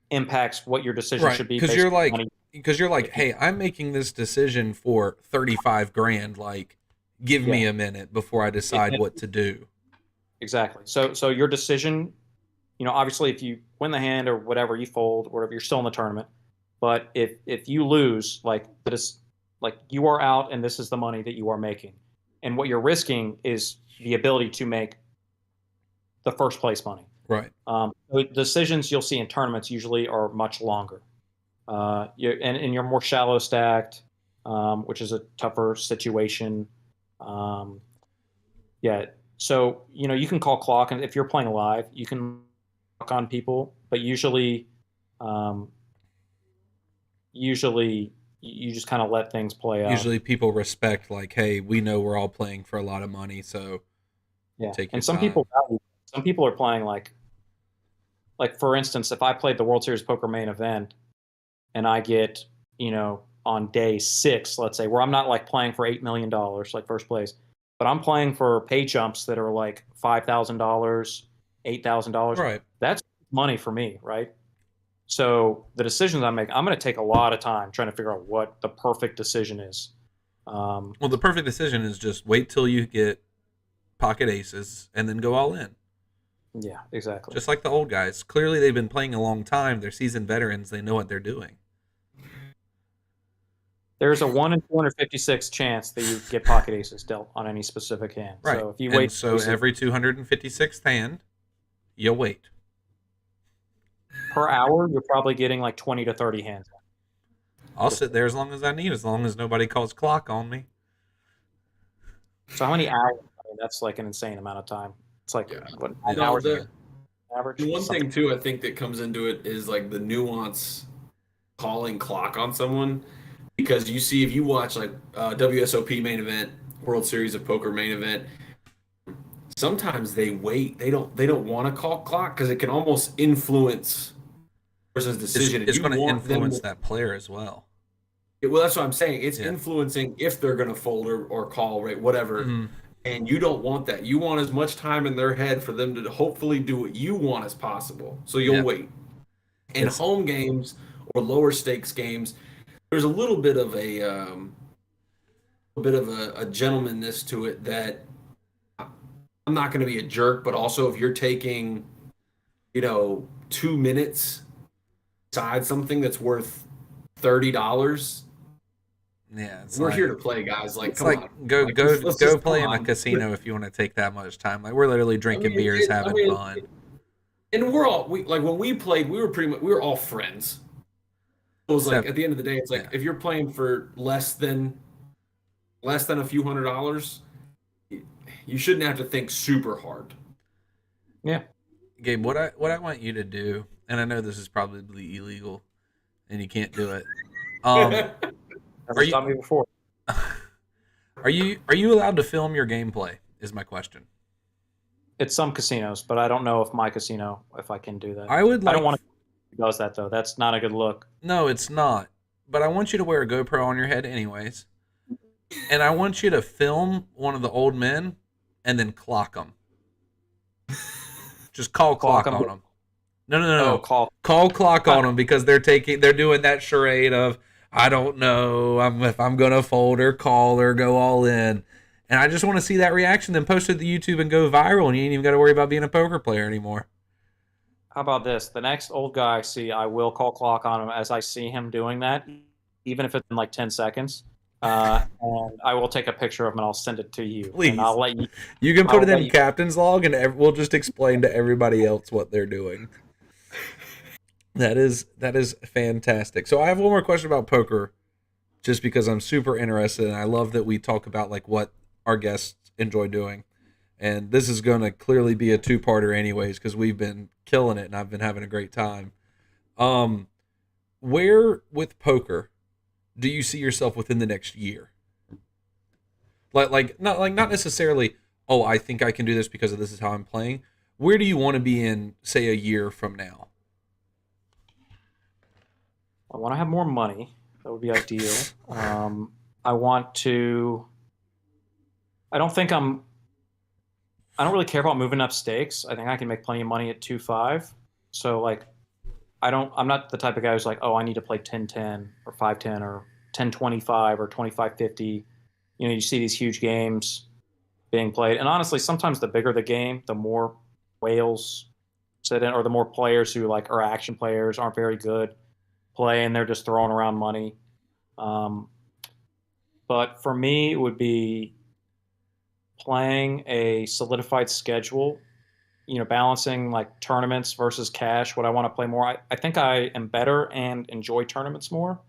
impacts what your decision should be. Because you're like, hey, I'm making this decision for 35 grand. Like, give me a minute before I decide what to do. Exactly. So your decision, obviously, if you win the hand or whatever, you fold, or whatever, you're still in the tournament. But if you lose, like you are out, and this is the money that you are making, and what you're risking is the ability to make the first place money. Right. The decisions you'll see in tournaments usually are much longer. You're more shallow stacked, which is a tougher situation. So you can call clock, and if you're playing live, you can clock on people, but usually you just kind of let things play out. Usually people respect, like, hey, we know we're all playing for a lot of money, so take your time. Some people are playing like for instance, if I played the World Series Poker main event and I get, on day 6, let's say, where I'm not like playing for $8 million, like first place, but I'm playing for pay jumps that are like $5,000, $8,000. Right. That's money for me, right? So the decisions I make, I'm going to take a lot of time trying to figure out what the perfect decision is. Well, the perfect decision is just wait till you get pocket aces and then go all in. Yeah, exactly. Just like the old guys. Clearly, they've been playing a long time. They're seasoned veterans. They know what they're doing. There's a 1 in 256 chance that you get pocket aces dealt on any specific hand. Right. So if you And wait, so every 256th hand, you wait. per hour, you're probably getting like 20 to 30 hands. I'll sit there as long as I need, as long as nobody calls clock on me. So how many hours? I mean, that's like an insane amount of time. It's like what, 9 No, hours the average? one Something. thing too, I think that comes into it is like the nuance calling clock on someone, because you see if you watch like WSOP main event, World Series of Poker main event, sometimes they wait. They don't want to call clock because it can almost influence the person's decision. And It's you going to want them influence to, that player as well. well, that's what I'm saying. It's Yeah. influencing if they're going to fold or call, right? Whatever. Mm-hmm. And you don't want that. You want as much time in their head for them to hopefully do what you want as possible. So you'll Yeah. wait. In home games or lower stakes games, there's a little bit of a gentlemanness to it that I'm not going to be a jerk, but also if you're taking, 2 minutes inside something that's worth $30, Yeah, we're here to play, guys. Like, it's come like on. go Like, go let's go just play come in a on. casino if you want to take that much time. Like we're literally drinking beers, having fun. And when we played, we were all friends. It was like at the end of the day, it's like if you're playing for less than a few $100s, you shouldn't have to think super hard. Yeah. Gabe, what I want you to do, and I know this is probably illegal, and you can't do it. Never stopped me before. Are you allowed to film your gameplay? Is my question. It's some casinos, but I don't know if my casino if I can do that. I don't want to does that though. That's not a good look. No, it's not. But I want you to wear a GoPro on your head anyways. And I want you to film one of the old men and then clock them. Just call clock on them. No. Call clock on them because they're doing that charade of I don't know if I'm gonna fold or call or go all in. And I just want to see that reaction, then post it to YouTube and go viral, and you ain't even got to worry about being a poker player anymore. How about this? The next old guy I see, I will call clock on him as I see him doing that, even if it's in like 10 seconds. And I will take a picture of him and I'll send it to you. Please. And I'll let you. You can put it in captain's log, and we'll just explain to everybody else what they're doing. That is fantastic. So I have one more question about poker, just because I'm super interested, and I love that we talk about like what our guests enjoy doing. And this is going to clearly be a two-parter anyways, because we've been killing it and I've been having a great time. Where with poker do you see yourself within the next year? Not necessarily, oh, I think I can do this because of this is how I'm playing. Where do you want to be in, say, a year from now? I want to have more money. That would be ideal. I want to. I don't really care about moving up stakes. I think I can make plenty of money at 2-5. So like, I'm not the type of guy who's like, oh, I need to play 10-10 or 5-10 or 10-25 or 25-50. You see these huge games being played. And honestly, sometimes the bigger the game, the more whales sit in, or the more players who like are action players, aren't very good, play, and they're just throwing around money. But for me, it would be playing a solidified schedule, balancing like tournaments versus cash, what I want to play more. I think I am better and enjoy tournaments more.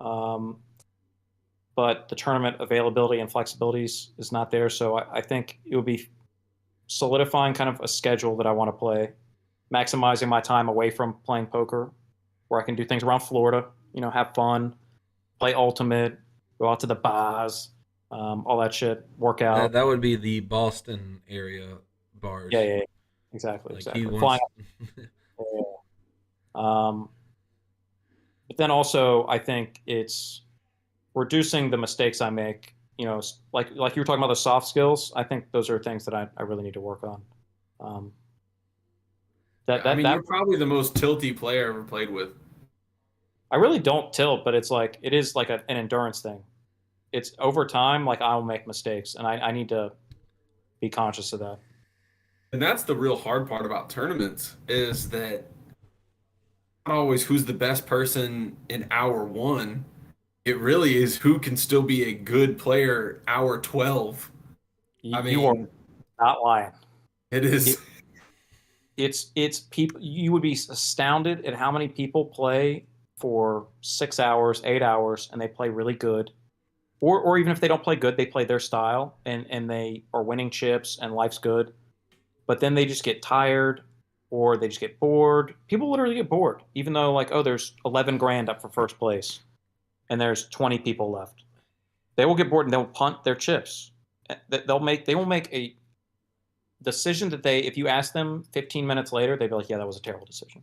But the tournament availability and flexibility is not there. So I think it would be solidifying kind of a schedule that I want to play, maximizing my time away from playing poker, where I can do things around Florida, have fun, play ultimate, go out to the bars, all that shit, work out. That would be the Boston area bars. Yeah. Exactly. Like exactly. Flying but then also, I think it's reducing the mistakes I make. Like you were talking about the soft skills. I think those are things that I really need to work on. I mean, That you're probably the most tilty player I ever played with. I really don't tilt, but it's like it is like an endurance thing. It's over time, like I'll make mistakes, and I need to be conscious of that. And that's the real hard part about tournaments is that not always who's the best person in hour one. It really is who can still be a good player hour 12. I You are mean, not lying. it It, is. it's people. You would be astounded at how many people play for 6 hours, 8 hours, and they play really good. Or even if they don't play good, they play their style and they are winning chips and life's good. But then they just get tired or they just get bored. People literally get bored, even though like, oh, there's 11 grand up for first place and there's 20 people left. They will get bored and they'll punt their chips. They will make a decision that if you ask them 15 minutes later, they'd be like, yeah, that was a terrible decision.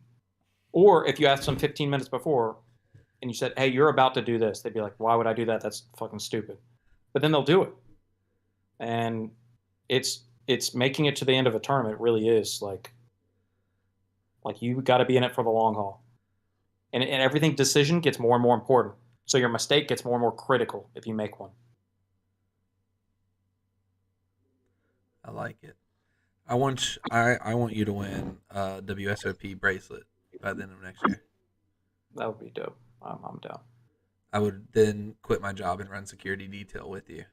Or if you ask them 15 minutes before and you said, hey, you're about to do this, they'd be like, why would I do that? That's fucking stupid. But then they'll do it. And it's making it to the end of a tournament. It really is like you got to be in it for the long haul. And everything decision gets more and more important. So your mistake gets more and more critical if you make one. I like it. I want you to win a WSOP bracelet by the end of next year. That would be dope. I'm down. I would then quit my job and run security detail with you.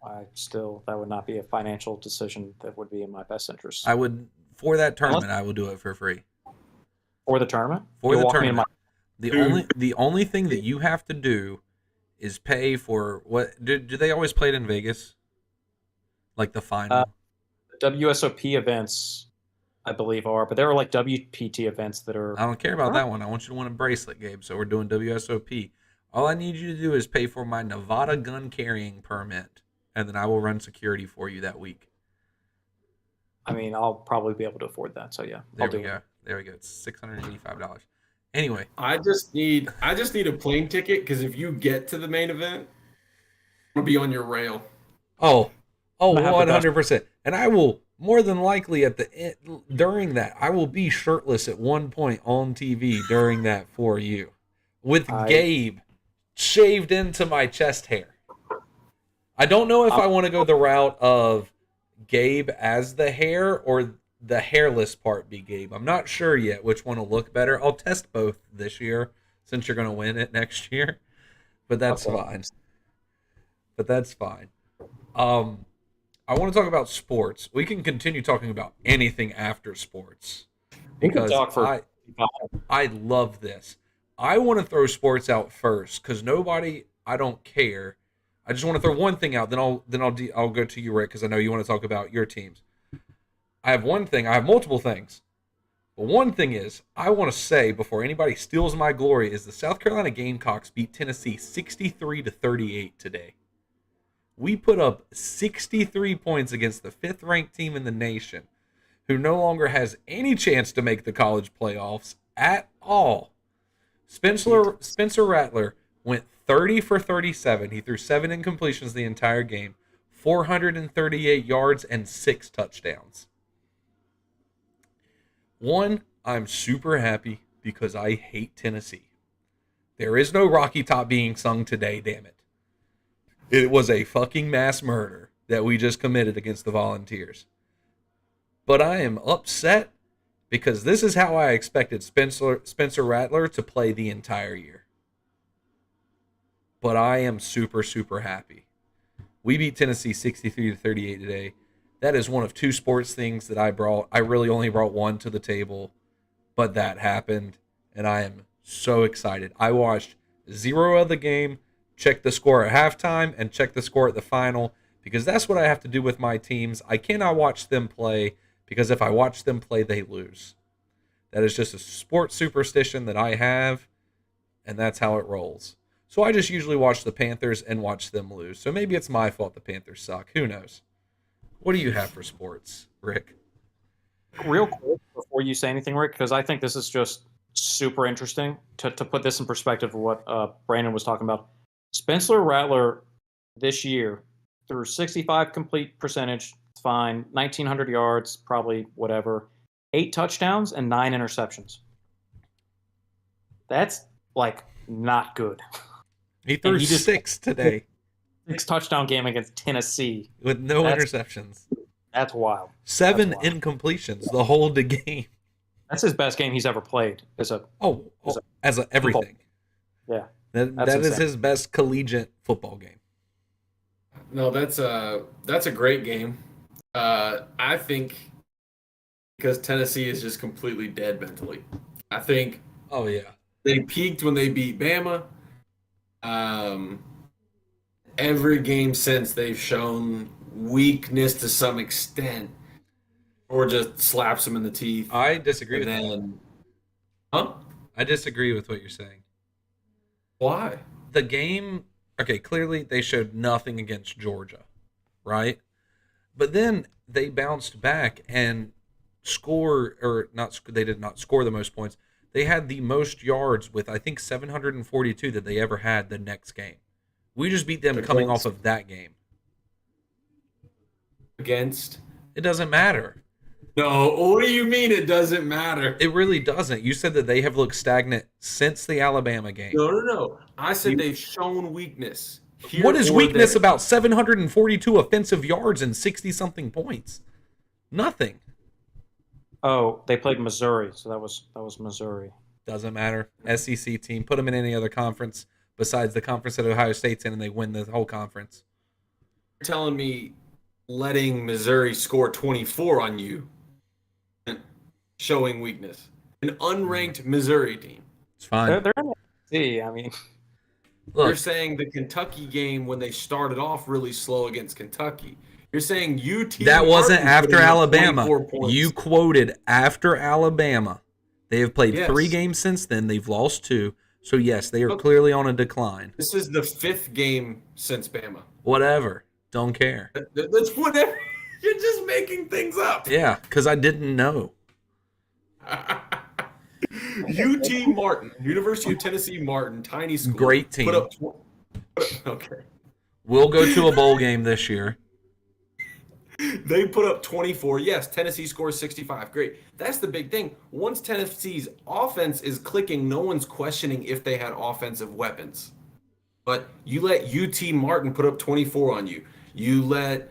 That would not be a financial decision that would be in my best interest. I would, for that tournament, I will do it for free. For the tournament? For You'll the walk me in tournament. The only thing that you have to do is pay for what do they always play it in Vegas? Like the final? WSOP events, I believe, are, but there are like WPT events that are. I don't care about that one. I want you to win a bracelet, Gabe. So we're doing WSOP. All I need you to do is pay for my Nevada gun carrying permit, and then I will run security for you that week. I mean, I'll probably be able to afford that. So yeah, There we go. There we go. It's $685. Anyway, I just need a plane ticket because if you get to the main event, I'm gonna be on your rail. Oh, 100%. And I will more than likely during that, I will be shirtless at one point on TV during that for you, with Gabe shaved into my chest hair. I don't know if I want to go the route of Gabe as the hair or the hairless part be Gabe. I'm not sure yet which one will look better. I'll test both this year since you're going to win it next year. But that's fine. I want to talk about sports. We can continue talking about anything after sports because I love this. I want to throw sports out first because I don't care. I just want to throw one thing out. Then I'll go to you, Rick, because I know you want to talk about your teams. I have multiple things. But one thing is, I want to say before anybody steals my glory is the South Carolina Gamecocks beat Tennessee 63-38 today. We put up 63 points against the 5th-ranked team in the nation, who no longer has any chance to make the college playoffs at all. Spencer Rattler went 30 for 37. He threw 7 incompletions the entire game, 438 yards, and 6 touchdowns. One, I'm super happy because I hate Tennessee. There is no Rocky Top being sung today, damn it. It was a fucking mass murder that we just committed against the Volunteers. But I am upset because this is how I expected Spencer Rattler to play the entire year. But I am super, super happy. We beat Tennessee 63-38 today. That is one of 2 sports things that I brought. I really only brought one to the table, but that happened, and I am so excited. I watched 0 of the game, checked the score at halftime, and checked the score at the final, because that's what I have to do with my teams. I cannot watch them play, because if I watch them play, they lose. That is just a sports superstition that I have, and that's how it rolls. So I just usually watch the Panthers and watch them lose. So maybe it's my fault the Panthers suck. Who knows? What do you have for sports, Rick? Real quick, before you say anything, Rick, because I think this is just super interesting to put this in perspective of what Brandon was talking about. Spencer Rattler this year threw 65 complete percentage, fine, 1,900 yards, probably whatever, 8 touchdowns and 9 interceptions. That's like not good. He threw he just- 6 today 6 touchdown game against Tennessee. with no That's- interceptions. That's wild. 7 That's wild. incompletions the whole game. That's his best game he's ever played. As a As a everything. Yeah. That That's is insane. his best collegiate football game. No, that's a great game. I think because Tennessee is just completely dead mentally. I think Oh yeah. they peaked when they beat Bama. Every game since they've shown weakness to some extent, or just slaps them in the teeth. I disagree And with that. then, huh? I disagree with what you're saying. Why? The game, okay, clearly they showed nothing against Georgia, right? But then they bounced back and they did not score the most points. They had the most yards with, I think, 742 that they ever had the next game. We just beat them coming off of that game. Against? It doesn't matter. No, what do you mean it doesn't matter? It really doesn't. You said that they have looked stagnant since the Alabama game. No. I said they've shown weakness. Here What is or weakness there. about 742 offensive yards and 60-something points? Nothing. Oh, they played Missouri, so that was Missouri. Doesn't matter. SEC team. Put them in any other conference besides the conference that Ohio State's in, and they win the whole conference. You're telling me letting Missouri score 24 on you, showing weakness. An unranked Missouri team. It's fine. They're in the SEC. I mean, You're Look, saying the Kentucky game when they started off really slow against Kentucky. You're saying UT. that wasn't Martin after putting up Alabama. 24 points. You quoted after Alabama. They have played Yes. 3 games since then. They've lost 2. So, yes, they are Okay. clearly on a decline. This is the 5th game since Bama. Whatever. Don't care. That's whatever. You're just making things up. Yeah, because I didn't know. UT Martin, University of Tennessee Martin, tiny school. Great team. Put up okay. We'll go to a bowl game this year. They put up 24. Yes, Tennessee scores 65. Great. That's the big thing. Once Tennessee's offense is clicking, no one's questioning if they had offensive weapons. But you let UT Martin put up 24 on you. You let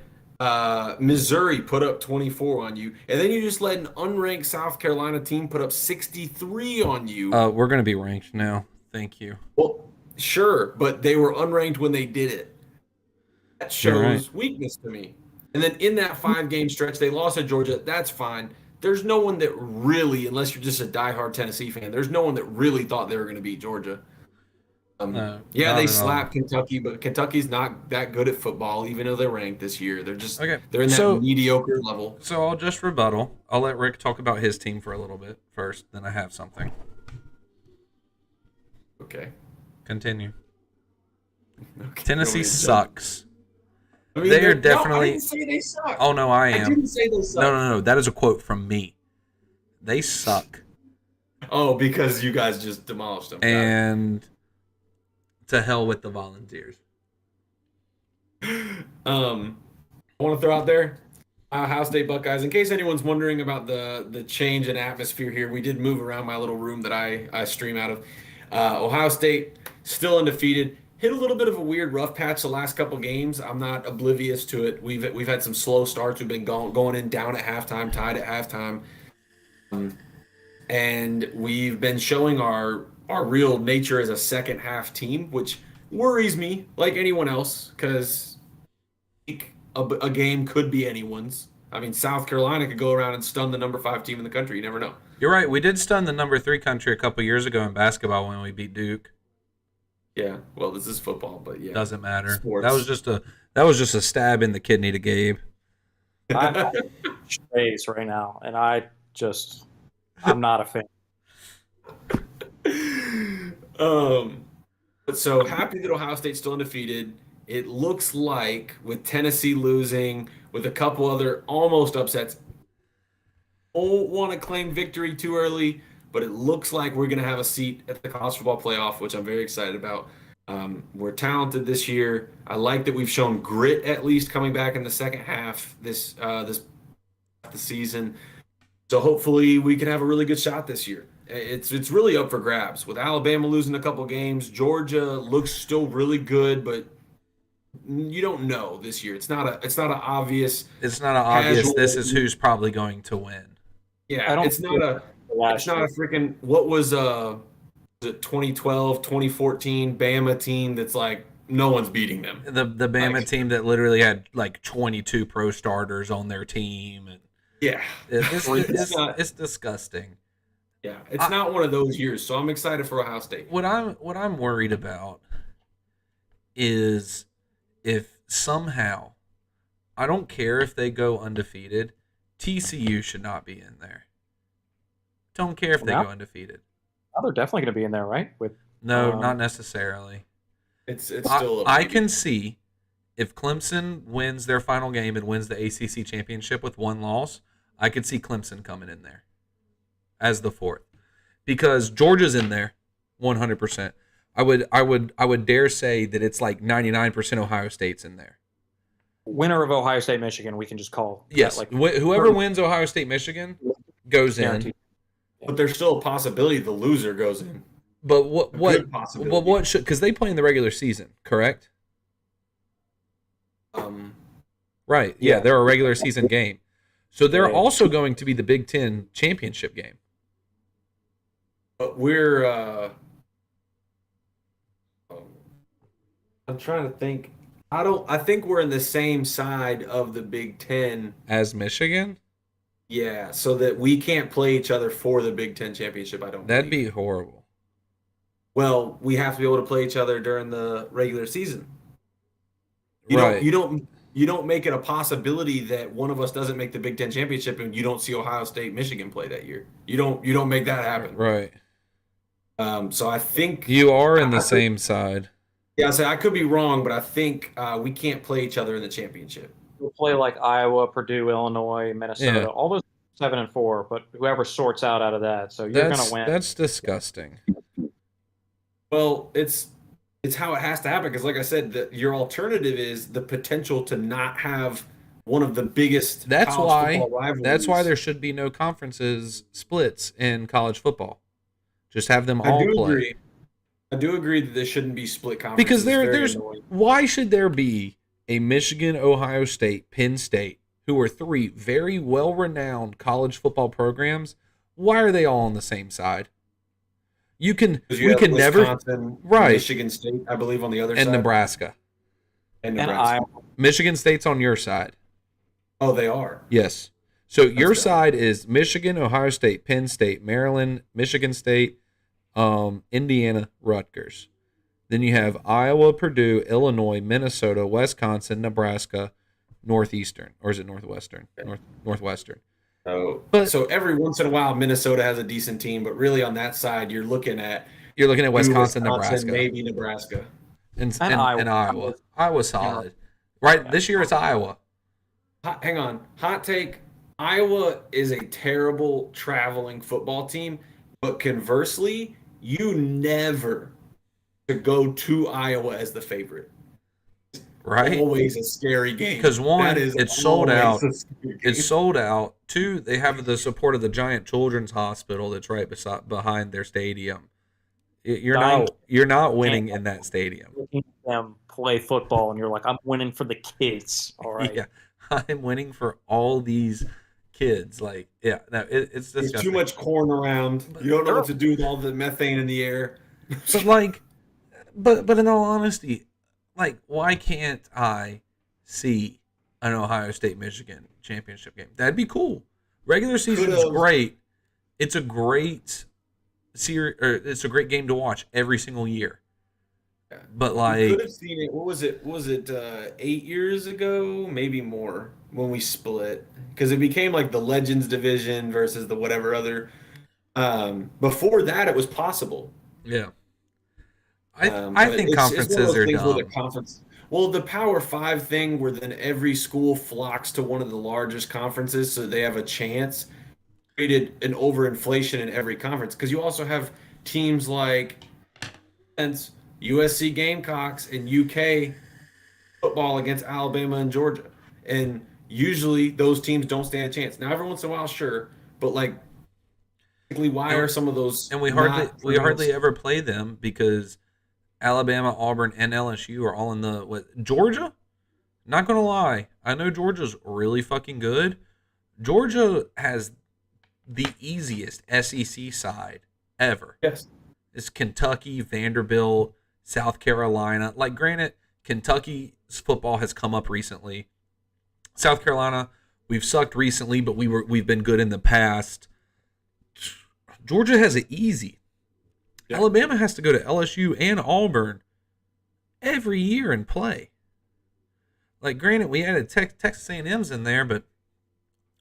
Missouri put up 24 on you. And then you just let an unranked South Carolina team put up 63 on you. We're going to be ranked now. Thank you. Well, sure, but they were unranked when they did it. That shows You're right. weakness to me. And then in that 5-game stretch, they lost to Georgia. That's fine. There's no one that really, unless you're just a diehard Tennessee fan, there's no one that really thought they were going to beat Georgia. No, Yeah, not they at all. slapped Kentucky, but Kentucky's not that good at football, even though they're ranked this year. They're just Okay, they're in that so- mediocre level. So I'll just rebuttal. I'll let Rick talk about his team for a little bit first. Then I have something. Okay. Continue. Okay. Tennessee Go ahead, John. sucks. I mean, They are No, I definitely- didn't say they suck. Oh, no, I I am. didn't say they suck. No. That is a quote from me. They suck. Oh, because you guys just demolished them. And to hell with the Volunteers. I want to throw out there, Ohio State Buckeyes. In case anyone's wondering about the change in atmosphere here, we did move around my little room that I stream out of. Ohio State still undefeated. Hit a little bit of a weird rough patch the last couple games. I'm not oblivious to it. We've had some slow starts. We've been going in down at halftime, tied at halftime, and we've been showing our real nature as a second half team, which worries me like anyone else because a game could be anyone's. I mean, South Carolina could go around and stun the number 5 team in the country. You never know. You're right. We did stun the number 3 country a couple years ago in basketball when we beat Duke. Yeah. Well, this is football, but yeah. Doesn't matter. Sports. That was just a stab in the kidney to Gabe. I'm on Strays right now, and I'm not a fan. But so happy that Ohio State's still undefeated. It looks like with Tennessee losing, with a couple other almost upsets, don't want to claim victory too early, but it looks like we're going to have a seat at the college football playoff, which I'm very excited about. We're talented this year. I like that we've shown grit at least coming back in the second half this season. So hopefully we can have a really good shot this year. It's really up for grabs. With Alabama losing a couple games, Georgia looks still really good, but you don't know this year. It's not an obvious It's not an obvious. This casual. is who's probably going to win. I Yeah, don't it's see it it's last not year. a freaking what was the 2012, 2014 Bama team that's like no one's beating them. The Bama Like team that literally had like 22 pro starters on their team, and yeah. It's not it's disgusting. yeah, it's I, not one of those years. So I'm excited for Ohio State. what I'm worried about is if somehow, I don't care if they go undefeated, TCU should not be in there. Don't care if Well, they now, go undefeated. now they're definitely going to be in there, right? With No, not necessarily. It's I, still a I maybe. can see if Clemson wins their final game and wins the ACC championship with one loss, I could see Clemson coming in there as the fourth, because Georgia's in there 100%. I would dare say that it's like 99% Ohio State's in there. winner of Ohio State, Michigan, we can just call Yes, that like whoever wins Ohio State Michigan goes in. guaranteed. But there's still a possibility the loser goes in. But what A what good but possibility. what should, because they play in the regular season, correct? Um, Right. Yeah, Yeah. they're a regular season game. So they're Right. also going to be the Big Ten championship game. but we're I'm trying to think. I think we're in the same side of the Big Ten. As Michigan? Yeah, so that we can't play each other for the Big Ten championship, I don't That'd believe. be horrible. Well, we have to be able to play each other during the regular season. You don't Right. you don't you don't make it a possibility that one of us doesn't make the Big Ten championship and you don't see Ohio State Michigan play that year. You don't make that happen. Right. So I think You are in the I could, same side. yeah, so I could be wrong, but I think we can't play each other in the championship. We'll play like Iowa, Purdue, Illinois, Minnesota, Yeah. all those 7-4, but whoever sorts out of that. So you're going to win. That's disgusting. Well, it's how it has to happen because, like I said, your alternative is the potential to not have one of the biggest That's college why football rivalries. that's why there should be no conferences splits in college football. Just have them all play. Agree. I do agree that there shouldn't be split conferences. Because It's very there's annoying. why should there be a Michigan, Ohio State, Penn State, who are three very well-renowned college football programs? Why are they all on the same side? We can never Wisconsin, right, Michigan State, I believe, on the other and side, Nebraska. and And Nebraska. Iowa. Michigan State's on your side. Oh, they are. Yes. So your good. side is Michigan, Ohio State, Penn State, Maryland, Michigan State, Indiana, Rutgers. Then you have Iowa, Purdue, Illinois, Minnesota, Wisconsin, Nebraska, Northeastern, or is it Northwestern? Northwestern. So every once in a while, Minnesota has a decent team, but really on that side, you're looking at Wisconsin, Nebraska, maybe Nebraska. and Iowa. and Iowa. Iowa's solid. Right, this year it's Iowa. Hang on, hot take. Iowa is a terrible traveling football team, but conversely, you never to go to Iowa as the favorite. Right? Always a scary game. Because one, That is it's sold always out. a scary game. It's sold out. Two, they have the support of the giant children's hospital that's right behind their stadium. You're not winning in that stadium. Looking at them play football, and you're like, I'm winning for the kids. All right. Yeah, I'm winning for all these kids. Like, yeah, no, it's There's disgusting. too much corn around. You don't know what to do with all the methane in the air. But like, but in all honesty, like, why can't I see an Ohio State Michigan championship game? That'd be cool. Regular season is great. It's a great series, or it's a great game to watch every single year. But like, you could have seen it. What was it? Was it 8 years ago? Maybe more when we split because it became like the Legends division versus the whatever other. Before that, it was possible. yeah, But I think it's one of conferences those are things where dumb. the conference. Well, the Power Five thing, where then every school flocks to one of the largest conferences, so they have a chance, created an overinflation in every conference. Because you also have teams like USC Gamecocks and UK football against Alabama and Georgia, and usually those teams don't stand a chance. Now, every once in a while, sure, but like, why are some of those And we not hardly ever play them because Alabama, Auburn, and LSU are all in the Georgia. Not gonna lie, I know Georgia's really fucking good. Georgia has the easiest SEC side ever. Yes. It's Kentucky, Vanderbilt, South Carolina. Like, granted, Kentucky's football has come up recently. South Carolina, we've sucked recently, but we've been good in the past. Georgia has it easy. Yeah. Alabama has to go to LSU and Auburn every year and play. Like, granted, we added Texas A&M's in there, but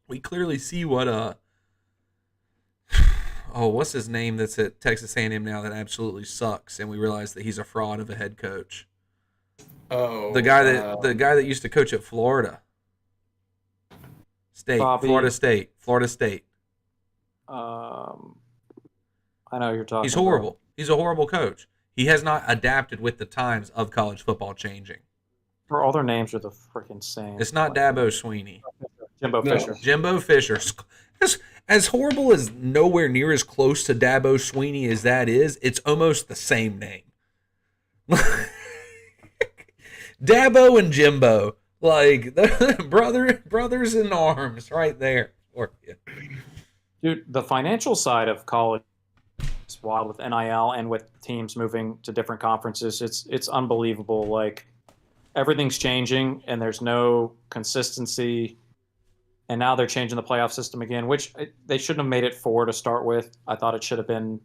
we clearly see what what's his name that's at Texas A&M now that absolutely sucks, and we realize that he's a fraud of a head coach. Oh, the guy that used to coach at Florida State, Florida State. I know who you're talking. He's horrible. About. He's a horrible coach. He has not adapted with the times of college football changing. Or all their names are the freaking same. It's not Dabo Sweeney. Jimbo Fisher. Jimbo Fisher. As horrible as nowhere near as close to Dabo Sweeney as that is, it's almost the same name. Dabo and Jimbo. Like, brothers in arms right there. Dude, the financial side of college is wild with NIL and with teams moving to different conferences. It's unbelievable. Like, everything's changing and there's no consistency. And now they're changing the playoff system again, which they shouldn't have made it 4 to start with. I thought it should have been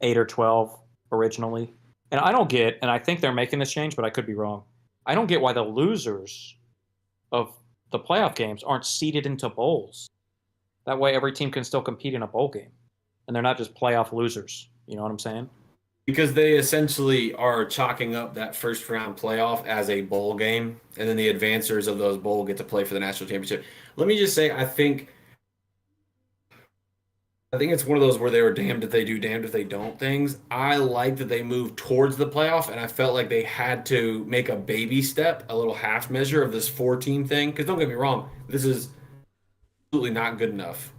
8 or 12 originally. And I don't get, and I think they're making this change, but I could be wrong. I don't get why the losers of the playoff games aren't seeded into bowls. That way every team can still compete in a bowl game. And they're not just playoff losers. You know what I'm saying? Because they essentially are chalking up that first round playoff as a bowl game, and then the advancers of those bowl get to play for the national championship. Let me just say, I think it's one of those where they were damned if they do, damned if they don't things. I like that they moved towards the playoff, and I felt like they had to make a baby step, a little half measure of this 4-team thing. Because don't get me wrong, this is absolutely not good enough.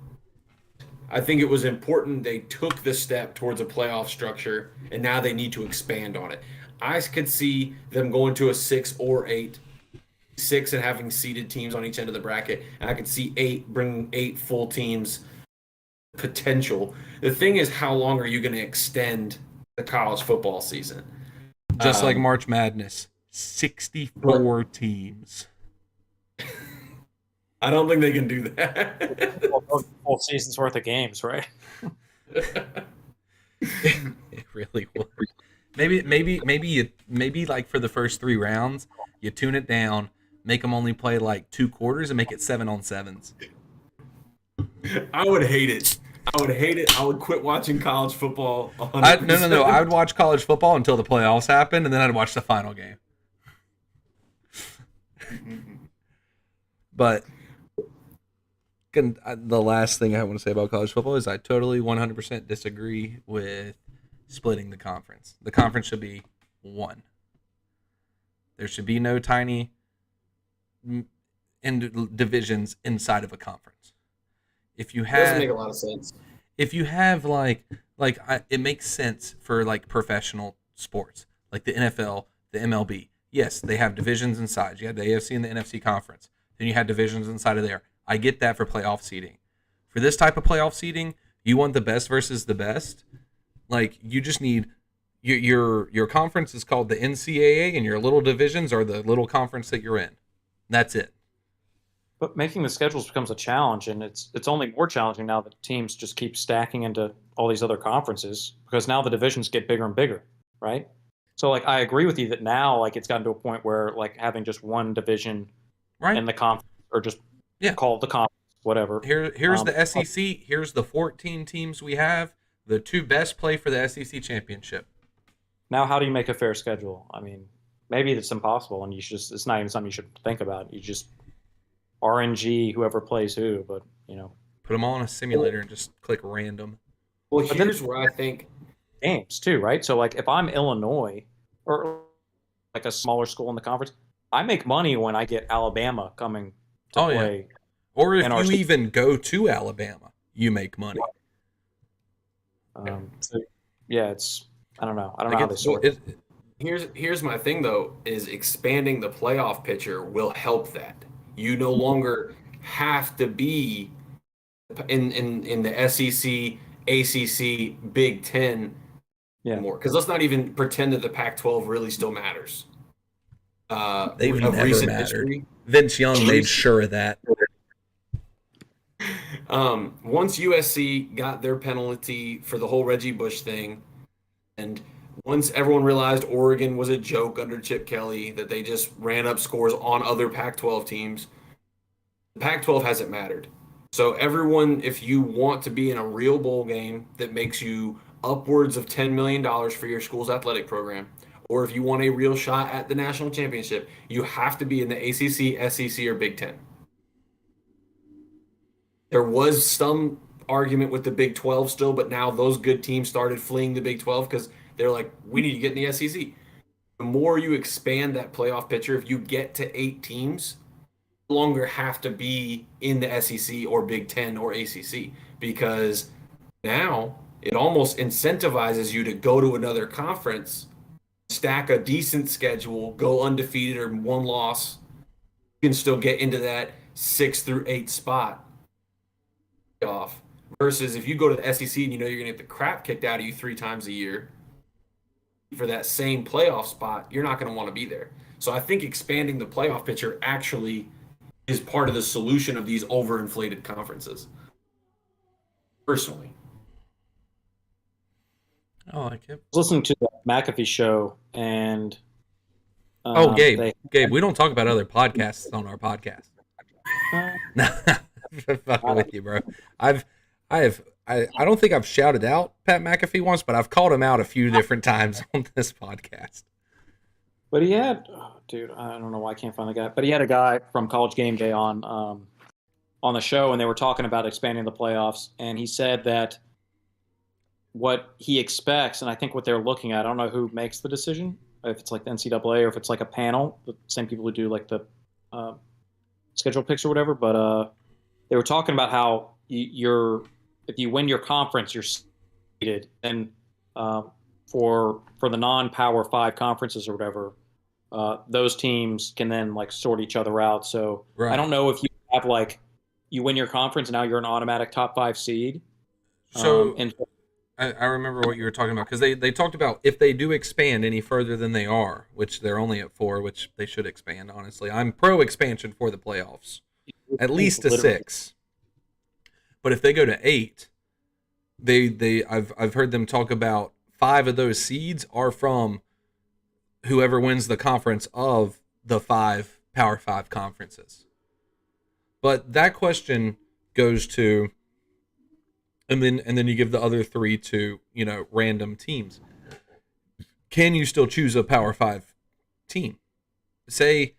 I think it was important they took the step towards a playoff structure, and now they need to expand on it. I could see them going to a 6 or 8, 6 and having seeded teams on each end of the bracket, and I could see bringing 8 full teams potential. The thing is, how long are you going to extend the college football season? Just like March Madness, 64 teams. I don't think they can do that. Whole season's worth of games, right? It really would. Maybe like for the first 3 rounds, you tune it down, make them only play like 2 quarters, and make it 7-on-7s. I would hate it. I would quit watching college football. No. I would watch college football until the playoffs happened, and then I'd watch the final game. But the last thing I want to say about college football is I totally 100% disagree with splitting the conference. The conference should be one. There should be no tiny divisions inside of a conference. If you have, it doesn't make a lot of sense. If you have it makes sense for like professional sports, like the NFL, the MLB. Yes, they have divisions inside. You have the AFC and the NFC conference. Then you have divisions inside of there. I get that for playoff seeding. For this type of playoff seeding, you want the best versus the best. Like, you just need your conference is called the NCAA, and your little divisions are the little conference that you're in. That's it. But making the schedules becomes a challenge, and it's only more challenging now that teams just keep stacking into all these other conferences, because now the divisions get bigger and bigger, right? So, like, I agree with you that now, like, it's gotten to a point where, like, having just one division in the conference, or just call it the conference, whatever. Here's the SEC. Here's the 14 teams we have. The 2 best play for the SEC championship. Now, how do you make a fair schedule? I mean, maybe it's impossible, and it's not even something you should think about. You just RNG whoever plays who, but, you know. Put them all in a simulator and just click random. Well, here's where I think games too, right? So, like, if I'm Illinois or like a smaller school in the conference, I make money when I get Alabama coming to play Or if And you even go to Alabama, you make money. So, yeah, it's I don't know. I don't know how they sort it. Here's my thing though, is expanding the playoff picture will help that. You no longer have to be in the SEC, ACC, Big Ten Yeah. anymore. Because let's not even pretend that the Pac-12 really still matters. They've Of never recent mattered. history. Vince Young Of made recent- sure of that. Once USC got their penalty for the whole Reggie Bush thing, and once everyone realized Oregon was a joke under Chip Kelly, that they just ran up scores on other Pac-12 teams, the Pac-12 hasn't mattered. So everyone, if you want to be in a real bowl game that makes you upwards of $10 million for your school's athletic program, or if you want a real shot at the national championship, you have to be in the ACC, SEC, or Big Ten. There was some argument with the Big 12 still, but now those good teams started fleeing the Big 12 because they're like, we need to get in the SEC. The more you expand that playoff picture, if you get to 8 teams, you no longer have to be in the SEC or Big 10 or ACC, because now it almost incentivizes you to go to another conference, stack a decent schedule, go undefeated or one loss. You can still get into that 6 through 8 spot off. Versus if you go to the SEC and you know you're going to get the crap kicked out of you 3 times a year for that same playoff spot, you're not going to want to be there. So I think expanding the playoff picture actually is part of the solution of these overinflated conferences. Personally. I like it. I was listening to the McAfee show, and Gabe, we don't talk about other podcasts on our podcast. Fucking with you, bro. I don't think I've shouted out Pat McAfee once, but I've called him out a few different times on this podcast. But he had, dude, I don't know why I can't find the guy, but he had a guy from College Game Day on the show, and they were talking about expanding the playoffs, and he said that what he expects, and I think what they're looking at, I don't know who makes the decision, if it's like the NCAA or if it's like a panel, the same people who do like the schedule picks or whatever, but they were talking about how if you win your conference, you're seeded, and for the non-Power 5 conferences or whatever, those teams can then like sort each other out. So right. I don't know if you have like you win your conference and now you're an automatic top 5 seed. So I remember what you were talking about, because they talked about if they do expand any further than they are, which they're only at 4, which they should expand. Honestly, I'm pro expansion for the playoffs, at least to 6. But if they go to 8, I've heard them talk about 5 of those seeds are from whoever wins the conference of the 5 Power 5 conferences. But that question goes to, and then you give the other 3 to, random teams. Can you still choose a Power 5 team? Say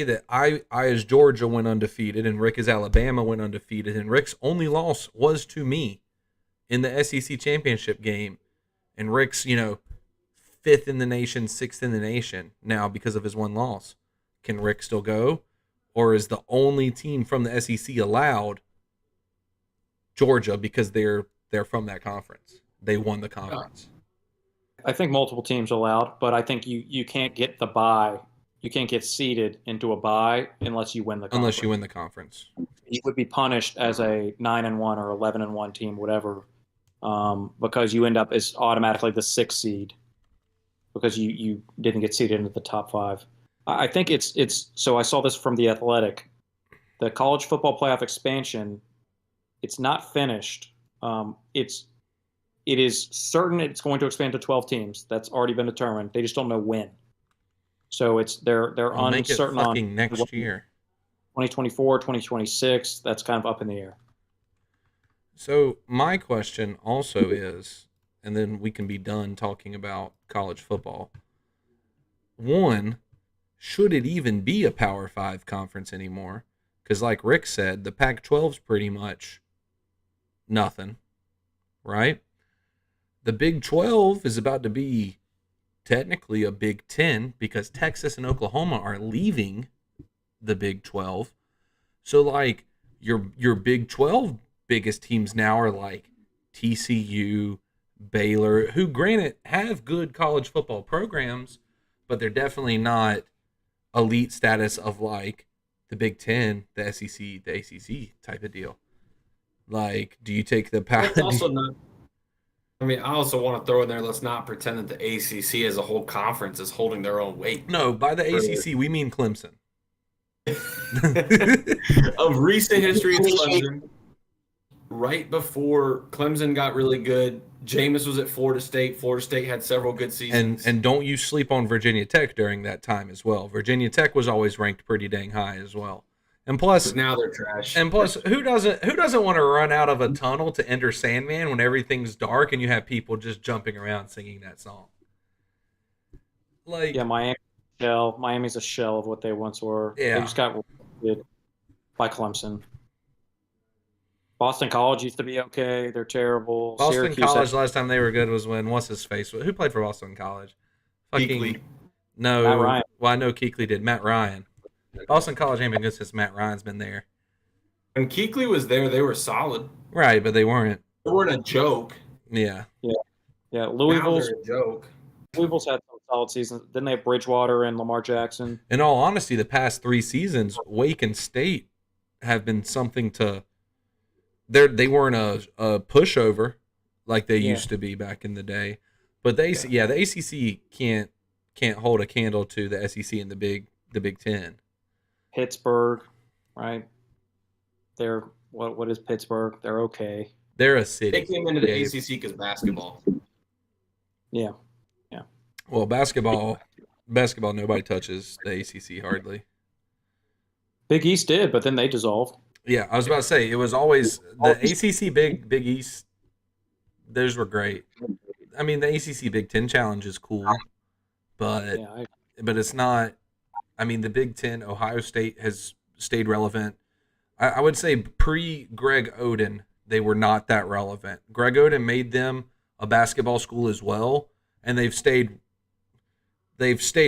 that I as Georgia went undefeated and Rick as Alabama went undefeated, and Rick's only loss was to me in the SEC championship game, and Rick's 5th in the nation, 6th in the nation now because of his one loss. Can Rick still go, or is the only team from the SEC allowed Georgia because they're from that conference? They won the conference. I think multiple teams are allowed, but I think you can't get the bye. You can't get seeded into a bye unless you win the conference. Unless you win the conference. You would be punished as a 9-1 or 11-1 team, whatever, because you end up as automatically the 6th seed because you didn't get seeded into the top 5. I think it's so I saw this from The Athletic. The college football playoff expansion, it's not finished. It is certain it's going to expand to 12 teams. That's already been determined. They just don't know when. So they're uncertain on next year. 2024, 2026, that's kind of up in the air. So my question also is, and then we can be done talking about college football. 1, should it even be a Power 5 conference anymore? Because like Rick said, the Pac-12's pretty much nothing, right? The Big 12 is about to be technically a Big 10 because Texas and Oklahoma are leaving the Big 12. So, your Big 12 biggest teams now are like TCU, Baylor, who granted have good college football programs, but they're definitely not elite status of like the Big 10, the SEC, the ACC type of deal. Like, do you take the It's also not. I mean, I also want to throw in there. Let's not pretend that the ACC as a whole conference is holding their own weight. No, by the For- ACC we mean Clemson. Of recent history, it's Clemson. Right before Clemson got really good, Jameis was at Florida State. Florida State had several good seasons. And don't you sleep on Virginia Tech during that time as well. Virginia Tech was always ranked pretty dang high as well. And plus, now they're trash. And plus, who doesn't want to run out of a tunnel to enter Sandman when everything's dark and you have people just jumping around singing that song? Like, Yeah, Miami's a shell of what they once were. Yeah. They just got rewarded by Clemson. Boston College used to be okay. They're terrible. Boston Syracuse College last time they were good was when what's his face? Who played for Boston College? Kuechly. No. Matt Ryan. Well, I know Kuechly did. Matt Ryan. Boston College ain't been good since Matt Ryan's been there. When Kuechly was there, they were solid. Right, but they weren't. They weren't a joke. Yeah. Yeah, Now Louisville's they're a joke. had some solid seasons. Didn't they have Bridgewater and Lamar Jackson? In all honesty, the past 3 seasons, Wake and State have been something to. They weren't a pushover like they used to be back in the day, but the ACC can't hold a candle to the SEC and the Big 10. Pittsburgh, right? They're what is Pittsburgh? They're okay. They're a city. They came into the ACC because basketball. Yeah. Well, basketball, nobody touches the ACC hardly. Big East did, but then they dissolved. Yeah, I was about to say it was always the ACC Big East. Those were great. I mean, the ACC Big 10 Challenge is cool, but Yeah, but it's not. I mean, the Big 10, Ohio State has stayed relevant. I would say pre Greg Oden, they were not that relevant. Greg Oden made them a basketball school as well, and they've stayed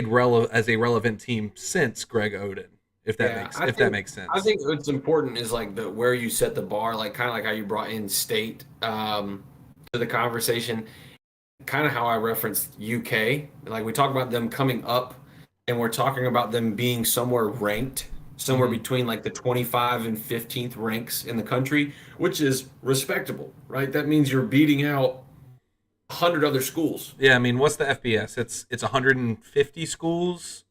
relevant as a relevant team since Greg Oden. If that makes sense. I think what's important is like where you set the bar, like kind of like how you brought in state to the conversation. Kind of how I referenced UK. Like we talk about them coming up, and we're talking about them being somewhere ranked, somewhere between like the 25 and 15th ranks in the country, which is respectable, right? That means you're beating out 100 other schools. Yeah, I mean, what's the FBS? It's 150 schools,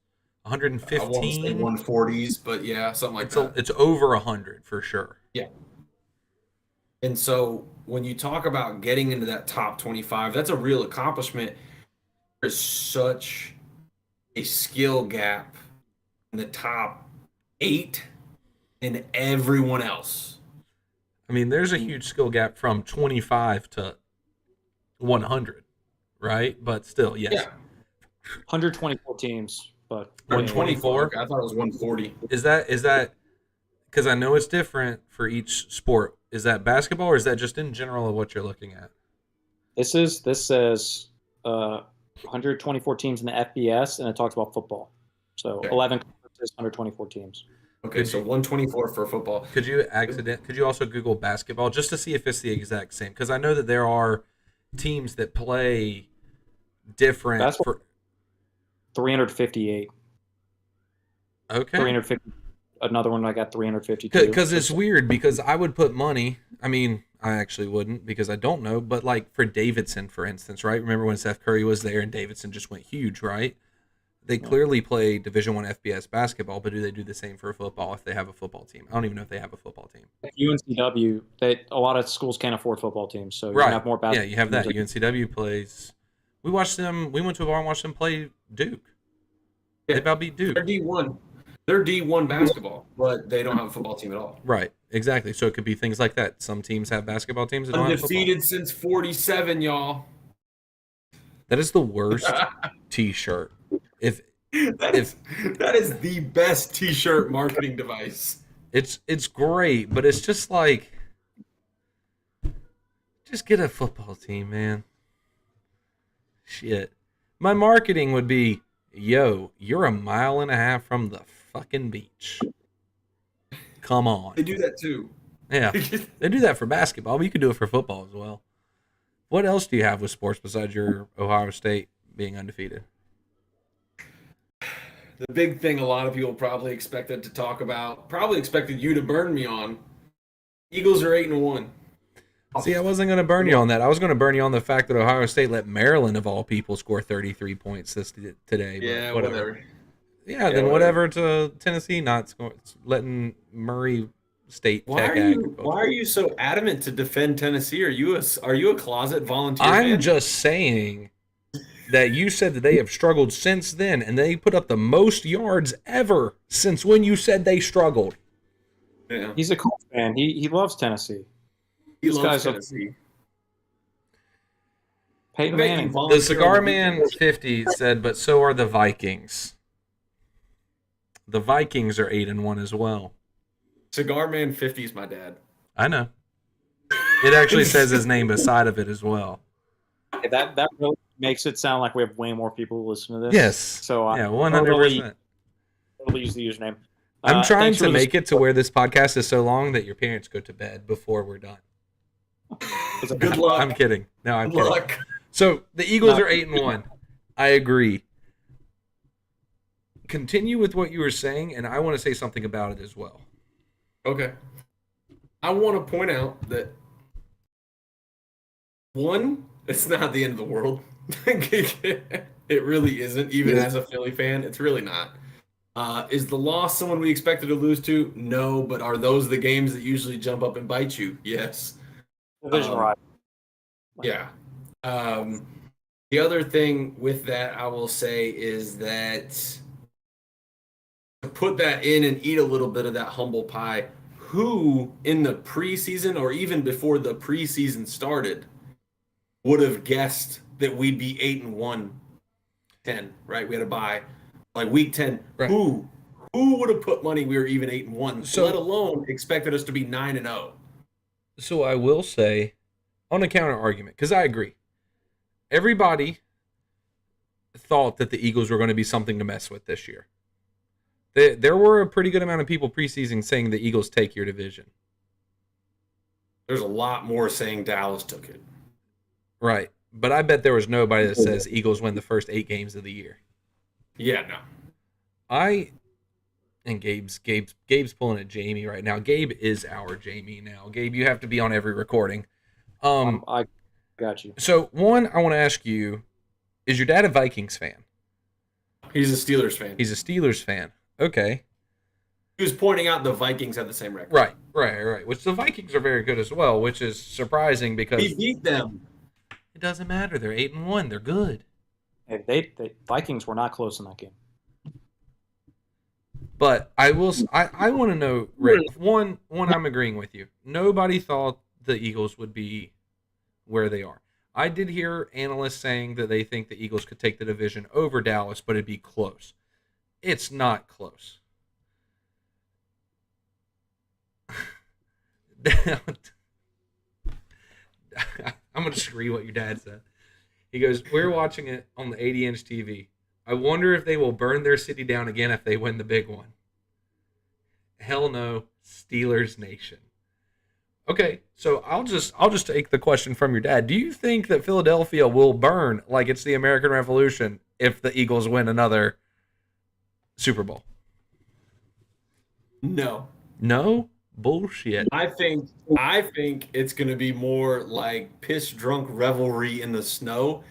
115. I won't say 140s, but yeah, something like that. It's over 100 for sure. Yeah. And so when you talk about getting into that top 25, that's a real accomplishment. There's such a skill gap in the top 8 and everyone else. I mean, there's a huge skill gap from 25 to 100, right? But still, yes. Yeah. 124 teams, but 124? I thought it was 140. Is that because I know it's different for each sport. Is that basketball or is that just in general of what you're looking at? This says 124 teams in the FBS, and it talks about football. So Okay. 11 conferences, 124 teams. Okay, so 124 for football. Could you also Google basketball just to see if it's the exact same? Because I know that there are teams that play different. Basketball- 358. Okay. 350. Another one I got 352. Because it's weird because I would put money. I mean, I actually wouldn't because I don't know. But like for Davidson, for instance, right? Remember when Steph Curry was there and Davidson just went huge, right? They clearly play Division I FBS basketball, but do they do the same for football if they have a football team? I don't even know if they have a football team. UNCW, a lot of schools can't afford football teams, so you Right. have more basketball. Yeah, you have that. teams. UNCW plays. We watched them. We went to a bar and watched them play Duke. Yeah. They about beat Duke. They're D1. They're D1 basketball, but they don't have a football team at all. Right. Exactly. So it could be things like that. Some teams have basketball teams that don't have football. Undefeated since 47, y'all. That is the worst T-shirt. That is the best T-shirt marketing device. It's great, but it's just like, just get a football team, man. Shit. My marketing would be, yo, you're a mile and a half from the fucking beach. Come on. They do that too. Yeah. They do that for basketball, but you could do it for football as well. What else do you have with sports besides your Ohio State being undefeated? The big thing a lot of people probably expected to talk about, probably expected you to burn me on. Eagles are 8-1. See, I wasn't going to burn you on that. I was going to burn you on the fact that Ohio State let Maryland, of all people, score 33 points today. But Yeah, whatever. whatever. Yeah, then whatever to Tennessee not scoring, letting Murray State Why are you so adamant to defend Tennessee? Are you a closet volunteer I'm fan? just saying that you said that they have struggled since then, and they put up the most yards ever since when you said they struggled. Yeah. He's a Colts fan. He loves Tennessee. He These loves guys are- Tennessee. Peyton I bet you Manning. volunteer The Cigar on the Man weekends. 50 said, but so are the Vikings. The Vikings are 8-1 as well. Cigar Man 50 is my dad. I know. It actually says his name beside of it as well. That really makes it sound like we have way more people who listen to this. Yes. So Yeah, 100%. totally use the username. I'm trying thanks to for the make it to where this podcast is so long that your parents go to bed before we're done. Good luck. I'm kidding. No, I'm Good kidding. luck. So the Eagles No. are 8-1. I agree. Continue with what you were saying, and I want to say something about it as well. Okay. I want to point out that one, it's not the end of the world. It really isn't, even as a Philly fan. It's really not. Is the loss someone we expected to lose to? No, but are those the games that usually jump up and bite you? Yes. division rival. Yeah. The other thing with that, I will say, is that to put that in and eat a little bit of that humble pie, who in the preseason or even before the preseason started would have guessed that we'd be 8-1, 10, right? We had a bye. Like week 10, Right. who would have put money we were even 8-1, So- let alone expected us to be 9-0? So I will say, on a counter argument, because I agree, everybody thought that the Eagles were going to be something to mess with this year. There were a pretty good amount of people preseason saying the Eagles take your division. There's a lot more saying Dallas took it. Right. But I bet there was nobody that says Eagles win the first 8 games of the year. Yeah, no. And Gabe's pulling at Jamie right now. Gabe is our Jamie now. Gabe, you have to be on every recording. I got you. So one, I want to ask you, is your dad a Vikings fan? He's a Steelers fan. He's a Steelers fan. Okay. He was pointing out the Vikings have the same record. Right. Which the Vikings are very good as well, which is surprising because We beat them. it doesn't matter. They're 8-1. They're good. Hey, they Vikings were not close in that game. But I want to know, Rick. One, I'm agreeing with you. Nobody thought the Eagles would be where they are. I did hear analysts saying that they think the Eagles could take the division over Dallas, but it'd be close. It's not close. I'm going to scream what your dad said. He goes, we're watching it on the 80-inch TV. I wonder if they will burn their city down again if they win the big one. Hell no, Steelers Nation. Okay, so I'll just take the question from your dad. Do you think that Philadelphia will burn like it's the American Revolution if the Eagles win another Super Bowl? No. No? Bullshit. I think it's going to be more like piss drunk revelry in the snow.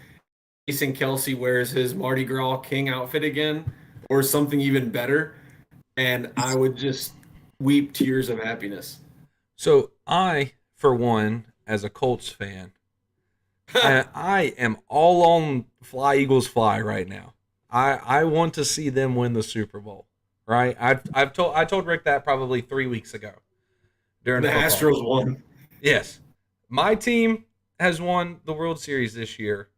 Jason Kelsey wears his Mardi Gras King outfit again, or something even better, and I would just weep tears of happiness. So I, for one, as a Colts fan, I am all on Fly Eagles Fly right now. I want to see them win the Super Bowl. Right? I told Rick that probably 3 weeks ago. During The football. Astros won. Yes. My team has won the World Series this year.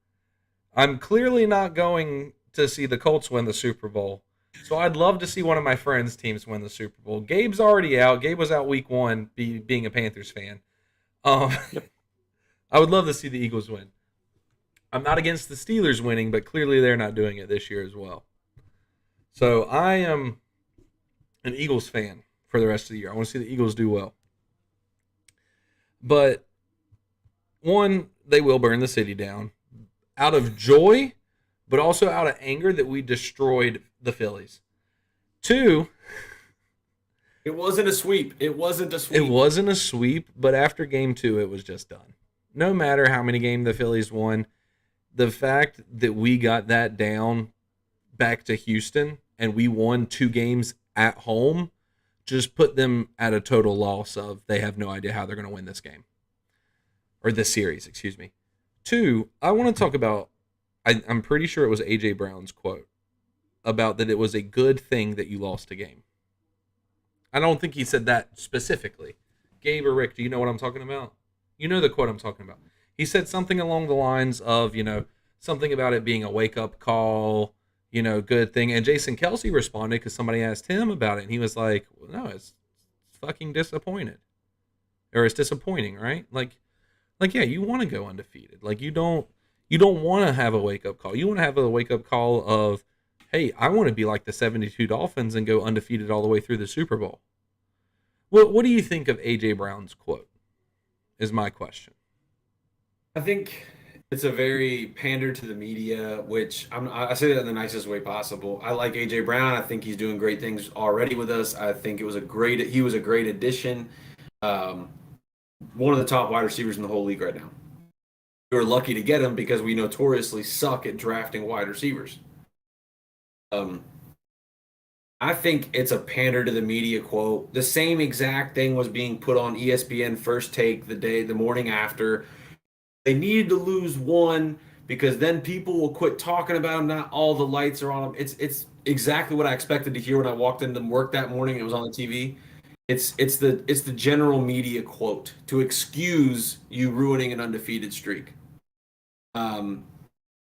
I'm clearly not going to see the Colts win the Super Bowl. So I'd love to see one of my friends' teams win the Super Bowl. Gabe's already out. Gabe was out week 1 being a Panthers fan. I would love to see the Eagles win. I'm not against the Steelers winning, but clearly they're not doing it this year as well. So I am an Eagles fan for the rest of the year. I want to see the Eagles do well. But one, they will burn the city down out of joy, but also out of anger that we destroyed the Phillies. Two, It wasn't a sweep. It wasn't a sweep. it wasn't a sweep, but after game 2, it was just done. No matter how many games the Phillies won, the fact that we got that down back to Houston and we won 2 games at home just put them at a total loss of they have no idea how they're going to win this game. Or this series, excuse me. 2, I want to talk about, I'm pretty sure it was A.J. Brown's quote about that it was a good thing that you lost a game. I don't think he said that specifically. Gabe or Rick, do you know what I'm talking about? You know the quote I'm talking about. He said something along the lines of, something about it being a wake-up call, good thing. And Jason Kelsey responded because somebody asked him about it, and he was like, well, no, it's fucking disappointed. Or it's disappointing, right? Like yeah, you want to go undefeated. Like, you don't want to have a wake-up call. You want to have a wake-up call of, hey, I want to be like the 72 Dolphins and go undefeated all the way through the Super Bowl. What do you think of A.J. Brown's quote is my question. I think it's a very pander to the media, which I say that in the nicest way possible. I like A.J. Brown. I think he's doing great things already with us. I think he was a great addition. One of the top wide receivers in the whole league right now. We were lucky to get him because we notoriously suck at drafting wide receivers. I think it's a pander to the media quote. The same exact thing was being put on ESPN First Take the morning after. They needed to lose one because then people will quit talking about them. Not all the lights are on them. It's exactly what I expected to hear when I walked into work that morning and it was on the TV. It's the general media quote to excuse you ruining an undefeated streak.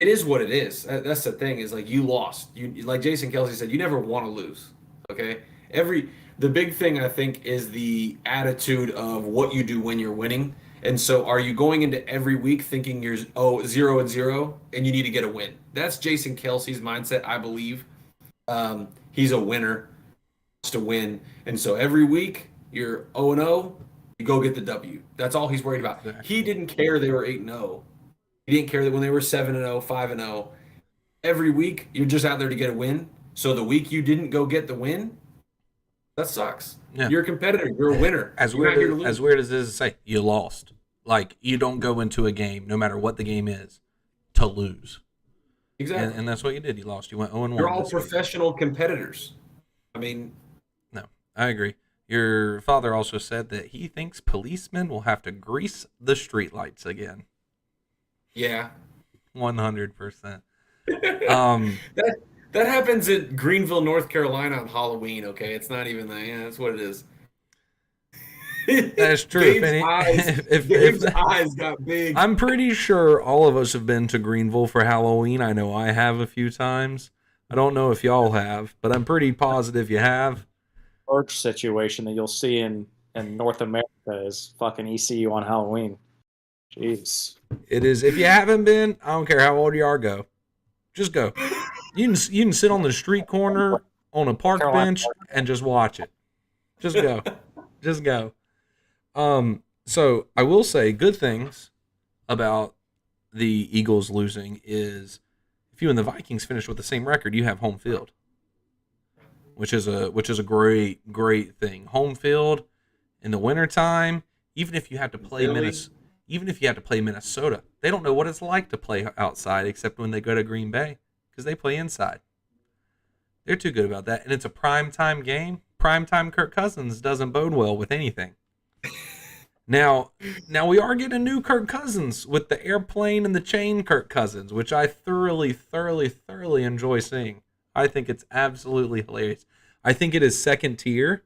It is what it is. That's the thing is like you lost. You like Jason Kelsey said, you never want to lose. Okay? The big thing I think is the attitude of what you do when you're winning. And so are you going into every week thinking you're 0-0 and you need to get a win? That's Jason Kelsey's mindset, I believe. He's a winner, wants to win. And so every week you're 0-0, you go get the W. That's all he's worried about. Exactly. He didn't care they were 8-0. He didn't care that when they were 7-0, 5-0. Every week you're just out there to get a win. So the week you didn't go get the win, that sucks. Yeah. You're a competitor. You're a winner. As weird as it is to say, you lost. Like, you don't go into a game, no matter what the game is, to lose. Exactly. And that's what you did. You lost. You went 0-1. You're all professional competitors. I mean. No, I agree. Your father also said that he thinks policemen will have to grease the streetlights again. Yeah. 100%. That happens in Greenville, North Carolina on Halloween, okay? It's not even that. Yeah, that's what it is. That's true. Dave's eyes got big. I'm pretty sure all of us have been to Greenville for Halloween. I know I have a few times. I don't know if y'all have, but I'm pretty positive you have. Church situation that you'll see in North America is fucking ECU on Halloween. Jeez. It is. If you haven't been, I don't care how old you are, go. Just go. You can sit on the street corner on a park bench and just watch it. Just go. Just go. So I will say good things about the Eagles losing is if you and the Vikings finish with the same record, you have home field, which is a great thing. Home field in the wintertime, even if you have to play Minnesota, they don't know what it's like to play outside except when they go to Green Bay because they play inside. They're too good about that, and it's a primetime game. Primetime Kirk Cousins doesn't bode well with anything. Now we are getting a new Kirk Cousins with the airplane and the chain Kirk Cousins, which I thoroughly enjoy seeing. I think it's absolutely hilarious. I think it is second tier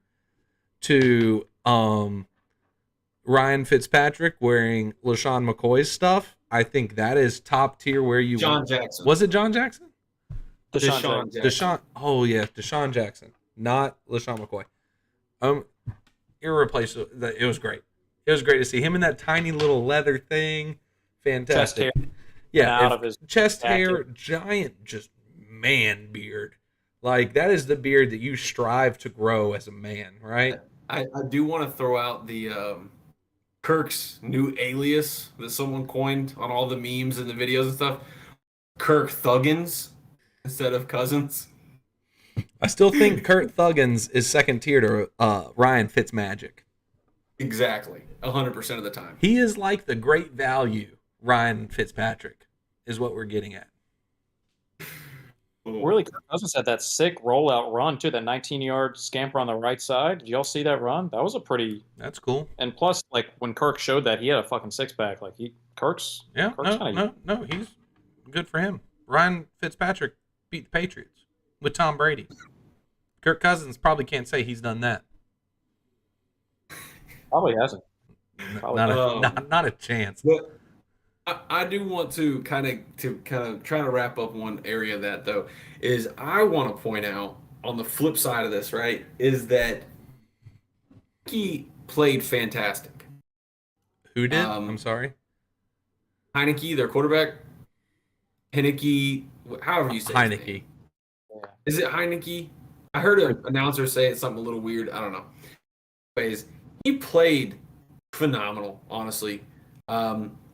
to Ryan Fitzpatrick wearing LaShawn McCoy's stuff. I think that is top tier where you John Jackson. Was it John Jackson? Deshaun Jackson. Oh yeah, Deshaun Jackson, not LaShawn McCoy. Irreplaceable. It was great. It was great to see him in that tiny little leather thing. Fantastic. Chest hair. Yeah, out of his chest hair, giant, just man beard. Like that is the beard that you strive to grow as a man, right? I do want to throw out the Kirk's new alias that someone coined on all the memes and the videos and stuff. Kirk Thuggins instead of Cousins. I still think Kurt Thuggins is second tier to Ryan Fitzmagic. Exactly, 100% of the time. He is like the great value Ryan Fitzpatrick is what we're getting at. Really, Kirk Cousins had that sick rollout run too, that 19-yard scamper on the right side. Did y'all see that run? That was a pretty. That's cool. And plus, like when Kirk showed that, he had a fucking six pack. Like Kirk's Yeah, Kirk's kinda, no, he's good for him. Ryan Fitzpatrick beat the Patriots with Tom Brady. Kirk Cousins probably can't say he's done that. probably hasn't. Probably Not a chance. But I do want to kind of try to wrap up one area of that though is I want to point out on the flip side of this, right, is that he played fantastic. Who did? I'm sorry. Heineke, their quarterback, Heineke, however you say his Heineke. name. Is it Heineke? I heard an announcer say it's something a little weird. I don't know. Anyways, he played phenomenal, honestly.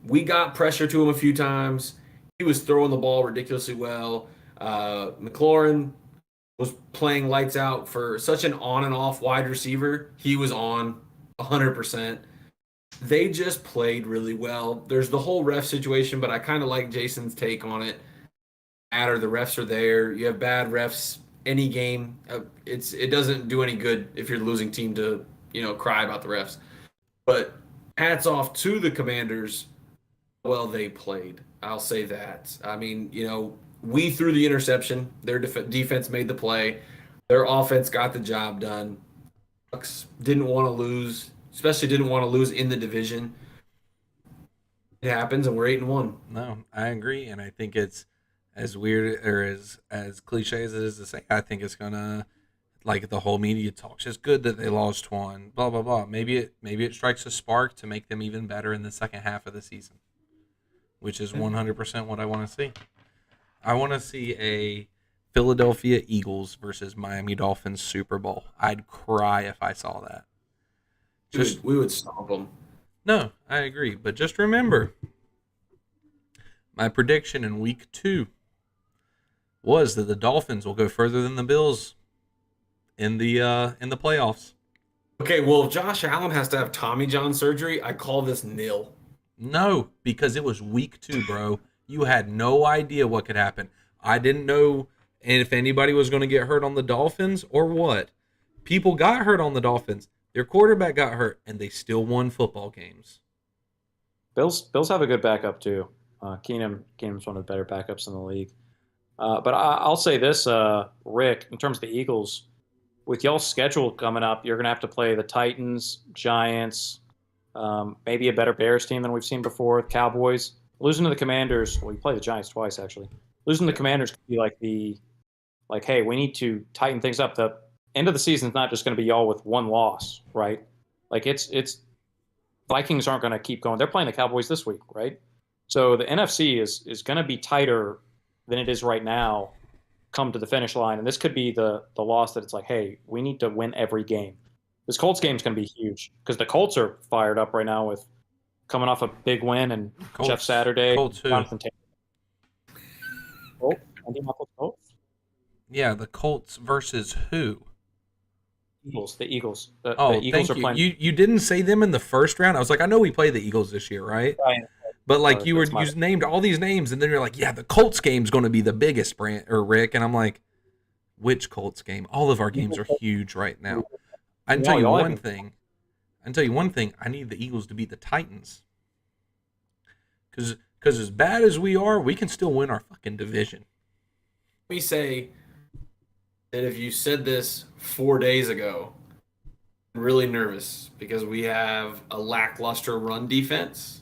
We got pressure to him a few times. He was throwing the ball ridiculously well. McLaurin was playing lights out for such an on and off wide receiver. He was on 100%. They just played really well. There's the whole ref situation, but I kind of like Jason's take on it. The refs are there. You have bad refs any game. It doesn't do any good if you're the losing team to cry about the refs. But hats off to the Commanders. Well, they played. I'll say that. I mean, we threw the interception. Their defense made the play. Their offense got the job done. Bucks didn't want to lose, especially didn't want to lose in the division. It happens, and we're 8-1. No, I agree, and I think it's as weird or as cliche as it is to say. I think it's gonna, like the whole media talks. It's good that they lost one. Blah blah blah. Maybe it strikes a spark to make them even better in the second half of the season, which is 100% what I want to see. I want to see a Philadelphia Eagles versus Miami Dolphins Super Bowl. I'd cry if I saw that. We would stomp them. No, I agree. But just remember, my prediction in week 2 was that the Dolphins will go further than the Bills in the playoffs. Okay, well, if Josh Allen has to have Tommy John surgery, I call this nil. No, because it was week 2, bro. You had no idea what could happen. I didn't know if anybody was going to get hurt on the Dolphins or what. People got hurt on the Dolphins. Their quarterback got hurt, and they still won football games. Bills have a good backup too. Keenum's one of the better backups in the league. But I'll say this, Rick, in terms of the Eagles, with y'all's schedule coming up, you're going to have to play the Titans, Giants, maybe a better Bears team than we've seen before, Cowboys. Losing to the Commanders, well, you play the Giants twice, actually. Losing to the Commanders could be hey, we need to tighten things up. The end of the season is not just going to be y'all with one loss, right? Like it's Vikings aren't going to keep going. They're playing the Cowboys this week, right? So the NFC is going to be tighter than it is right now come to the finish line. And this could be the loss that it's like, hey, we need to win every game. This Colts game is going to be huge because the Colts are fired up right now with coming off a big win and Colts, Jeff Saturday. Colts who? Jonathan Taylor. Colts? Yeah, the Colts versus who? The Eagles. The Eagles thank are you. playing. You didn't say them in the first round. I was like, I know we play the Eagles this year, right? Right. But like you named all these names, and then you're like, yeah, the Colts game's going to be the biggest, Rick. And I'm like, which Colts game? All of our games are huge right now. I can tell you one thing. I need the Eagles to beat the Titans. Because as bad as we are, we can still win our fucking division. Let me say that if you said this 4 days ago, I'm really nervous because we have a lackluster run defense.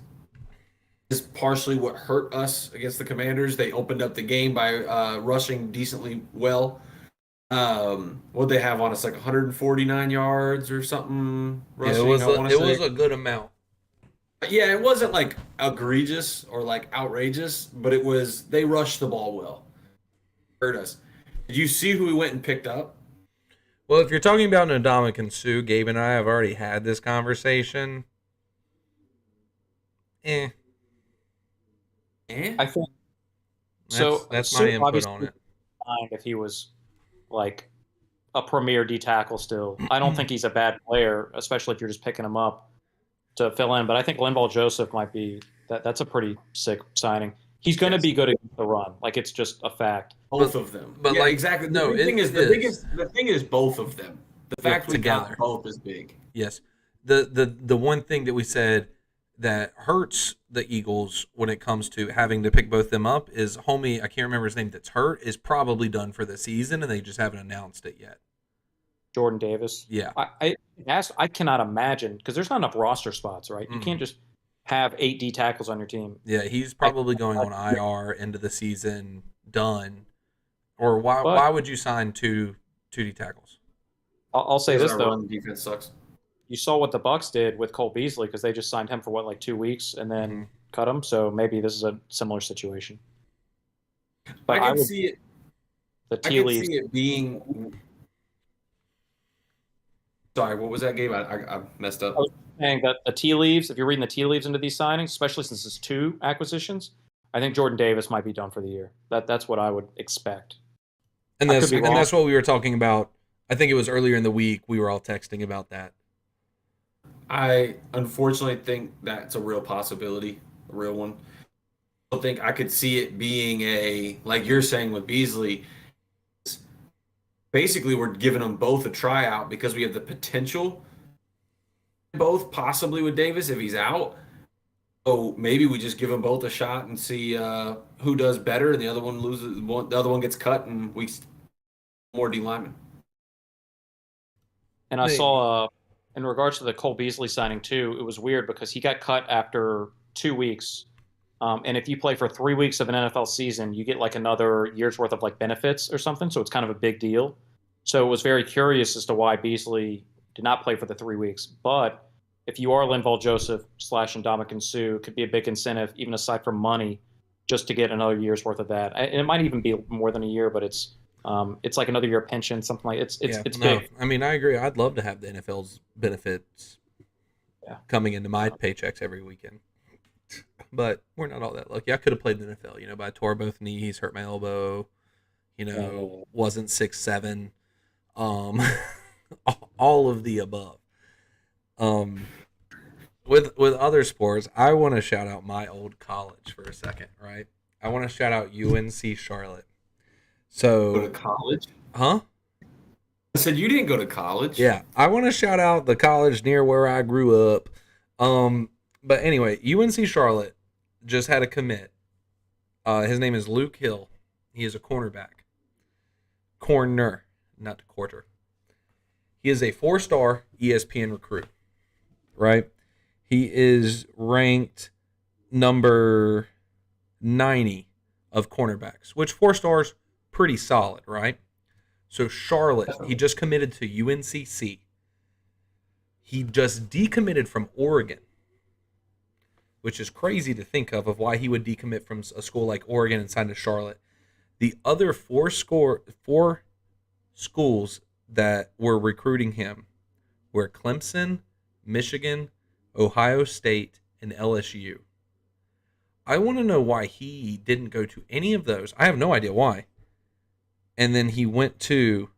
Is partially what hurt us against the Commanders. They opened up the game by rushing decently well. What they have on us, like 149 yards or something rushing? Yeah, it was a good amount. Yeah, it wasn't like egregious or like outrageous, but they rushed the ball well. Hurt us. Did you see who we went and picked up? Well, if you're talking about Ndamukong Suh, Gabe and I have already had this conversation. Eh, Eh? I think that's so. that's my Sue input on obviously it. fine if he was like a premier D tackle still. I don't think he's a bad player, especially if you're just picking him up to fill in. But I think Linval Joseph might be that's a pretty sick signing. He's going to Yes. be good against the run. Like it's just a fact. Both But of them. but Yeah, like exactly. The no, big thing it is is the thing is both of them. The fact we got together. both is big. Yes. The one thing that we said that hurts the Eagles when it comes to having to pick both them up is homie, I can't remember his name that's hurt, is probably done for the season and they just haven't announced it yet. Jordan Davis. Yeah. I cannot imagine because there's not enough roster spots, right? You can't Mhm. just have 8 D tackles on your team. Yeah, he's I, probably going on IR end of the season, done. Or why but would you sign two D tackles? I'll say Because this our though: run defense sucks. you saw what the Bucks did with Cole Beasley because they just signed him for what, like 2 weeks and Hmm. then cut him. So maybe this is a similar situation. I But I could would see it. the I tea could leaves. see it being. Sorry, what was that, Gabe? I messed I up. was saying that the tea leaves. If you're reading the tea leaves into these signings, especially since it's 2 acquisitions, I think Jordan Davis might be done for the year. That's what I would expect. And I could be wrong. that's what we were talking about. I think it was earlier in the week we were all texting about that. I unfortunately think that's a real possibility, a real one. I think I could see it being a, like you're saying with Beasley, basically we're giving them both a tryout because we have the potential, both possibly with Davis if he's out. So maybe we just give them both a shot and see who does better, and the other one loses. The other one gets cut, and we more D linemen. And I Maybe. saw in regards to the Cole Beasley signing too, it was weird because he got cut after 2 weeks. And if you play for 3 weeks of an NFL season, you get like another year's worth of like benefits or something. So it's kind of a big deal. So it was very curious as to why Beasley did not play for the 3 weeks. But if you are Linval Joseph / Ndamukong Suh, it could be a big incentive, even aside from money, just to get another year's worth of that. And it might even be more than a year, but it's like another year pension, something like Yeah, it's no. big. I mean, I agree. I'd love to have the NFL's benefits Yeah. coming into my paychecks every weekend. But we're not all that lucky. I could have played in the NFL, but I tore both knees, hurt my elbow, wasn't 6'7". Um all of the above. Um with other sports, I want to shout out my old college for a second, right? I want to shout out UNC Charlotte. Go to So, college. huh? I said you didn't go to college. Yeah, I want to shout out the college near where I grew up. Um, but anyway, UNC Charlotte just had a commit. His name is Luke Hill. He is a cornerback. Corner, not quarter. He is a 4-star ESPN recruit, right? He is ranked number 90 of cornerbacks, which 4 stars, pretty solid, right? So Charlotte, he just committed to UNCC. He just decommitted from Oregon, which is crazy to think of why he would decommit from a school like Oregon and sign to Charlotte. The other four schools that were recruiting him were Clemson, Michigan, Ohio State, and LSU. I want to know why he didn't go to any of those. I have no idea why. And then he went to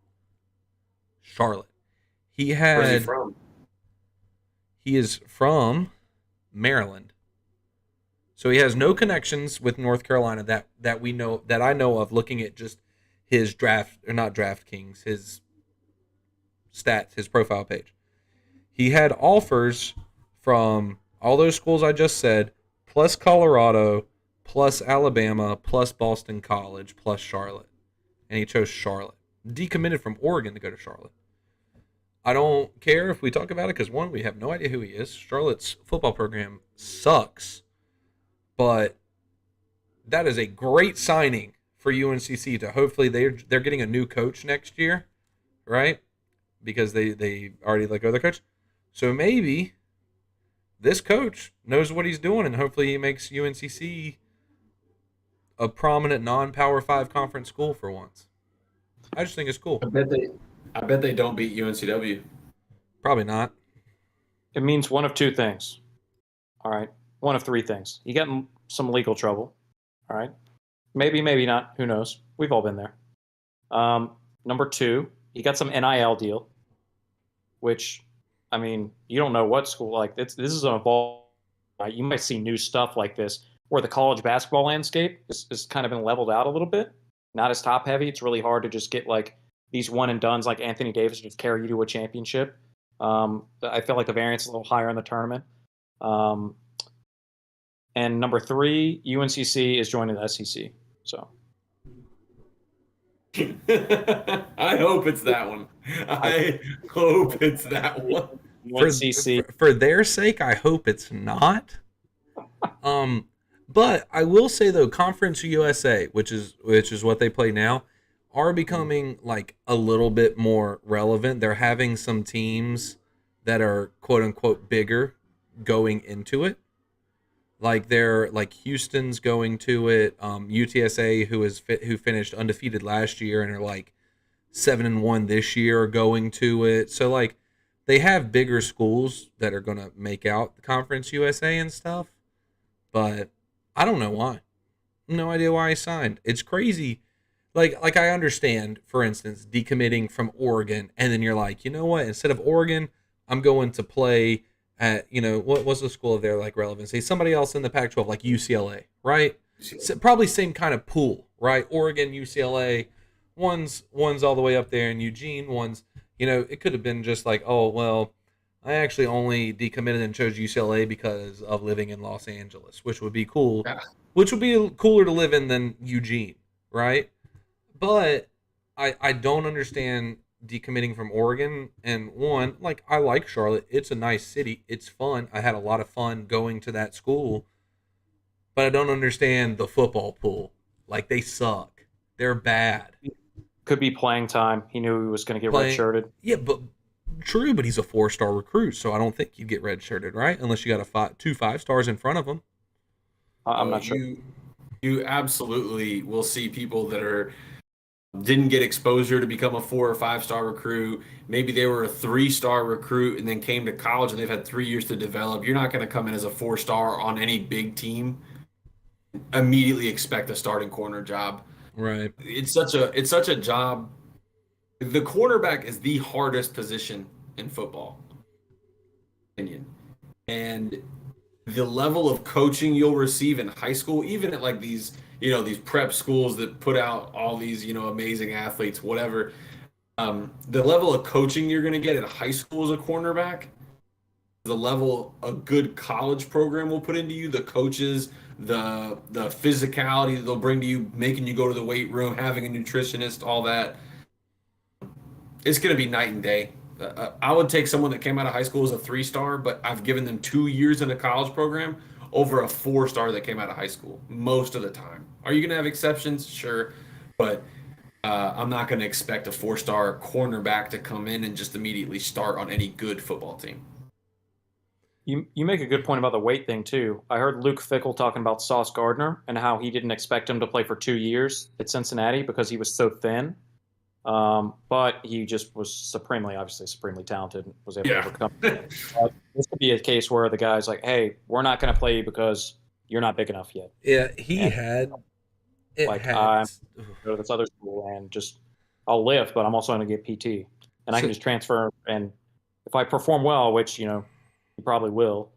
Charlotte. He Where's he had from? he is from Maryland. So he has no connections with North Carolina that we know that I know of looking at just his draft or not DraftKings, his stats, his profile page. He had offers from all those schools I just said, plus Colorado, plus Alabama, plus Boston College, plus Charlotte. And he chose Charlotte. Decommitted from Oregon to go to Charlotte. I don't care if we talk about it because, one, we have no idea who he is. Charlotte's football program sucks. But that is a great signing for UNCC to hopefully they're getting a new coach next year, right? Because they already let go of their coach. So maybe this coach knows what he's doing, and hopefully he makes UNCC a prominent non-Power 5 conference school for once. I just think it's cool. I bet they don't beat UNCW. Probably not. It means one of two things. All right. One of three things. You get in some legal trouble. All right. Maybe, maybe not. Who knows? We've all been there. Number two, you got some NIL deal, which, I mean, you don't know what school, like, this is an evolve. You might see new stuff like this where the college basketball landscape is kind of been leveled out a little bit. Not as top heavy. It's really hard to just get like these one and dones like Anthony Davis just carry you to a championship. I feel like the variance is a little higher in the tournament. And number three, UNCC is joining the SEC. So I hope it's that one. I hope it's that one. UNCC. For their sake, I hope it's not. But I will say though, Conference USA, which is what they play now, are becoming like a little bit more relevant. They're having some teams that are quote unquote bigger going into it. Like they're like Houston's going to it. UTSA, who finished undefeated last year and are like 7-1 this year, are going to it. So like they have bigger schools that are gonna make out the Conference USA and stuff. But I don't know why. No idea why he signed. It's crazy. Like I understand, for instance, decommitting from Oregon, and then you're like, you know what? Instead of Oregon, I'm going to play at, what's the school of their like relevancy? Somebody else in the Pac-12, like UCLA, right? So probably same kind of pool, right? Oregon, UCLA, one's all the way up there in Eugene, one's, it could have been just like, oh well, I actually only decommitted and chose UCLA because of living in Los Angeles, which would be cool. Yeah. Which would be cooler to live in than Eugene, right? But I don't understand decommitting from Oregon. And one, like, I like Charlotte. It's a nice city. It's fun. I had a lot of fun going to that school. But I don't understand the football pool. Like, they suck. They're bad. Could be playing time. He knew he was going to get redshirted. Yeah, but true, but he's a 4-star recruit, so I don't think you'd get redshirted, right? Unless you got two 5-stars in front of him. I'm not sure. You absolutely will see people that didn't get exposure to become a 4 or 5-star recruit. Maybe they were a 3-star recruit and then came to college and they've had 3 years to develop. You're not going to come in as a 4-star on any big team, immediately expect a starting corner job. Right. It's such a job. The cornerback is the hardest position in football. Opinion. And the level of coaching you'll receive in high school, even at like these prep schools that put out all these, amazing athletes, whatever. The level of coaching you're going to get at high school as a cornerback, the level a good college program will put into you, the coaches, the physicality that they'll bring to you, making you go to the weight room, having a nutritionist, all that. It's going to be night and day. I would take someone that came out of high school as a 3-star, but I've given them 2 years in a college program over a 4-star that came out of high school most of the time. Are you going to have exceptions? Sure. But I'm not going to expect a 4-star cornerback to come in and just immediately start on any good football team. You make a good point about the weight thing, too. I heard Luke Fickell talking about Sauce Gardner and how he didn't expect him to play for 2 years at Cincinnati because he was so thin. But he just was supremely talented and was able to overcome. This could be a case where the guy's like, hey, we're not going to play you because you're not big enough yet. Yeah, I'm go to this other school and just I'll lift, but I'm also going to get PT. And I can just transfer. And if I perform well, which, he probably will,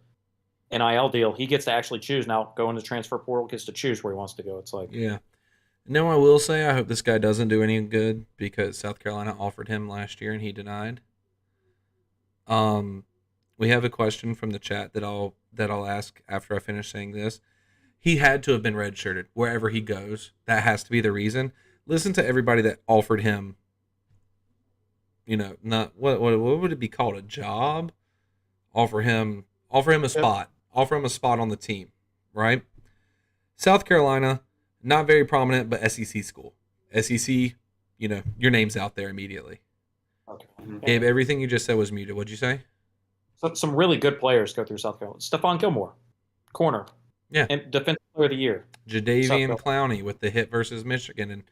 NIL deal, he gets to actually choose. Now, going to transfer portal, gets to choose where he wants to go. It's like, yeah. No, I will say I hope this guy doesn't do any good because South Carolina offered him last year and he denied. We have a question from the chat that I'll ask after I finish saying this. He had to have been redshirted wherever he goes. That has to be the reason. Listen to everybody that offered him. Not what would it be called, a job? Offer him a spot. Offer him a spot on the team, right? South Carolina. Not very prominent, but SEC school. SEC, your name's out there immediately. Okay. Gabe, everything you just said was muted. What'd you say? Some really good players go through South Carolina. Stephon Gilmore, corner. Yeah. And defensive player of the year. Jadeveon Clowney with the hit versus Michigan. And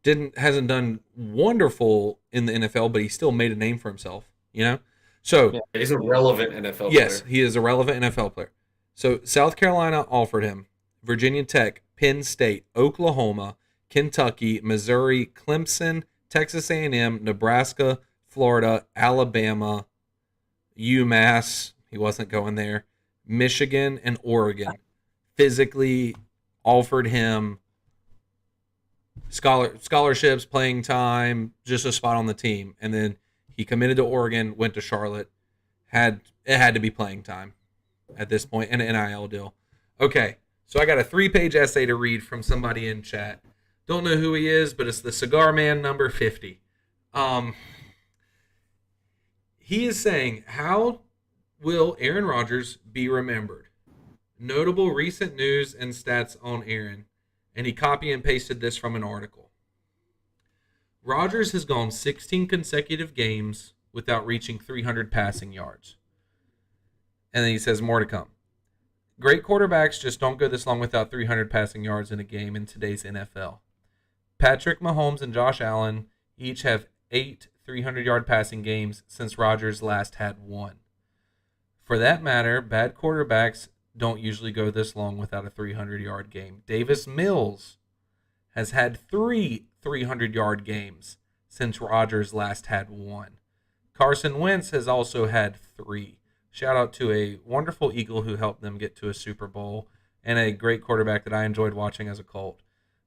hasn't done wonderful in the NFL, but he still made a name for himself, you know? So, Yeah. He's a relevant NFL yes, player. he is a relevant NFL player. So, South Carolina offered him, Virginia Tech, Penn State, Oklahoma, Kentucky, Missouri, Clemson, Texas A&M, Nebraska, Florida, Alabama, UMass, he wasn't going there, Michigan, and Oregon. Physically offered him scholarships, playing time, just a spot on the team. And then he committed to Oregon, went to Charlotte. It had to be playing time at this point, an NIL deal. Okay, so I got a 3-page essay to read from somebody in chat. Don't know who he is, but it's the Cigar Man number 50. He is saying, how will Aaron Rodgers be remembered? Notable recent news and stats on Aaron. And he copy and pasted this from an article. Rodgers has gone 16 consecutive games without reaching 300 passing yards. And then he says more to come. Great quarterbacks just don't go this long without 300 passing yards in a game in today's NFL. Patrick Mahomes and Josh Allen each have 8 300-yard passing games since Rodgers last had one. For that matter, bad quarterbacks don't usually go this long without a 300-yard game. Davis Mills has had 3 300-yard games since Rodgers last had one. Carson Wentz has also had 3. Shout out to a wonderful Eagle who helped them get to a Super Bowl and a great quarterback that I enjoyed watching as a Colt.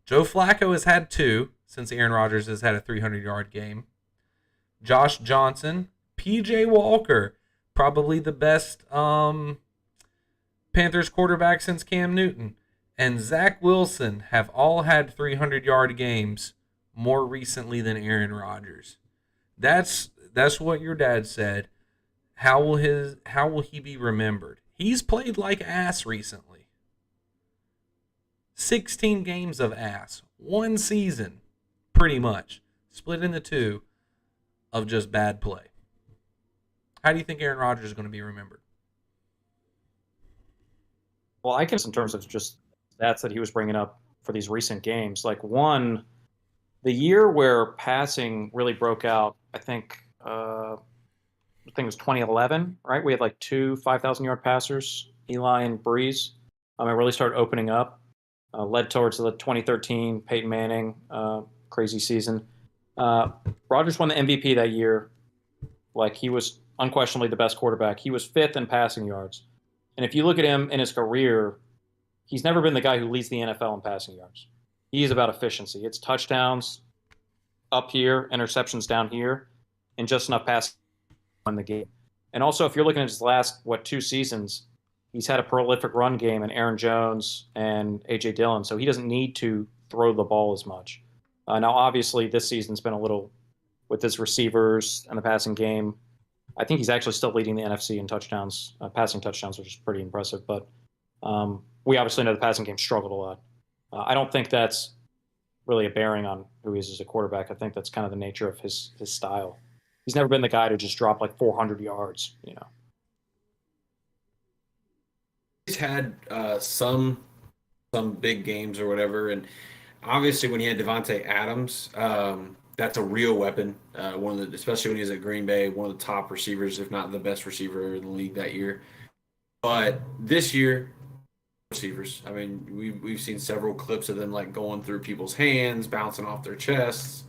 Joe Flacco has had 2 since Aaron Rodgers has had a 300-yard game. Josh Johnson, P.J. Walker, probably the best Panthers quarterback since Cam Newton, and Zach Wilson have all had 300-yard games more recently than Aaron Rodgers. That's what your dad said. How will he be remembered? He's played like ass recently. 16 games of ass. 1 season, pretty much. Split into 2 of just bad play. How do you think Aaron Rodgers is going to be remembered? Well, I guess in terms of just stats that he was bringing up for these recent games, like one, the year where passing really broke out, I think it was 2011, right? We had like 2 5,000-yard passers, Eli and Breeze. It really started opening up, led towards the 2013 Peyton Manning crazy season. Rodgers won the MVP that year. Like, he was unquestionably the best quarterback. He was 5th in passing yards. And if you look at him in his career, he's never been the guy who leads the NFL in passing yards. He's about efficiency. It's touchdowns up here, interceptions down here, and just enough passing in the game. And also, if you're looking at his last, 2 seasons, he's had a prolific run game in Aaron Jones and A.J. Dillon, so he doesn't need to throw the ball as much. Now, obviously, this season's been a little, with his receivers and the passing game, I think he's actually still leading the NFC in touchdowns, passing touchdowns, which is pretty impressive. But we obviously know the passing game struggled a lot. I don't think that's really a bearing on who he is as a quarterback. I think that's kind of the nature of his style. He's never been the guy to just drop like 400 yards, He's had some big games or whatever, and obviously when he had Devontae Adams, that's a real weapon. Especially when he was at Green Bay, one of the top receivers, if not the best receiver in the league that year. But this year, receivers. I mean, we've seen several clips of them like going through people's hands, bouncing off their chests.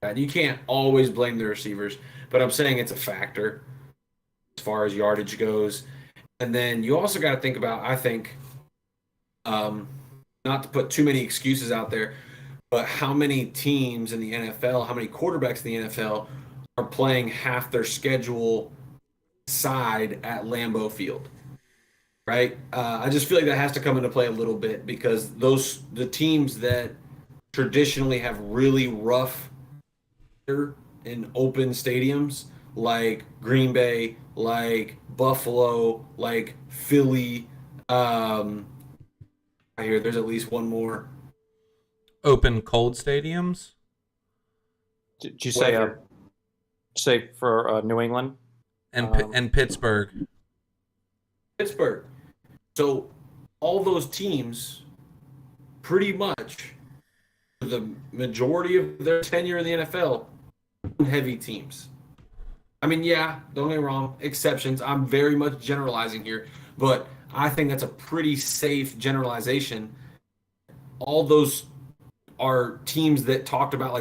And you can't always blame the receivers, but I'm saying it's a factor as far as yardage goes. And then you also got to think about, I think, not to put too many excuses out there, but how many teams in the NFL, how many quarterbacks in the NFL are playing half their schedule side at Lambeau Field, right? I just feel like that has to come into play a little bit because the teams that traditionally have really rough in open stadiums like Green Bay, like Buffalo, like Philly. I hear there's at least one more. Open cold stadiums? Did you say for New England? And Pittsburgh. Pittsburgh. So all those teams pretty much the majority of their tenure in the NFL, heavy teams. I mean, yeah, don't get me wrong, exceptions. I'm very much generalizing here, but I think that's a pretty safe generalization. All those are teams that talked about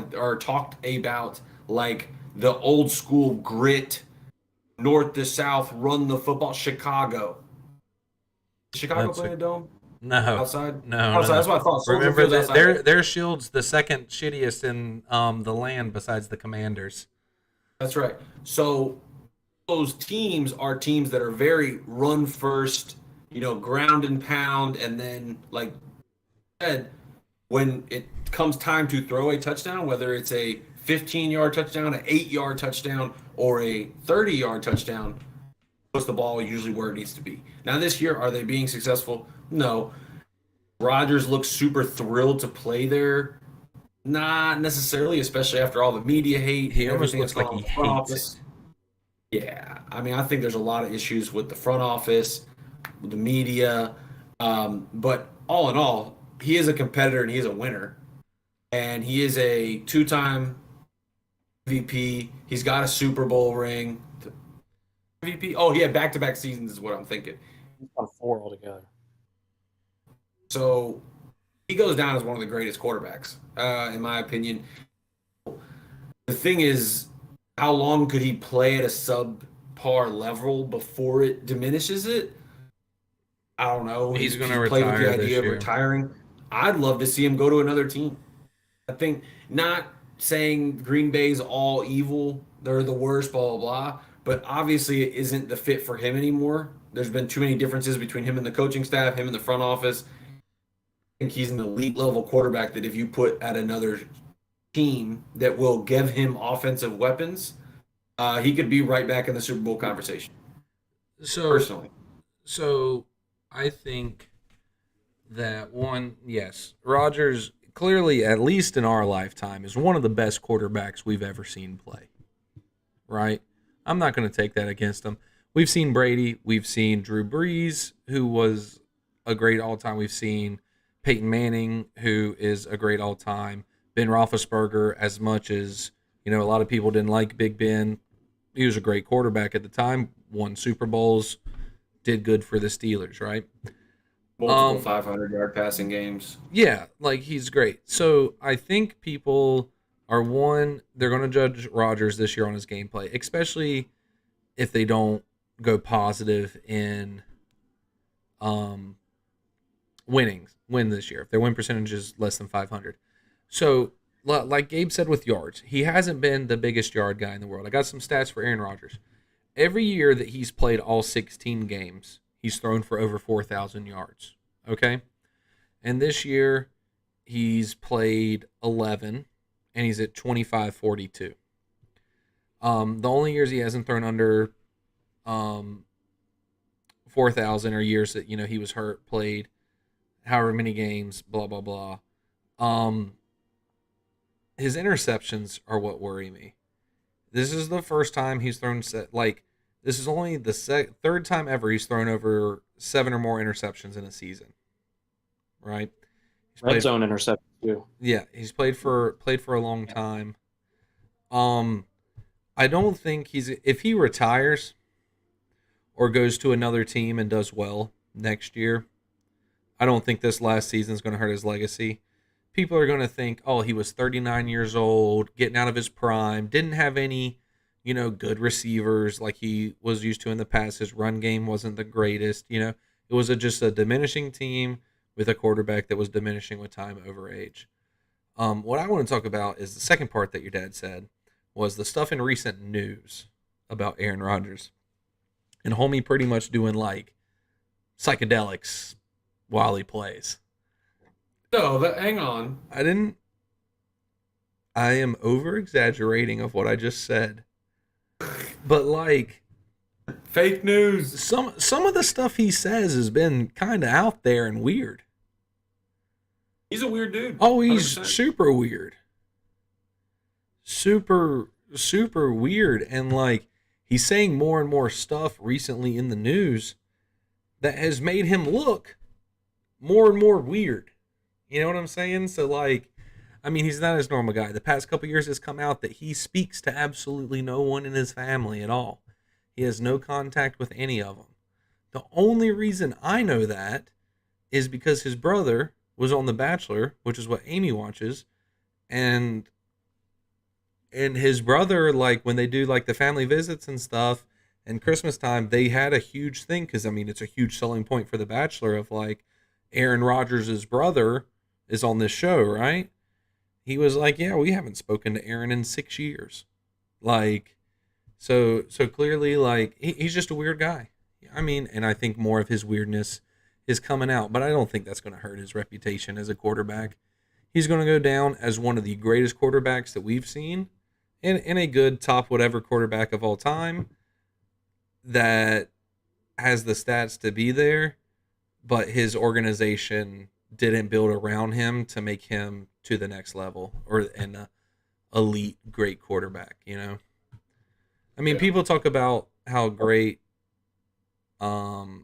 like the old school grit, north to south, run the football. Chicago That's play a in a dome no, outside. no, Outside. no. That's what I thought. Soldier Remember Field's that outside. their Shield's the second shittiest in the land besides the Commanders. That's right. So those teams are teams that are very run first, ground and pound, and then like I said, when it comes time to throw a touchdown, whether it's a 15-yard touchdown, an 8-yard touchdown, or a 30-yard touchdown, puts the ball usually where it needs to be. Now this year, are they being successful? No. Rodgers looks super thrilled to play there. Not necessarily, especially after all the media hate He and almost everything that's looks going like on he with the front hates office. it. Yeah, I mean, I think there's a lot of issues with the front office, with the media, but all in all, he is a competitor and he is a winner, and he is a two-time MVP. He's got a Super Bowl ring. MVP? Oh, yeah, back-to-back seasons is what I'm thinking. He's on 4 altogether. So he goes down as one of the greatest quarterbacks, in my opinion. The thing is, how long could he play at a subpar level before it diminishes it? I don't know. He's going to played with the retire this idea of year. retiring. I'd love to see him go to another team. I think not saying Green Bay's all evil, they're the worst, blah, blah, blah. But obviously it isn't the fit for him anymore. There's been too many differences between him and the coaching staff, him and the front office. I think he's an elite level quarterback that if you put at another team that will give him offensive weapons, he could be right back in the Super Bowl conversation. So, Personally, so I think that one, yes, Rodgers clearly, at least in our lifetime, is one of the best quarterbacks we've ever seen play. Right? I'm not going to take that against him. We've seen Brady, we've seen Drew Brees, who was a great all-time. We've seen Peyton Manning, who is a great all-time. Ben Roethlisberger, as much as a lot of people didn't like Big Ben, he was a great quarterback at the time. Won Super Bowls, did good for the Steelers, right? multiple 500-yard passing games. Yeah, like he's great. So I think people are they're going to judge Rodgers this year on his gameplay, especially if they don't go positive in win this year. If their win percentage is less than 500. So, like Gabe said with yards, he hasn't been the biggest yard guy in the world. I got some stats for Aaron Rodgers. Every year that he's played all 16 games, he's thrown for over 4,000 yards. Okay? And this year, he's played 11, and he's at 25.42. The only years he hasn't thrown under 4,000 are years that, he was hurt, played however many games, blah, blah, blah. His interceptions are what worry me. This is the first time he's thrown this is only the third time ever he's thrown over 7 or more interceptions in a season. Right? Red zone interception too. Yeah, he's played for a long time. I don't think if he retires or goes to another team and does well next year, I don't think this last season is going to hurt his legacy. People are going to think, oh, he was 39 years old, getting out of his prime, didn't have any, good receivers like he was used to in the past. His run game wasn't the greatest. It was just a diminishing team with a quarterback that was diminishing with time over age. What I want to talk about is the second part that your dad said was the stuff in recent news about Aaron Rodgers. And homie pretty much doing like psychedelics while he plays. No, hang on. I am over exaggerating of what I just said. But like fake news. Some of the stuff he says has been kind of out there and weird. He's a weird dude. Oh, he's 100%. super weird. Super weird. And like he's saying more and more stuff recently in the news that has made him look more and more weird. You know what I'm saying? So like I mean, he's not his normal guy. The past couple years has come out that he speaks to absolutely no one in his family at all. He has no contact with any of them. The only reason I know that is because his brother was on The Bachelor, which is what Amy watches, and his brother, like when they do like the family visits and stuff and Christmas time, they had a huge thing because I mean it's a huge selling point for The Bachelor of like Aaron Rodgers' brother is on this show, right? He was like, yeah, we haven't spoken to Aaron in 6 years. Like, so clearly, like, he's just a weird guy. I mean, and I think more of his weirdness is coming out, but I don't think that's going to hurt his reputation as a quarterback. He's going to go down as one of the greatest quarterbacks that we've seen, and a good top whatever quarterback of all time that has the stats to be there, but his organization didn't build around him to make him to the next level or an elite great quarterback, you know? I mean, people talk about how great Dan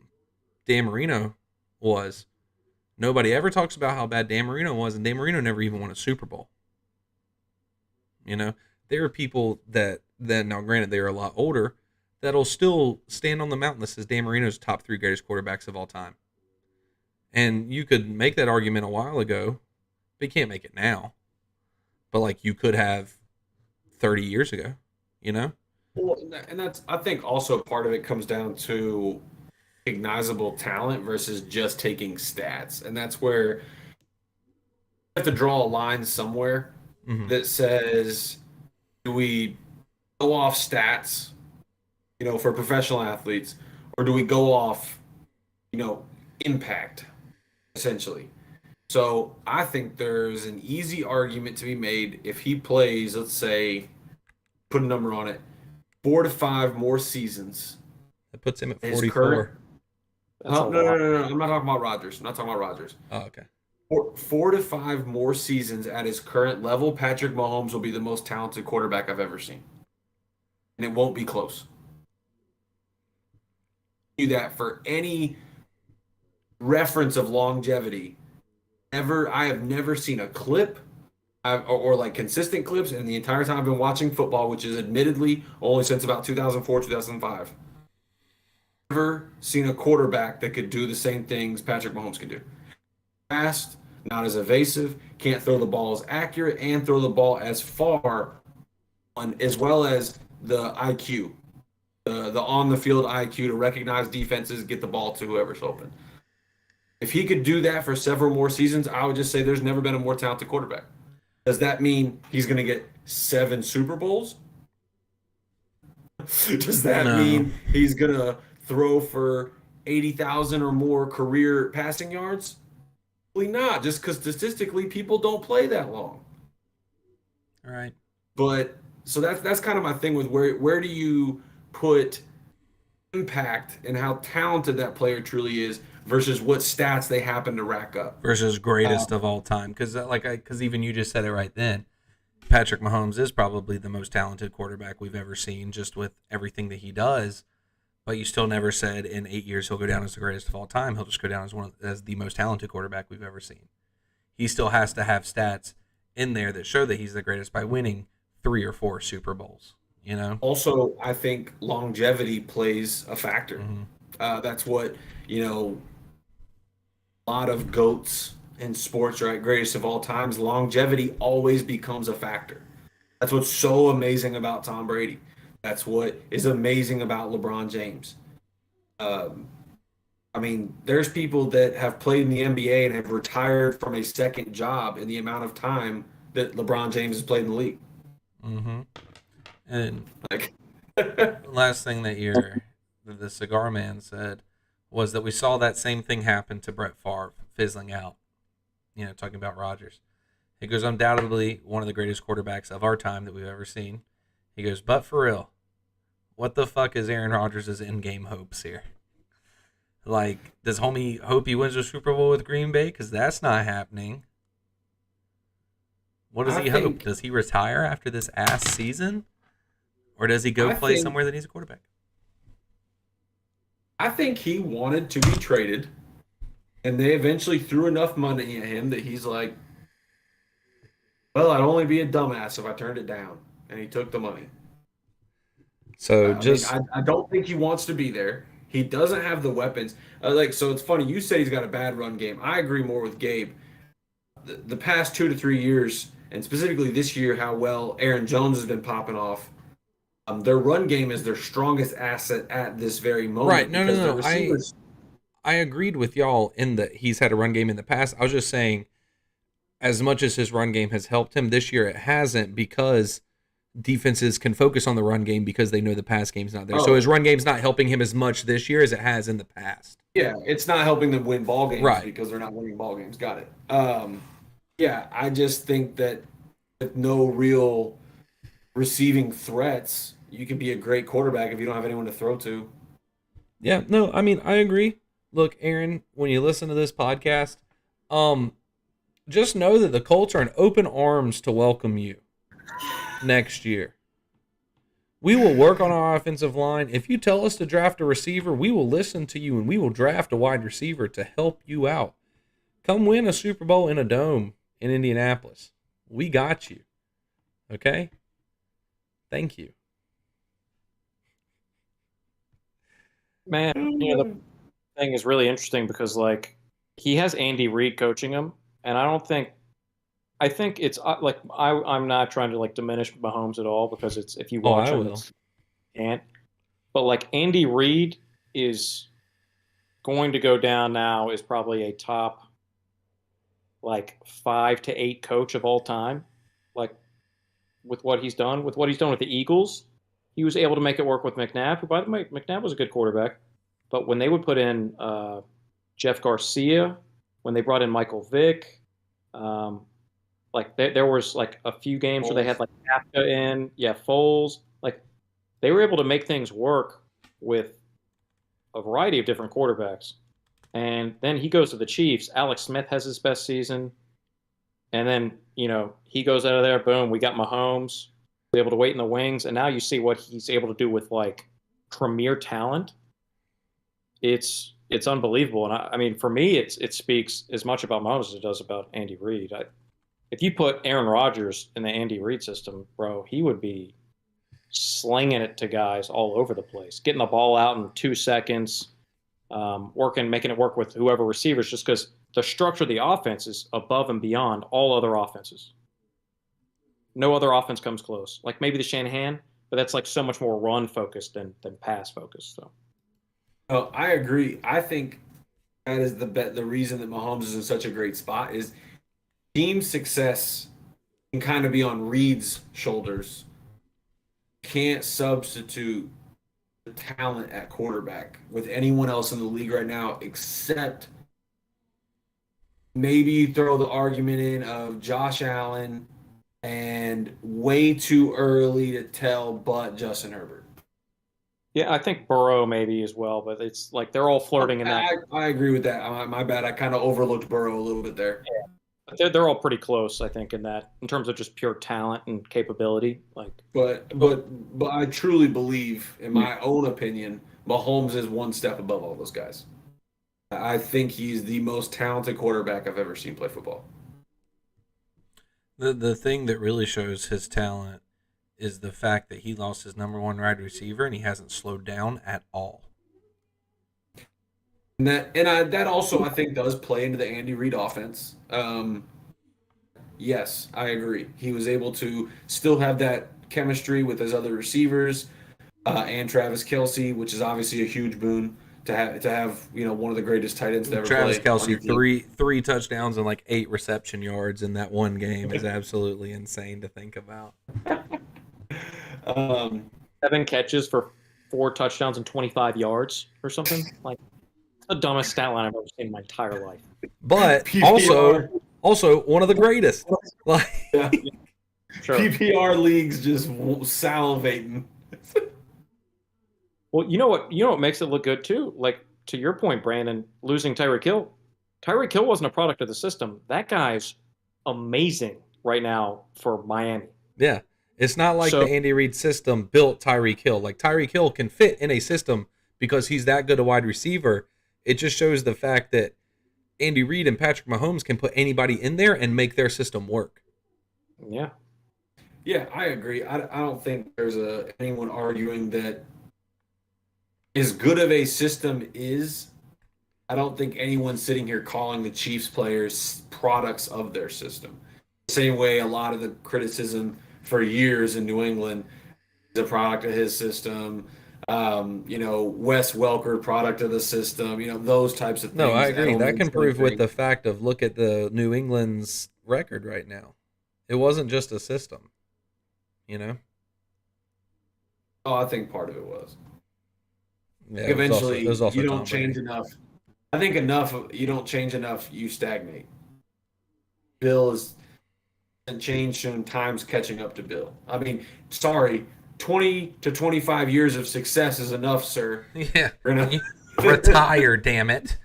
Marino was. Nobody ever talks about how bad Dan Marino was, and Dan Marino never even won a Super Bowl. You know? There are people that now granted they are a lot older, that'll still stand on the mountain that says Dan Marino's top 3 greatest quarterbacks of all time. And you could make that argument a while ago, but you can't make it now. But like you could have 30 years ago, you know? Well, and that's, I think also part of it comes down to recognizable talent versus just taking stats. And that's where you have to draw a line somewhere that says, do we go off stats, for professional athletes, or do we go off, impact, essentially? So I think there's an easy argument to be made if he plays, let's say, put a number on it, 4 to 5 more seasons. That puts him at His 44. current- That's a No. lot. I'm not talking about Rodgers. I'm not talking about Rodgers. Oh, okay. 4 to 5 more seasons at his current level, Patrick Mahomes will be the most talented quarterback I've ever seen. And it won't be close. Do that for any reference of longevity. I have never seen a clip or like consistent clips in the entire time I've been watching football, which is admittedly only since about 2004, 2005. Never seen a quarterback that could do the same things Patrick Mahomes can do. Fast, not as evasive, can't throw the ball as accurate, and throw the ball as far, as well as the IQ, the on the field IQ to recognize defenses, get the ball to whoever's open. If he could do that for several more seasons, I would just say there's never been a more talented quarterback. Does that mean he's going to get 7 Super Bowls? Does that mean he's going to throw for 80,000 or more career passing yards? Probably not, just because statistically people don't play that long. All right. But so that's kind of my thing with where do you put impact and how talented that player truly is versus what stats they happen to rack up. Versus greatest of all time. Because even you just said it right then. Patrick Mahomes is probably the most talented quarterback we've ever seen just with everything that he does. But you still never said in 8 years he'll go down as the greatest of all time. He'll just go down as the most talented quarterback we've ever seen. He still has to have stats in there that show that he's the greatest by winning 3 or 4 Super Bowls. You know. Also, I think longevity plays a factor. That's what a lot of GOATs in sports are at greatest of all times. Longevity always becomes a factor. That's what's so amazing about Tom Brady. That's what is amazing about LeBron James. I mean, there's people that have played in the NBA and have retired from a second job in the amount of time that LeBron James has played in the league. And Like, last thing that the cigar man said was that we saw that same thing happen to Brett Favre fizzling out. Talking about Rodgers. He goes, undoubtedly one of the greatest quarterbacks of our time that we've ever seen. He goes, but for real, what the fuck is Aaron Rodgers' in-game hopes here? Like, does homie hope he wins a Super Bowl with Green Bay? Because that's not happening. What does he hope? Does he retire after this ass season? Or does he go play somewhere that he's a quarterback? I think he wanted to be traded, and they eventually threw enough money at him that he's like, Well, I'd only be a dumbass if I turned it down, and he took the money. So I mean, just I don't think he wants to be there. He doesn't have the weapons. So it's funny. You said he's got a bad run game. I agree more with Gabe. The past 2 to 3 years, and specifically this year, how well Aaron Jones has been popping off. Their run game is their strongest asset at this very right. moment No, no, because the no. receivers. I agreed with y'all in that he's had a run game in the past. I was just saying, as much as his run game has helped him this year, it hasn't because defenses can focus on the run game because they know the pass game's not there. So his Oh, run game's not helping him as much this year as it has in the past. yeah, it's not helping them win ball games Right. because they're not winning ball games. Got it. Yeah, I just think that with no real receiving threats, you can be a great quarterback if you don't have anyone to throw to. Yeah, no, I mean, I agree. Look, Aaron, when you listen to this podcast, just know that the Colts are in open arms to welcome you next year. We will work on our offensive line. If you tell us to draft a receiver, we will listen to you and we will draft a wide receiver to help you out. Come win a Super Bowl in a dome in Indianapolis. We got you. Okay? Thank you. Man, the thing is really interesting because like he has Andy Reid coaching him, and I think it's like I'm not trying to like diminish Mahomes at all because it's if you Oh, watch I him, will. it's can't. But like Andy Reid is going to go down now is probably a top like 5 to 8 coach of all time. Like with what he's done, with the Eagles, he was able to make it work with McNabb, who by the way, McNabb was a good quarterback. But when they would put in Jeff Garcia, when they brought in Michael Vick, um, like there was like a few games where they had like Kafka in, yeah, Foles. Like they were able to make things work with a variety of different quarterbacks. And then he goes to the Chiefs. Alex Smith has his best season. And then, he goes out of there, boom, we got Mahomes, able to wait in the wings. And now you see what he's able to do with like premier talent. It's unbelievable. And I mean, for me, it speaks as much about Mahomes as it does about Andy Reid. If you put Aaron Rodgers in the Andy Reid system, bro, he would be slinging it to guys all over the place, getting the ball out in 2 seconds, making it work with whoever receivers, just because the structure of the offense is above and beyond all other offenses. No other offense comes close. Like maybe the Shanahan, but that's like so much more run focused than pass focused. So. Oh, I agree. I think that is the reason that Mahomes is in such a great spot is team success can kind of be on Reed's shoulders. Can't substitute the talent at quarterback with anyone else in the league right now except maybe you throw the argument in of Josh Allen and way too early to tell but Justin Herbert. Yeah, I think Burrow maybe as well, but it's like they're all flirting in that. I agree with that. My bad. I kind of overlooked Burrow a little bit there. Yeah. They're all pretty close, I think, in terms of just pure talent and capability. But I truly believe, in my own opinion, Mahomes is one step above all those guys. I think he's the most talented quarterback I've ever seen play football. The thing that really shows his talent is the fact that he lost his number one wide receiver and he hasn't slowed down at all. And that also I think does play into the Andy Reid offense. Yes, I agree. He was able to still have that chemistry with his other receivers and Travis Kelce, which is obviously a huge boon to have one of the greatest tight ends to ever Travis play. Kelce, three touchdowns and like 8 reception yards in that one game is absolutely insane to think about. 7 catches for 4 touchdowns and 25 yards or something. Like the dumbest stat line I've ever seen in my entire life. But PPR. also one of the greatest. Like Yeah. Sure. PPR leagues just salivating. Well, you know what makes it look good too? Like to your point, Brandon, losing Tyreek Hill. Tyreek Hill wasn't a product of the system. That guy's amazing right now for Miami. yeah. It's not like the Andy Reid system built Tyreek Hill. Like Tyreek Hill can fit in a system because he's that good a wide receiver. It just shows the fact that Andy Reid and Patrick Mahomes can put anybody in there and make their system work. Yeah. Yeah, I agree. I don't think there's anyone arguing that as good of a system is. I don't think anyone's sitting here calling the Chiefs players products of their system. Same way a lot of the criticism for years in New England is a product of his system. Wes Welker, product of the system. Those types of No, I things. agree. That Edelman, can same prove with thing. the fact of look at the New England's record right now. It wasn't just a system, you know? Oh, I think part of it was. Yeah, it was Eventually, also you don't Tom change Brady. enough. I think you don't change enough, you stagnate. Bill is and change and time's catching up to Bill. I mean, sorry, 20 to 25 years of success is enough, sir. Yeah. We're gonna You retire, damn it.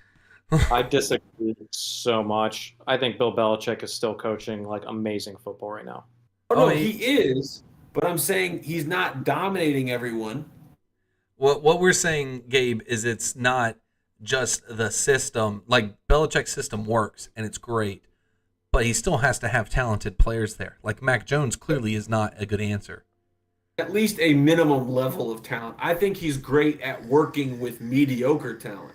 I disagree so much. I think Bill Belichick is still coaching like amazing football right now. Oh Oh, no, he is, but I'm saying he's not dominating everyone. what we're saying, Gabe, is it's not just the system. Like Belichick's system works and it's great, but he still has to have talented players there. Like Mac Jones clearly is not a good answer. At least a minimum level of talent. I think he's great at working with mediocre talent.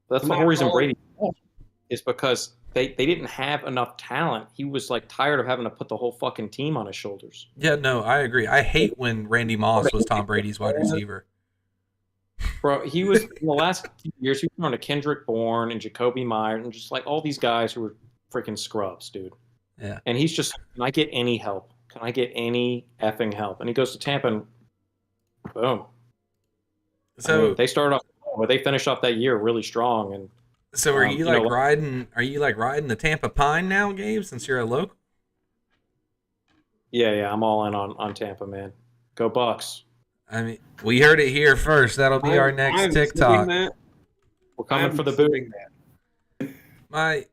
That's I'm the not whole reason calling- Brady left, is because they didn't have enough talent. He was like tired of having to put the whole fucking team on his shoulders. Yeah, no, I agree. I hate when Randy Moss was Tom Brady's wide receiver. Bro, he was in the last few years, he was throwing to Kendrick Bourne and Jacoby Myers and just like all these guys who were freaking scrubs, dude. Yeah. And he's just, can I get any help? Can I get any effing help? And he goes to Tampa and boom. So they started off, well, they finished off that year really strong. And so are you like know, riding? Are you like riding the Tampa Pine now, Gabe? Since you're a local. yeah, I'm all in on Tampa, man. Go Bucks. I mean, we heard it here first. That'll be our next I'm TikTok. sipping that. We're coming I'm for the sipping boot. that.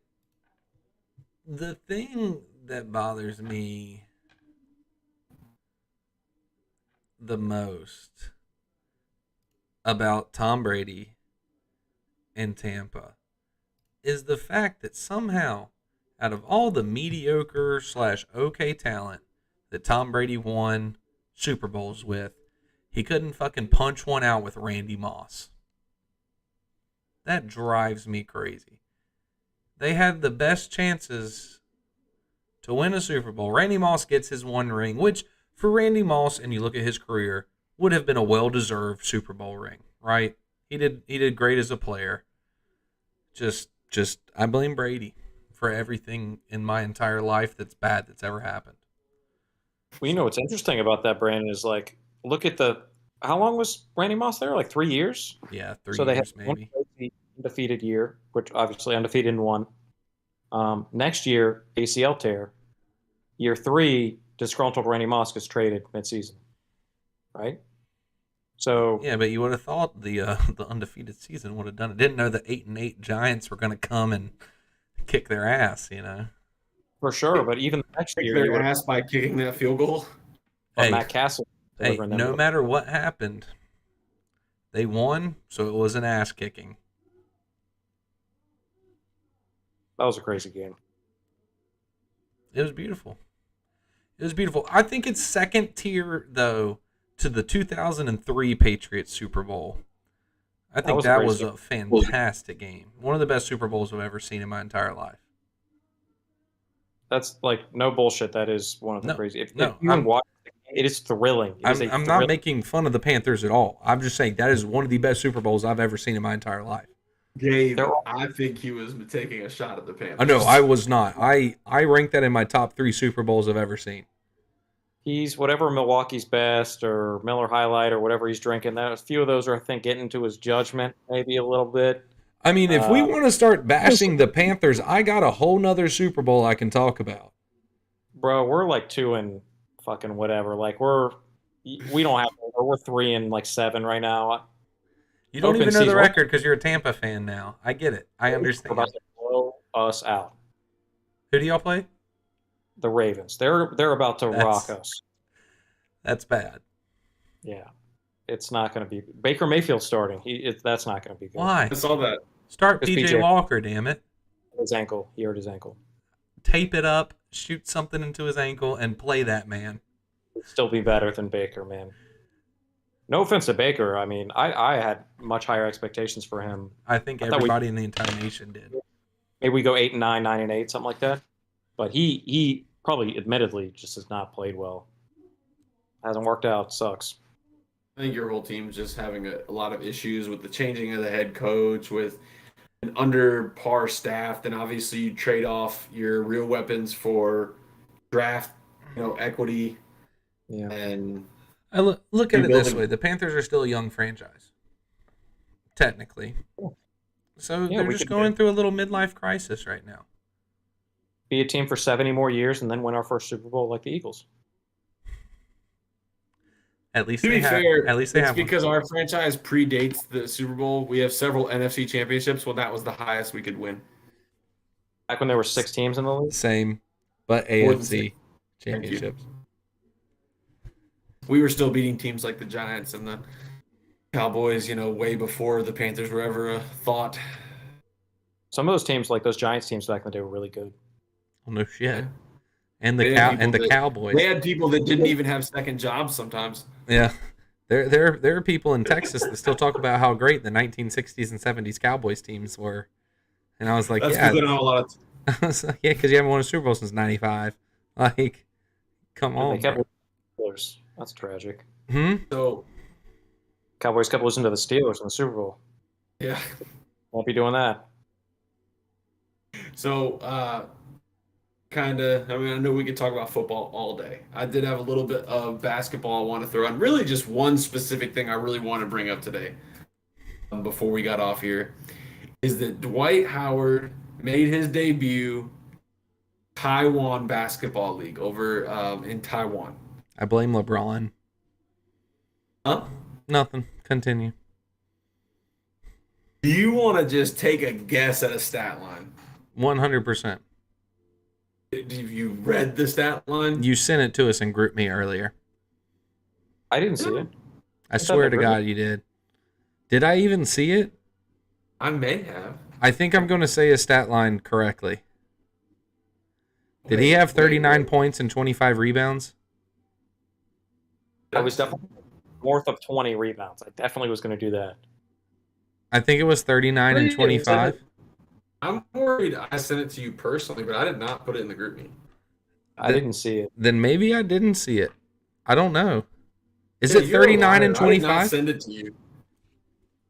The thing that bothers me the most about Tom Brady in Tampa is the fact that somehow, out of all the mediocre / okay talent that Tom Brady won Super Bowls with, he couldn't fucking punch one out with Randy Moss. That drives me crazy. They had the best chances to win a Super Bowl. Randy Moss gets his one ring, which for Randy Moss, and you look at his career, would have been a well-deserved Super Bowl ring, right? He did great as a player. Just I blame Brady for everything in my entire life that's bad that's ever happened. Well, you know what's interesting about that, Brandon, is like, look at how long was Randy Moss there? Like 3 years? Yeah, 3 So they had years maybe. one crazy undefeated year, which obviously undefeated in one. Next year, ACL tear. Year 3, disgruntled Randy Moss gets traded midseason, right? So Yeah, but you would have thought the undefeated season would have done it. Didn't know the 8-8 Giants were going to come and kick their ass, you know. for sure, but even the next Kick year, you their would have ass by kicking that field goal. Hey, Matt Castle hey, delivering them. no matter what happened, they won, so it was an ass kicking. That was a crazy game. It was beautiful. It was beautiful. I think it's second tier though to the 2003 Patriots Super Bowl. I think that was a fantastic game. One of the best Super Bowls I've ever seen in my entire life. That's like no bullshit. That is one of the No, crazy. If no, you can watch, it is thrilling. It is a I'm not making fun of the Panthers at all. I'm just saying that is one of the best Super Bowls I've ever seen in my entire life. Gabe, I think he was taking a shot at the Panthers. I know I was not. I rank that in my top 3 Super Bowls I've ever seen. He's whatever Milwaukee's best or Miller High Life or whatever he's drinking. That a few of those are, I think, getting into his judgment maybe a little bit. I mean, if we want to start bashing the Panthers, I got a whole nother Super Bowl I can talk about. Bro, we're like 2 and fucking whatever. Like we don't have. We're 3 and like 7 right now. You don't Open even know the season. record because you're a Tampa fan now. I get it. I We're understand. about to blow us out. Who do y'all play? The Ravens. They're about to rock us. That's bad. Yeah, it's not going to be Baker Mayfield starting. That's not going to be good. Why? I saw that. Start It's PJ PJ. Walker, damn it. His ankle. He hurt his ankle. Tape it up. shoot something into his ankle, and play that man. He'd still be better than Baker, man. No offense to Baker. I mean, I had much higher expectations for him. I think I thought everybody in the entire nation did. maybe we go 8-9, 9-8, something like that. But he probably, admittedly, just has not played well. Hasn't worked out. Sucks. I think your whole team's just having a lot of issues with the changing of the head coach, with an under par staff. Then obviously you trade off your real weapons for draft, equity, Yeah. and I look at it this Rebuilding. way: the Panthers are still a young franchise, technically. So Yeah, they're we just could going through a little midlife crisis right now. be a team for 70 more years and then win our first Super Bowl like the Eagles. At least to they be have. fair, At least they it's have one. because our franchise predates the Super Bowl. We have several NFC championships. Well, that was the highest we could win. Back when there were 6 teams in the league. Same, but More than AFC Thank you. championships. We were still beating teams like the Giants and the Cowboys, way before the Panthers were ever a thought. Some of those teams, like those Giants teams back in the day, were really good. Well, no shit. Yeah. And They had people that- Cowboys. They had people that didn't even have second jobs sometimes. Yeah. There are people in Texas that still talk about how great the 1960s and 70s Cowboys teams were. And I was like, That's yeah. because they don't have a lot of. I was like, yeah, because you haven't won a Super Bowl since 95. Like, come on. They kept Bro. Steelers. That's tragic. So Cowboys kept losing to the Steelers in the Super Bowl. yeah. Won't be doing that. So kind of. I mean, I know we could talk about football all day. I did have a little bit of basketball I want to throw in. Really, just one specific thing I really want to bring up today. Before we got off here, is that Dwight Howard made his debut Taiwan Basketball League over in Taiwan. I blame LeBron. Huh? Nothing. Continue. Do you want to just take a guess at a stat line? 100%. Have you read the stat line? You sent it to us in GroupMe earlier. I didn't see it. I swear to never- God you did. Did I even see it? I may have. I think I'm going to say a stat line correctly. Did he have 39 points and 25 rebounds? I was definitely north of 20 rebounds. I definitely was going to do that. I think it was 39 and 25. I'm worried I sent it to you personally, but I did not put it in the group me. I didn't see it. Then maybe I didn't see it. I don't know. Is Yeah, it you're a 39 liar. and I did not 25? send it to you.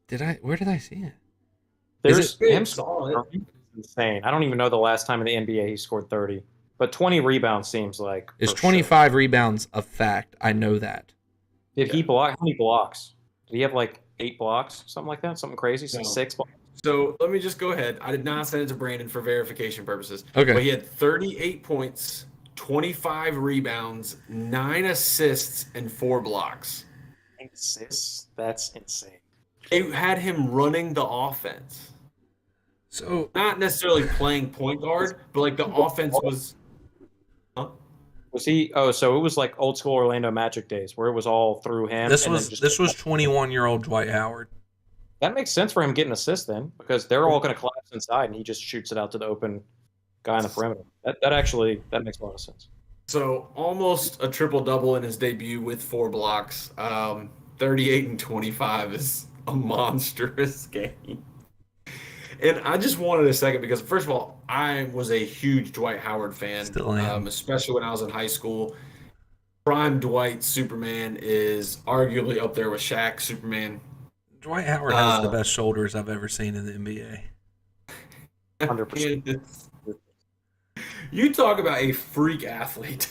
Did I? Where did I see it? There's it- him saw it. scoring is insane. I don't even know the last time in the NBA he scored 30. But 20 rebounds seems like Is for 25 rebounds a fact? I know that. Sure. Did he block? How many blocks? Did he have like 8 blocks? Something like that? Something crazy? No. 6 blocks? So let me just go ahead. I did not send it to Brandon for verification purposes. Okay. But he had 38 points, 25 rebounds, 9 assists, and 4 blocks. Assists? That's insane. It had him running the offense. So Not necessarily playing point guard, but like the offense was. Huh? Was he? Oh, so it was like old school Orlando Magic days where it was all through him. this and then was just- 21-year-old Dwight Howard. That makes sense for him getting assists then, because they're all going to collapse inside, and he just shoots it out to the open guy on the perimeter. That actually makes a lot of sense. So almost a triple double in his debut with 4 blocks. 38 and 25 is a monstrous game. And I just wanted a second because, first of all, I was a huge Dwight Howard fan, Still am. especially when I was in high school. Prime Dwight Superman is arguably up there with Shaq Superman. Dwight Howard has the best shoulders I've ever seen in the NBA. 100%. You talk about a freak athlete.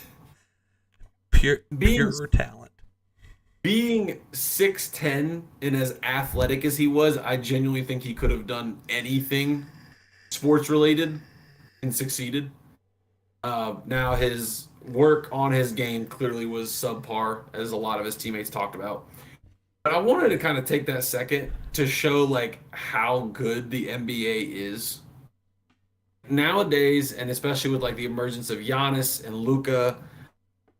Pure Being- talent. Being 6'10 and as athletic as he was, I genuinely think he could have done anything sports related and succeeded. Now his work on his game clearly was subpar, as a lot of his teammates talked about. But I wanted to kind of take that second to show like how good the NBA is nowadays, and especially with like the emergence of Giannis and Luka.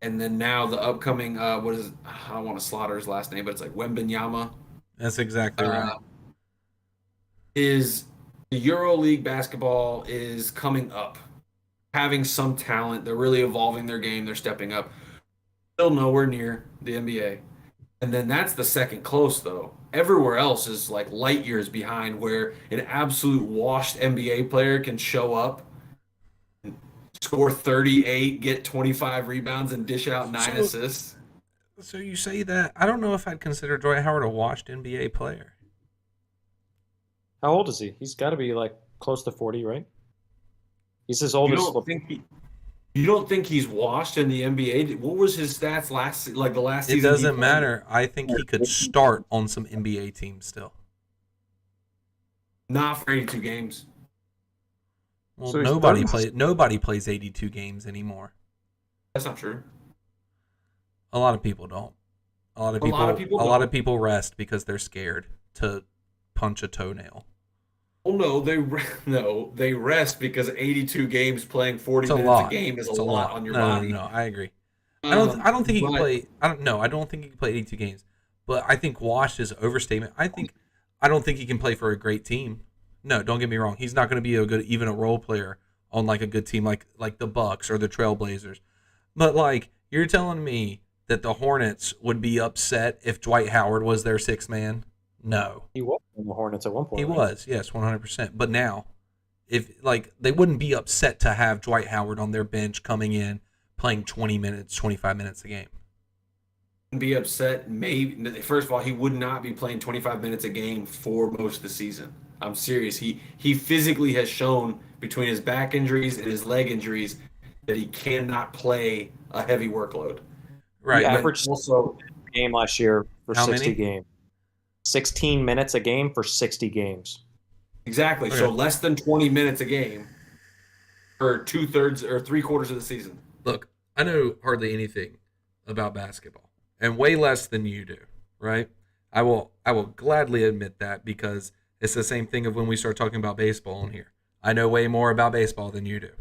And then now the upcoming, what is it? I don't want to slaughter his last name, but it's like Wembenyama. That's exactly right. Is the EuroLeague basketball is coming up. having some talent. They're really evolving their game. They're stepping up. Still nowhere near the NBA. And then that's the second close, though. Everywhere else is like light years behind where an absolute washed NBA player can show up, score 38, get 25 rebounds, and dish out 9 assists. So you say that. I don't know if I'd consider Dwight Howard a washed NBA player. How old is he? He's got to be like close to 40, right? He's as old You as don't think you don't think he's washed in the NBA? What was his stats the last It season? doesn't matter. I think he could start on some NBA teams still. Not for 82 games. Well, So he's nobody plays 82 games anymore. That's not true. A lot of people don't. A lot of people rest because they're scared to punch a toenail. Well, no, they rest because 82 games playing 40 It's a minutes lot. a game is It's a lot on your no, body. No, I agree. I don't think he can But play. I don't think he can play 82 games. But I think washed is overstatement. I don't think he can play for a great team. No, don't get me wrong. He's not going to be even a role player on like a good team like the Bucks or the Trailblazers. But like you're telling me that the Hornets would be upset if Dwight Howard was their sixth man? No. he was in the Hornets at one point. He right? was, yes, 100%. But now, if like they wouldn't be upset to have Dwight Howard on their bench coming in playing 20 minutes, 25 minutes a game. be upset. Maybe first of all, he would not be playing 25 minutes a game for most of the season. I'm serious. He physically has shown between his back injuries and his leg injuries that he cannot play a heavy workload. Right. He but averaged also a game last year for How 60 many? games. 16 minutes a game for 60 games. Exactly. So Okay. less than 20 minutes a game for 2/3 or 3/4 of the season. Look, I know hardly anything about basketball and way less than you do, right? I will gladly admit that because it's the same thing of when we start talking about baseball on here. I know way more about baseball than you do.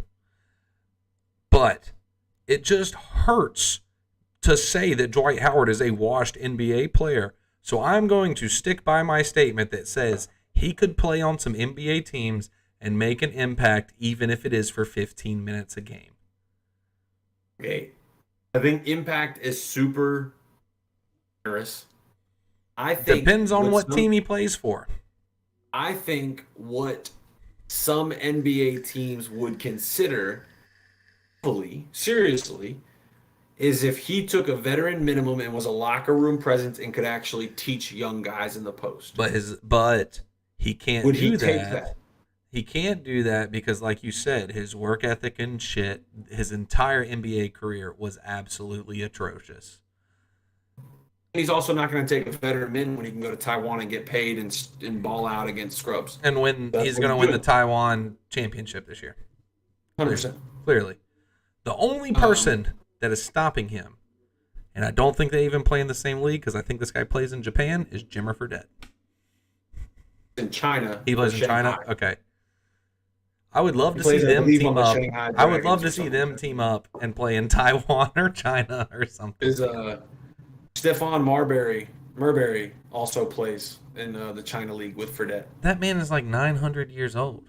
But it just hurts to say that Dwight Howard is a washed NBA player. So I'm going to stick by my statement that says he could play on some NBA teams and make an impact even if it is for 15 minutes a game. Okay. I think impact is super generous. I think Depends on what team he plays for. I think what some NBA teams would consider fully, seriously, is if he took a veteran minimum and was a locker room presence and could actually teach young guys in the post. But he can't Would do he that. take that? He can't do that because, like you said, his work ethic and shit, his entire NBA career was absolutely atrocious. He's also not going to take a veteran min when he can go to Taiwan and get paid and ball out against scrubs. And when That's he's what going to he's win the doing. Taiwan championship this year. 100%. Clearly. The only person that is stopping him, and I don't think they even play in the same league because I think this guy plays in Japan, is Jimmer Fredette. In China. He plays or in China? Shanghai. Okay. I would love He to see plays, I them believe, on team the up. Shanghai I would love Dragons to or see something them like that. team up and play in Taiwan or China or something. Is Stefan Marbury also plays in the China League with Fredette. That man is like 900 years old.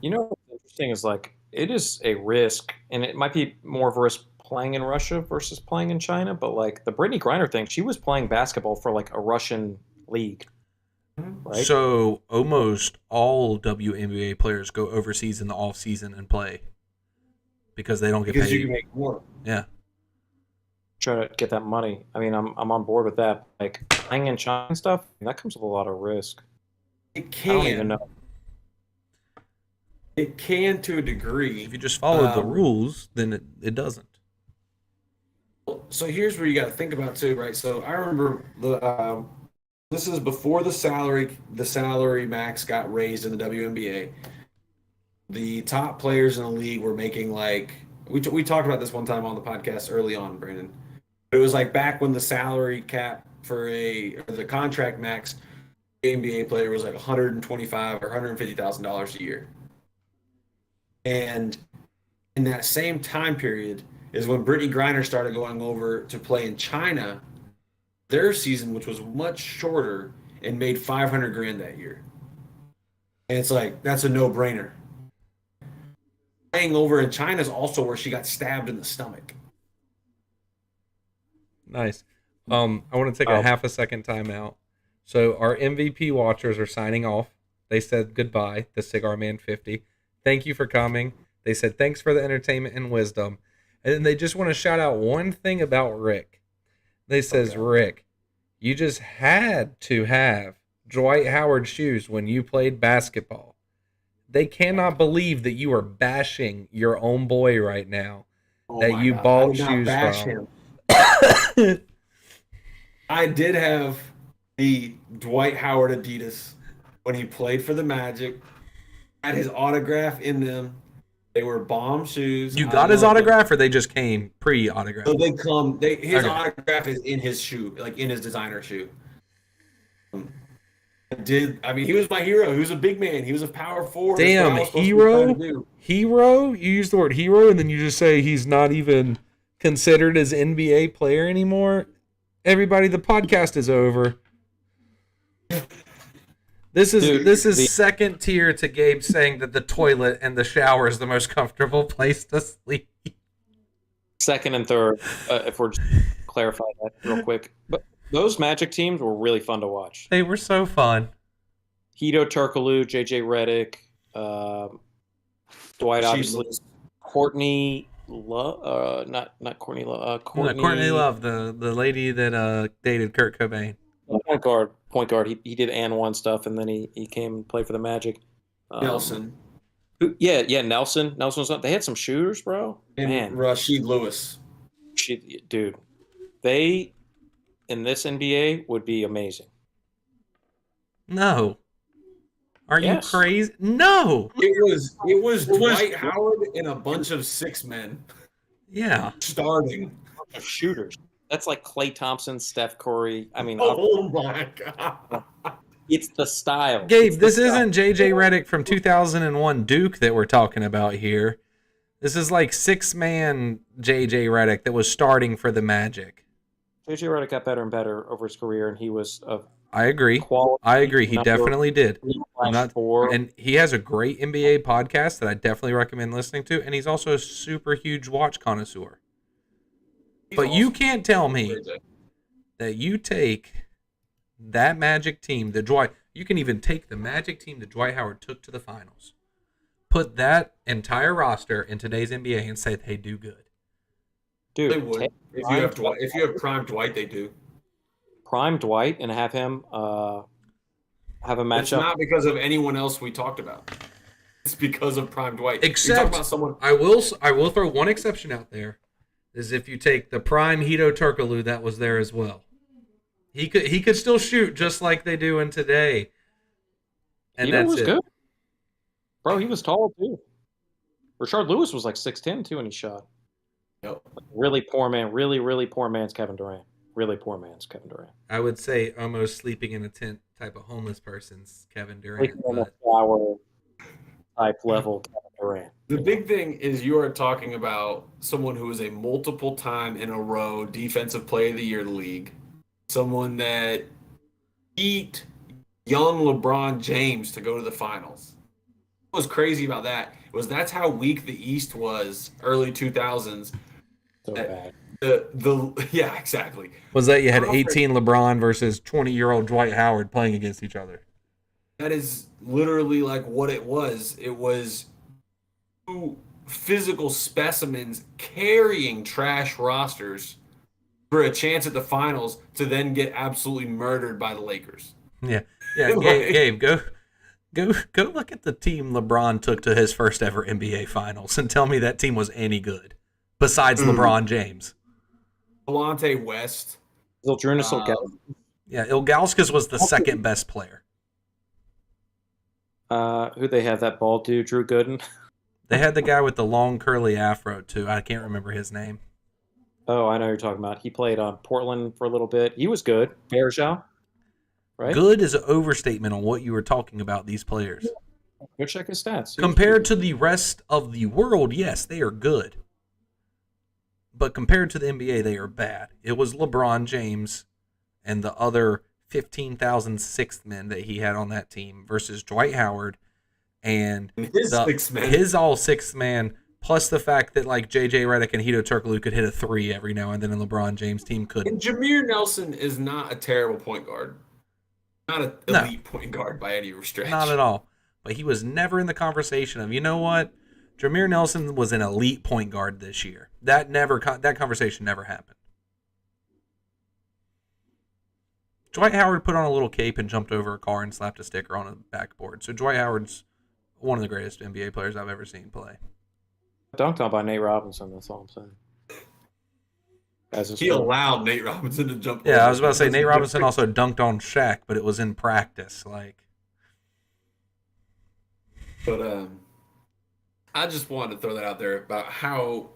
You know what's interesting is like it is a risk, and it might be more of a risk playing in Russia versus playing in China. But like the Brittany Griner thing, she was playing basketball for like a Russian league, right? So almost all WNBA players go overseas in the off season and play because they don't get Because you paid. can make more. Yeah. Trying to get that money. I mean, I'm on board with that. Like playing in China and stuff, that comes with a lot of risk. It I don't even can. know. It can to a degree. If you just followed the Um, rules, then it doesn't. So here's where you got to think about too, right? So I remember this is before the salary max got raised in the WNBA. The top players in the league were making like we talked about this one time on the podcast early on, Brandon. It was like back when the salary cap or the contract max NBA player was like 125 or $150,000 a year. And in that same time period is when Brittany Griner started going over to play in China. Their season, which was much shorter, and made 500 grand that year. And it's like that's a no-brainer. dying over in China is also where she got stabbed in the stomach. Nice. I want to take a half a second time out. So our MVP watchers are signing off. They said goodbye, the Cigar Man 50. Thank you for coming. They said thanks for the entertainment and wisdom. And then they just want to shout out one thing about Rick. They says, Rick, you just had to have Dwight Howard shoes when you played basketball. They cannot believe that you are bashing your own boy right now. That you bought shoes from. Him. I did have the Dwight Howard Adidas when he played for the Magic. Had his autograph in them. They were bomb shoes. You got his autograph, or they just came pre-autograph? So they come. His autograph is in his shoe, like in his designer shoe. I mean, he was my hero. He was a big man. He was a power forward. Damn, hero. Hero. You use the word hero, and then you just say he's not even considered as NBA player anymore. Everybody, the podcast is over. This is second tier to Gabe saying that the toilet and the shower is the most comfortable place to sleep. Second and third, if we're just clarifying that real quick. But those Magic teams were really fun to watch. They were so fun. Hedo Turkoglu, JJ Redick, Dwight, obviously, Courtney Love, not Courtney Love. Courtney Love, the lady that dated Kurt Cobain. Point guard. He did and one stuff, and then he came and played for the Magic. Nelson. Nelson. Nelson was not. They had some shooters, bro. And Rasheed Lewis. Dude, they in this NBA would be amazing. No. Are you crazy? No. It was Dwight Howard and a bunch of 6 men. Yeah. Starting shooters. That's like Klay Thompson, Steph Curry. I mean, oh my God. It's the style. Gabe, this isn't JJ Redick from 2001 Duke that we're talking about here. This is like 6-man JJ Redick that was starting for the Magic. JJ Redick got better and better over his career, and he was I agree. He definitely did. And he has a great NBA podcast that I definitely recommend listening to, and he's also a super huge watch connoisseur. But you can't tell me that you take that Magic team that you can even take the Magic team that Dwight Howard took to the finals, put that entire roster in today's NBA and say they do good. Dude, they would. If you have prime Dwight, they do. Prime Dwight and have him have a matchup. It's not because of anyone else we talked about. It's because of prime Dwight. Except about someone. I will throw one exception out there. Is if you take the prime Hedo Turkoglu that was there as well. He could still shoot just like they do in today. And Hedo was good. Bro, he was tall too. Rashard Lewis was like 6'10" too, and he shot. Yep. Really poor man. Really, really poor man's Kevin Durant. Really poor man's Kevin Durant. I would say almost sleeping in a tent type of homeless person's Kevin Durant. Sleeping in a flower type level Kevin Durant. The big thing is you are talking about someone who is a multiple time in a row defensive player of the year league. Someone that beat young LeBron James to go to the finals. What was crazy about that was that's how weak the East was early 2000s. So bad. Yeah, exactly. Was that you had 18 LeBron versus 20-year-old Dwight Howard playing against each other? That is literally like what it was. It was two physical specimens carrying trash rosters for a chance at the finals to then get absolutely murdered by the Lakers. Yeah. Gabe, go look at the team LeBron took to his first ever NBA Finals and tell me that team was any good besides LeBron James. Delonte West. Zildrunas Ilgauskas. Yeah, Ilgauskas was the second best player. Who they have that bald dude, Drew Gooden? They had the guy with the long curly afro too. I can't remember his name. Oh, I know who you're talking about. He played on Portland for a little bit. He was good. Bergeau, right? Good is an overstatement on what you were talking about these players. Go check his stats. Compared to the rest of the world, yes, they are good. But compared to the NBA, they are bad. It was LeBron James and the other 15,000 sixth men that he had on that team versus Dwight Howard and his all sixth man Plus the fact that like JJ Redick and Hito Turkoglu could hit a 3 every now and then, and LeBron James team And couldn't. Jameer Nelson is not a terrible point guard. Not an No. elite point guard by any stretch. Not at all. But he was never in the conversation of, you know what? Jameer Nelson was an elite point guard this year. That conversation never happened. Dwight Howard put on a little cape and jumped over a car and slapped a sticker on a backboard. So Dwight Howard's one of the greatest NBA players I've ever seen play. Dunked on by Nate Robinson. That's all I'm saying. He allowed Nate Robinson to jump. Yeah, I was about to say Nate Robinson also dunked on Shaq, but it was in practice. Like, but I just wanted to throw that out there about how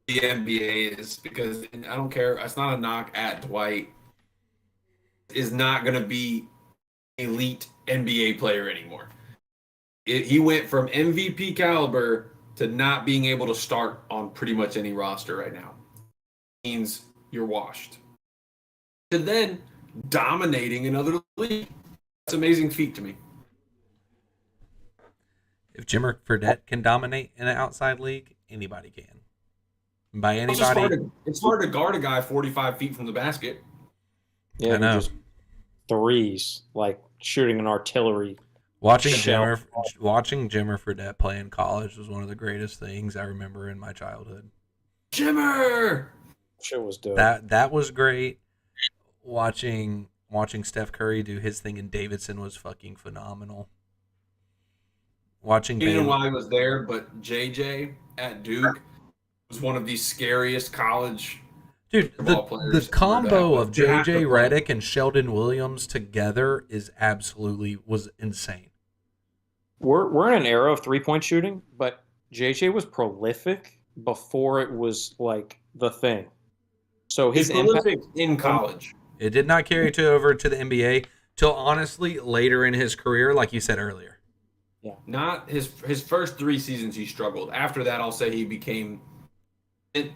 the NBA is, because I don't care. It's not a knock at Dwight. Is not going to be elite NBA player anymore. He went from MVP caliber to not being able to start on pretty much any roster right now. Means you're washed. To then dominating another league. That's an amazing feat to me. if Jimmer Fredette can dominate in an outside league, anybody can. By anybody, it's hard to guard a guy 45 feet from the basket. Yeah, I know. just threes, like shooting an artillery. Watching Shell. Jimmer Fredette play in college was one of the greatest things I remember in my childhood. Jimmer! Shit was dope. That was great. Watching Steph Curry do his thing in Davidson was fucking phenomenal. Watching Even Baylor, while I was there, but JJ at Duke was one of the scariest college dude, ball the players combo ever. of You have to JJ play. Redick and Sheldon Williams together was insane. We're in an era of 3-point shooting, but JJ was prolific before it was like the thing. So his He's impact, prolific in college. It did not carry over to the NBA till honestly later in his career, like you said earlier. Not his first 3 seasons he struggled. After that, I'll say he became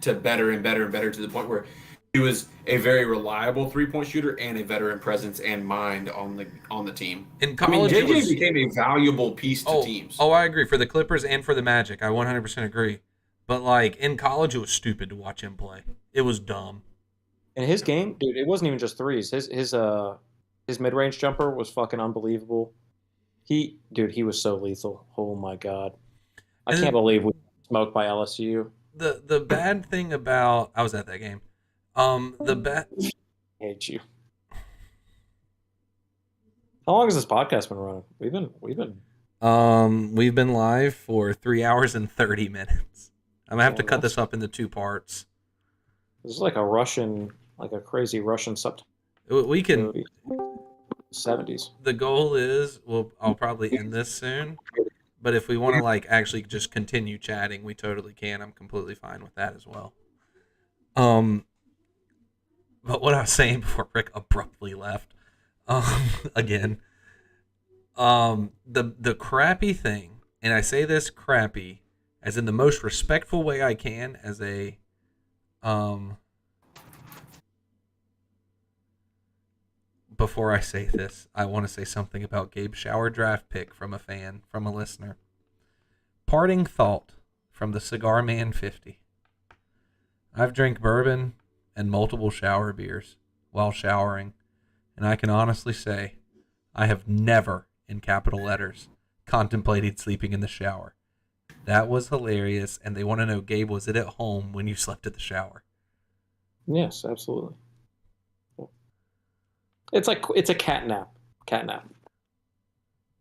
to better and better and better to the point where he was a very reliable 3-point shooter and a veteran presence and mind on the team. In I mean, college, it JJ was- became a valuable piece to teams. Oh, I agree. For the Clippers and for the Magic, I 100% agree. But like in college, it was stupid to watch him play. It was dumb. in his game, dude, it wasn't even just threes. His mid-range jumper was fucking unbelievable. He was so lethal. Oh my god. I And can't believe we got smoked by LSU. The bad thing about I was at that game. I hate you. How long has this podcast been running? We've been live for 3 hours and 30 minutes. I'm gonna have to cut this up into 2 parts. This is like a crazy Russian subtitle We can. movie. 70s. The goal is I'll probably end this soon. But if we want to like actually just continue chatting, we totally can. I'm completely fine with that as well. But what I was saying before Rick abruptly left, again, the crappy thing, and I say this crappy as in the most respectful way I can, as a before I say this, I want to say something about Gabe's shower draft pick from a fan, from a listener. Parting thought from the Cigar Man 50. I've drank bourbon and multiple shower beers while showering, and I can honestly say I have never, in capital letters, contemplated sleeping in the shower. That was hilarious, and they want to know, Gabe, was it at home when you slept at the shower? Yes, absolutely. It's a cat nap. Cat nap.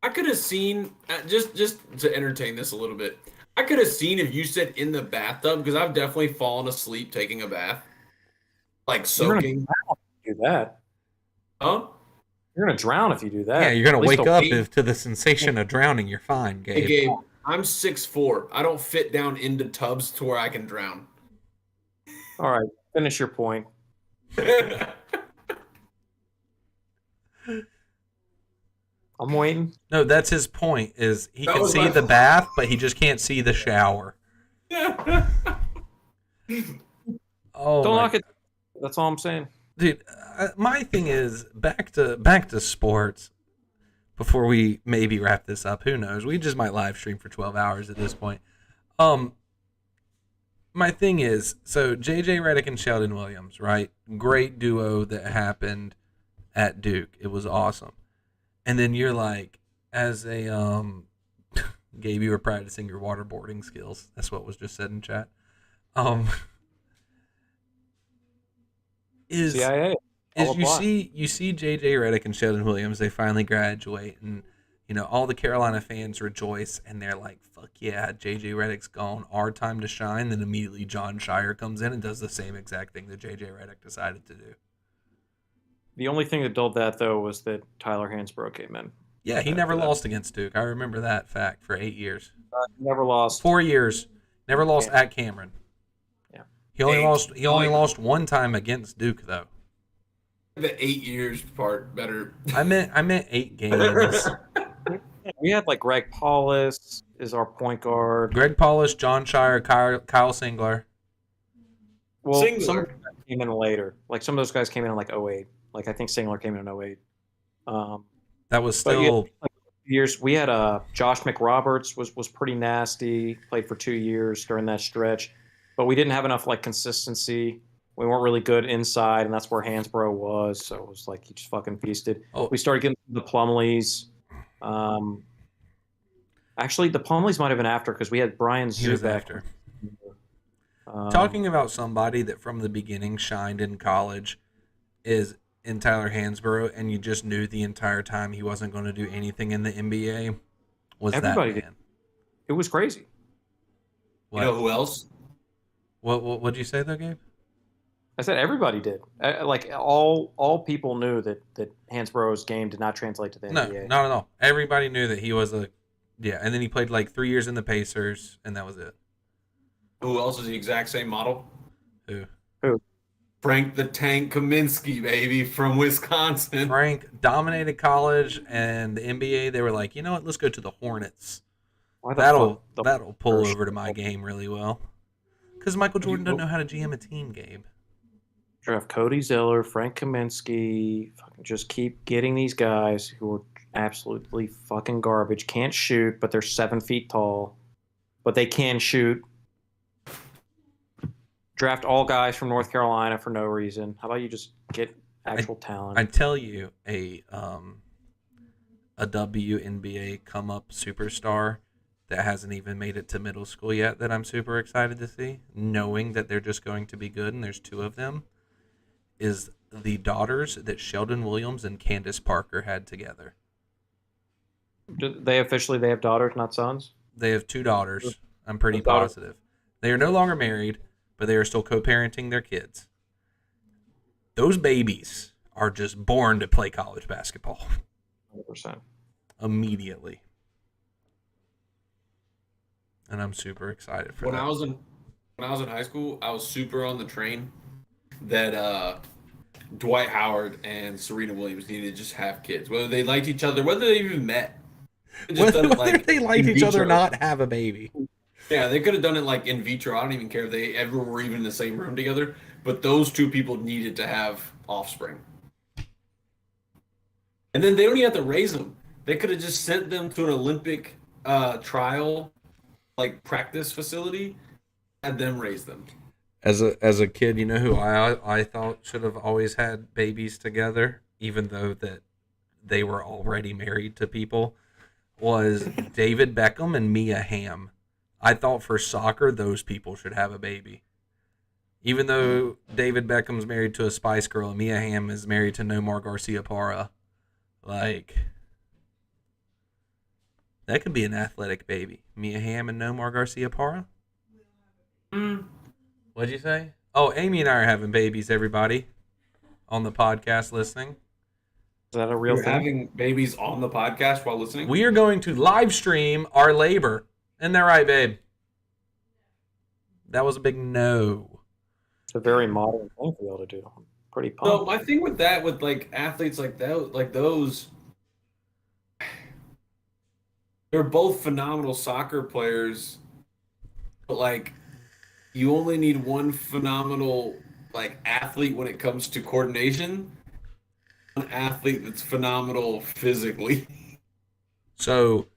I could have seen just to entertain this a little bit. I could have seen if you said in the bathtub, because I've definitely fallen asleep taking a bath, like soaking. Do that. Huh? You're gonna drown if you do that. Yeah, you're going At to least wake a up week. to the sensation of drowning. You're fine, Gabe. Hey Gabe, I'm 6'4". I don't fit down into tubs to where I can drown. All right, finish your point. I'm waiting. No, that's his point, is he That can was see my the point. bath, but he just can't see the shower. Oh, Don't my knock it. That's all I'm saying. dude, my thing is back to sports. Before we maybe wrap this up, who knows? We just might live stream for 12 hours at this point. my thing is, so JJ Redick and Sheldon Williams, right? Great duo that happened at Duke. It was awesome. And then you're like, as a Gabe, you were practicing your waterboarding skills. That's what was just said in chat. Um, is CIA. is you see JJ Redick and Sheldon Williams, they finally graduate, and all the Carolina fans rejoice, and they're like, fuck yeah, JJ Redick's gone, our time to shine. Then immediately John Shire comes in and does the same exact thing that JJ Redick decided to do. The only thing that dulled that, though, was that Tyler Hansbrough came in. Yeah, he never lost against Duke. I remember that fact for 8 years. Never lost. 4 years. Never lost at Cameron. Yeah. He only lost one time against Duke, though. The 8 years part better. I meant 8 games. We had like Greg Paulus is our point guard. Greg Paulus, John Shire, Kyle Singler. Well, Singler. some of them came in later. Like some of those guys came in like 08. Like I think Singler came in 08. That was But yeah, still like, years. We had Josh McRoberts was pretty nasty. Played for 2 years during that stretch, but we didn't have enough like consistency. We weren't really good inside, and that's where Hansbrough was. So it was like he just fucking feasted. Oh. We started getting the Plumleys. Actually, the Plumleys might have been after because we had Brian Zubek. he was after. Talking about somebody that from the beginning shined in college is in Tyler Hansbrough, and you just knew the entire time he wasn't going to do anything in the NBA. Was Everybody that did. man? It was crazy. You know who else? What'd you say though, Gabe? I said everybody did. Like all people knew that Hansborough's game did not translate to the No, NBA. not at all. Everybody knew that he was and then he played like 3 years in the Pacers, and that was it. Who else is the exact same model? Who? Frank the Tank Kaminsky, baby, from Wisconsin. Frank dominated college, and the NBA, they were like, you know what, let's go to the Hornets. Why the That'll fuck- pull over to my game really well. Because Michael Jordan doesn't know how to GM a team, Gabe. Draft Cody Zeller, Frank Kaminsky. Fucking just keep getting these guys who are absolutely fucking garbage. Can't shoot, but they're 7 feet tall. But they can shoot. Draft all guys from North Carolina for no reason. How about you just get actual talent? I tell you, a WNBA come up superstar that hasn't even made it to middle school yet that I'm super excited to see, knowing that they're just going to be good, and there's 2 of them, is the daughters that Sheldon Williams and Candace Parker had together. Do they have daughters, not sons? They have 2 daughters. I'm pretty Those daughters- positive. They are no longer married, but they are still co-parenting their kids. Those babies are just born to play college basketball 100%. immediately. And I'm super excited for When that. I was in high school, I was super on the train that Dwight Howard and Serena Williams needed to just have kids, whether they liked each other, whether they even met. They just done it, Whether they liked in each other or vitro. not, have a baby. Yeah, they could have done it like in vitro. I don't even care if they ever were even in the same room together. But those 2 people needed to have offspring. And then they don't even have to raise them. They could have just sent them to an Olympic trial, like practice facility, had them raise them. As a kid, you know who I thought should have always had babies together, even though that they were already married to people, was David Beckham and Mia Hamm. I thought for soccer, those people should have a baby. Even though David Beckham's married to a Spice Girl and Mia Hamm is married to Nomar Garcia-Parra, like, that could be an athletic baby. Mia Hamm and Nomar Garcia-Parra? What'd you say? Oh, Amy and I are having babies, everybody, on the podcast listening. Is that a real You're thing? having babies on the podcast while listening? We are going to live stream our labor. Isn't that right, babe? That was a big no. It's a very modern thing for y'all to do. I'm pretty So pumped. my thing with that, with like athletes like that, like those, they're both phenomenal soccer players, but like you only need one phenomenal like athlete when it comes to coordination. One athlete that's phenomenal physically. So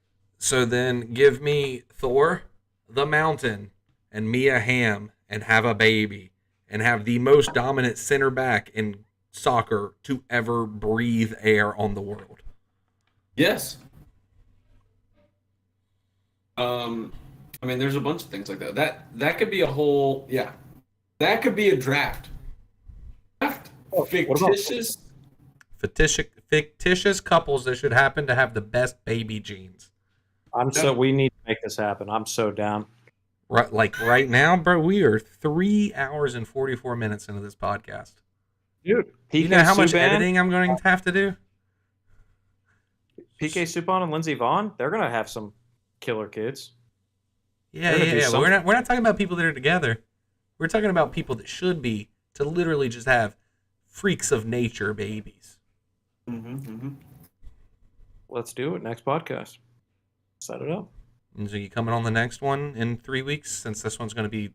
then give me Thor, the Mountain, and Mia Hamm and have a baby and have the most dominant center back in soccer to ever breathe air on the world? Yes. I mean, there's a bunch of things like that. That could be a whole, yeah. That could be a draft. Draft What about fictitious. Fictitious couples that should happen to have the best baby genes. we need to make this happen. I'm so down. Right, like right now, bro, we are 3 hours and 44 minutes into this podcast. Dude, You know how much editing I'm going to have to do? PK Subban and Lindsey Vonn, they're gonna have some killer kids. Yeah. But we're not talking about people that are together. We're talking about people that should be to literally just have freaks of nature babies. Let's do it. Next podcast. Set it up. And so you coming on the next one in 3 weeks, since this one's going to be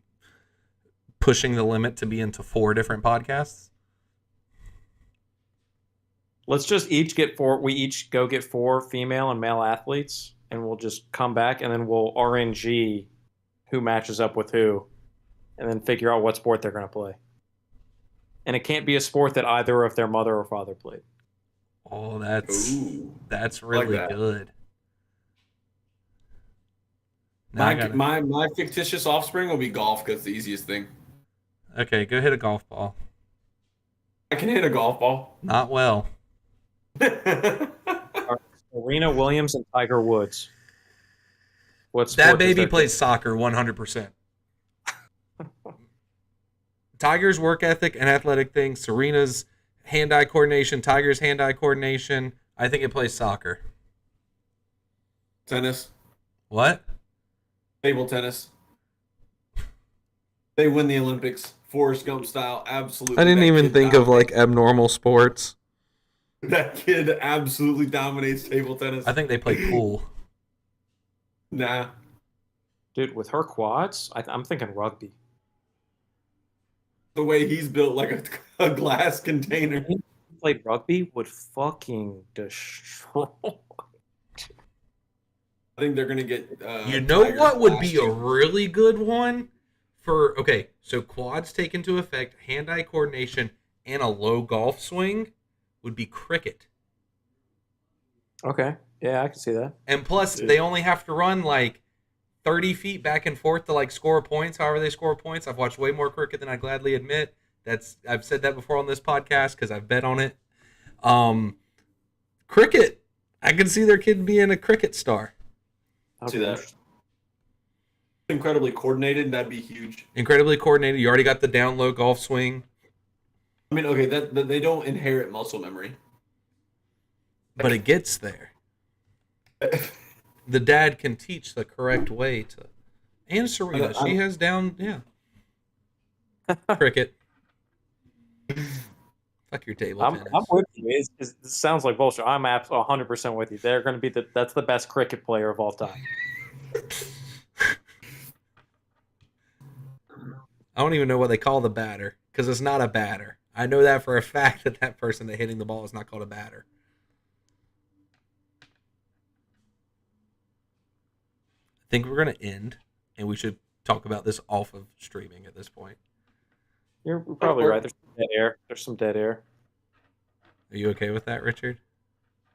pushing the limit to be into 4 different podcasts? Let's just each get 4. We each go get 4 female and male athletes, and we'll just come back, and then we'll RNG who matches up with who, and then figure out what sport they're going to play. And it can't be a sport that either of their mother or father played. Oh, that's really that. good. Now My fictitious offspring will be golf because it's the easiest thing. Okay, go hit a golf ball. I can hit a golf ball. Not well. Serena Williams and Tiger Woods. What sport That does baby their plays soccer 100%. Tiger's work ethic and athletic things, Serena's hand-eye coordination, Tiger's hand-eye coordination. I think it plays soccer. Tennis. What? Table tennis. They win the Olympics. Forrest Gump style. Absolutely. I didn't That even kid think of dominates. like abnormal sports. That kid absolutely dominates table tennis. I think they play pool. Nah. Dude, with her quads, I'm thinking rugby. The way he's built like a glass container. Played rugby would fucking destroy. I think they're gonna get. You know Tiger's what would be a blasting. really good one for? Okay, so quads take into effect hand-eye coordination and a low golf swing would be cricket. Okay. Yeah, I can see that. And plus, they only have to run like 30 feet back and forth to like score points. However they score points. I've watched way more cricket than I gladly admit. I've said that before on this podcast because I've bet on it. Cricket. I can see their kid being a cricket star. See that. Incredibly coordinated. That'd be huge. Incredibly coordinated. You already got the down low golf swing. I mean, okay, that they don't inherit muscle memory. But it gets there. The dad can teach the correct way to. And Serena, she has down, yeah. Cricket. Fuck your table tennis. I'm with you. It sounds like bullshit. I'm 100% with you. They're going to be that's the best cricket player of all time. I don't even know what they call the batter because it's not a batter. I know that for a fact that person that hitting the ball is not called a batter. I think we're going to end, and we should talk about this off of streaming at this point. You're probably right. There's some dead air. There's some dead air. Are you okay with that, Richard?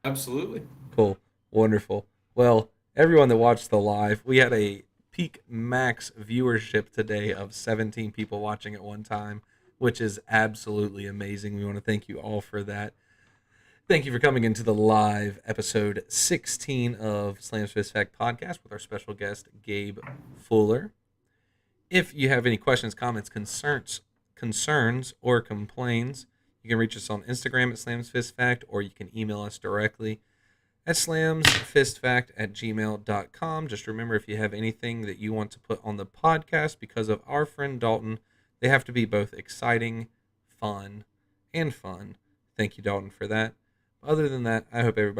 Absolutely. Cool. Wonderful. Well, everyone that watched the live, we had a peak max viewership today of 17 people watching at one time, which is absolutely amazing. We want to thank you all for that. Thank you for coming into the live episode 16 of Slam's Fist Fact Podcast with our special guest, Gabe Fuller. If you have any questions, comments, concerns, or complaints, you can reach us on Instagram at Slams Fist Fact, or you can email us directly at slamsfistfact@gmail.com. Just remember, if you have anything that you want to put on the podcast because of our friend Dalton, they have to be both exciting, fun, and fun. Thank you, Dalton, for that. Other than that, I hope everybody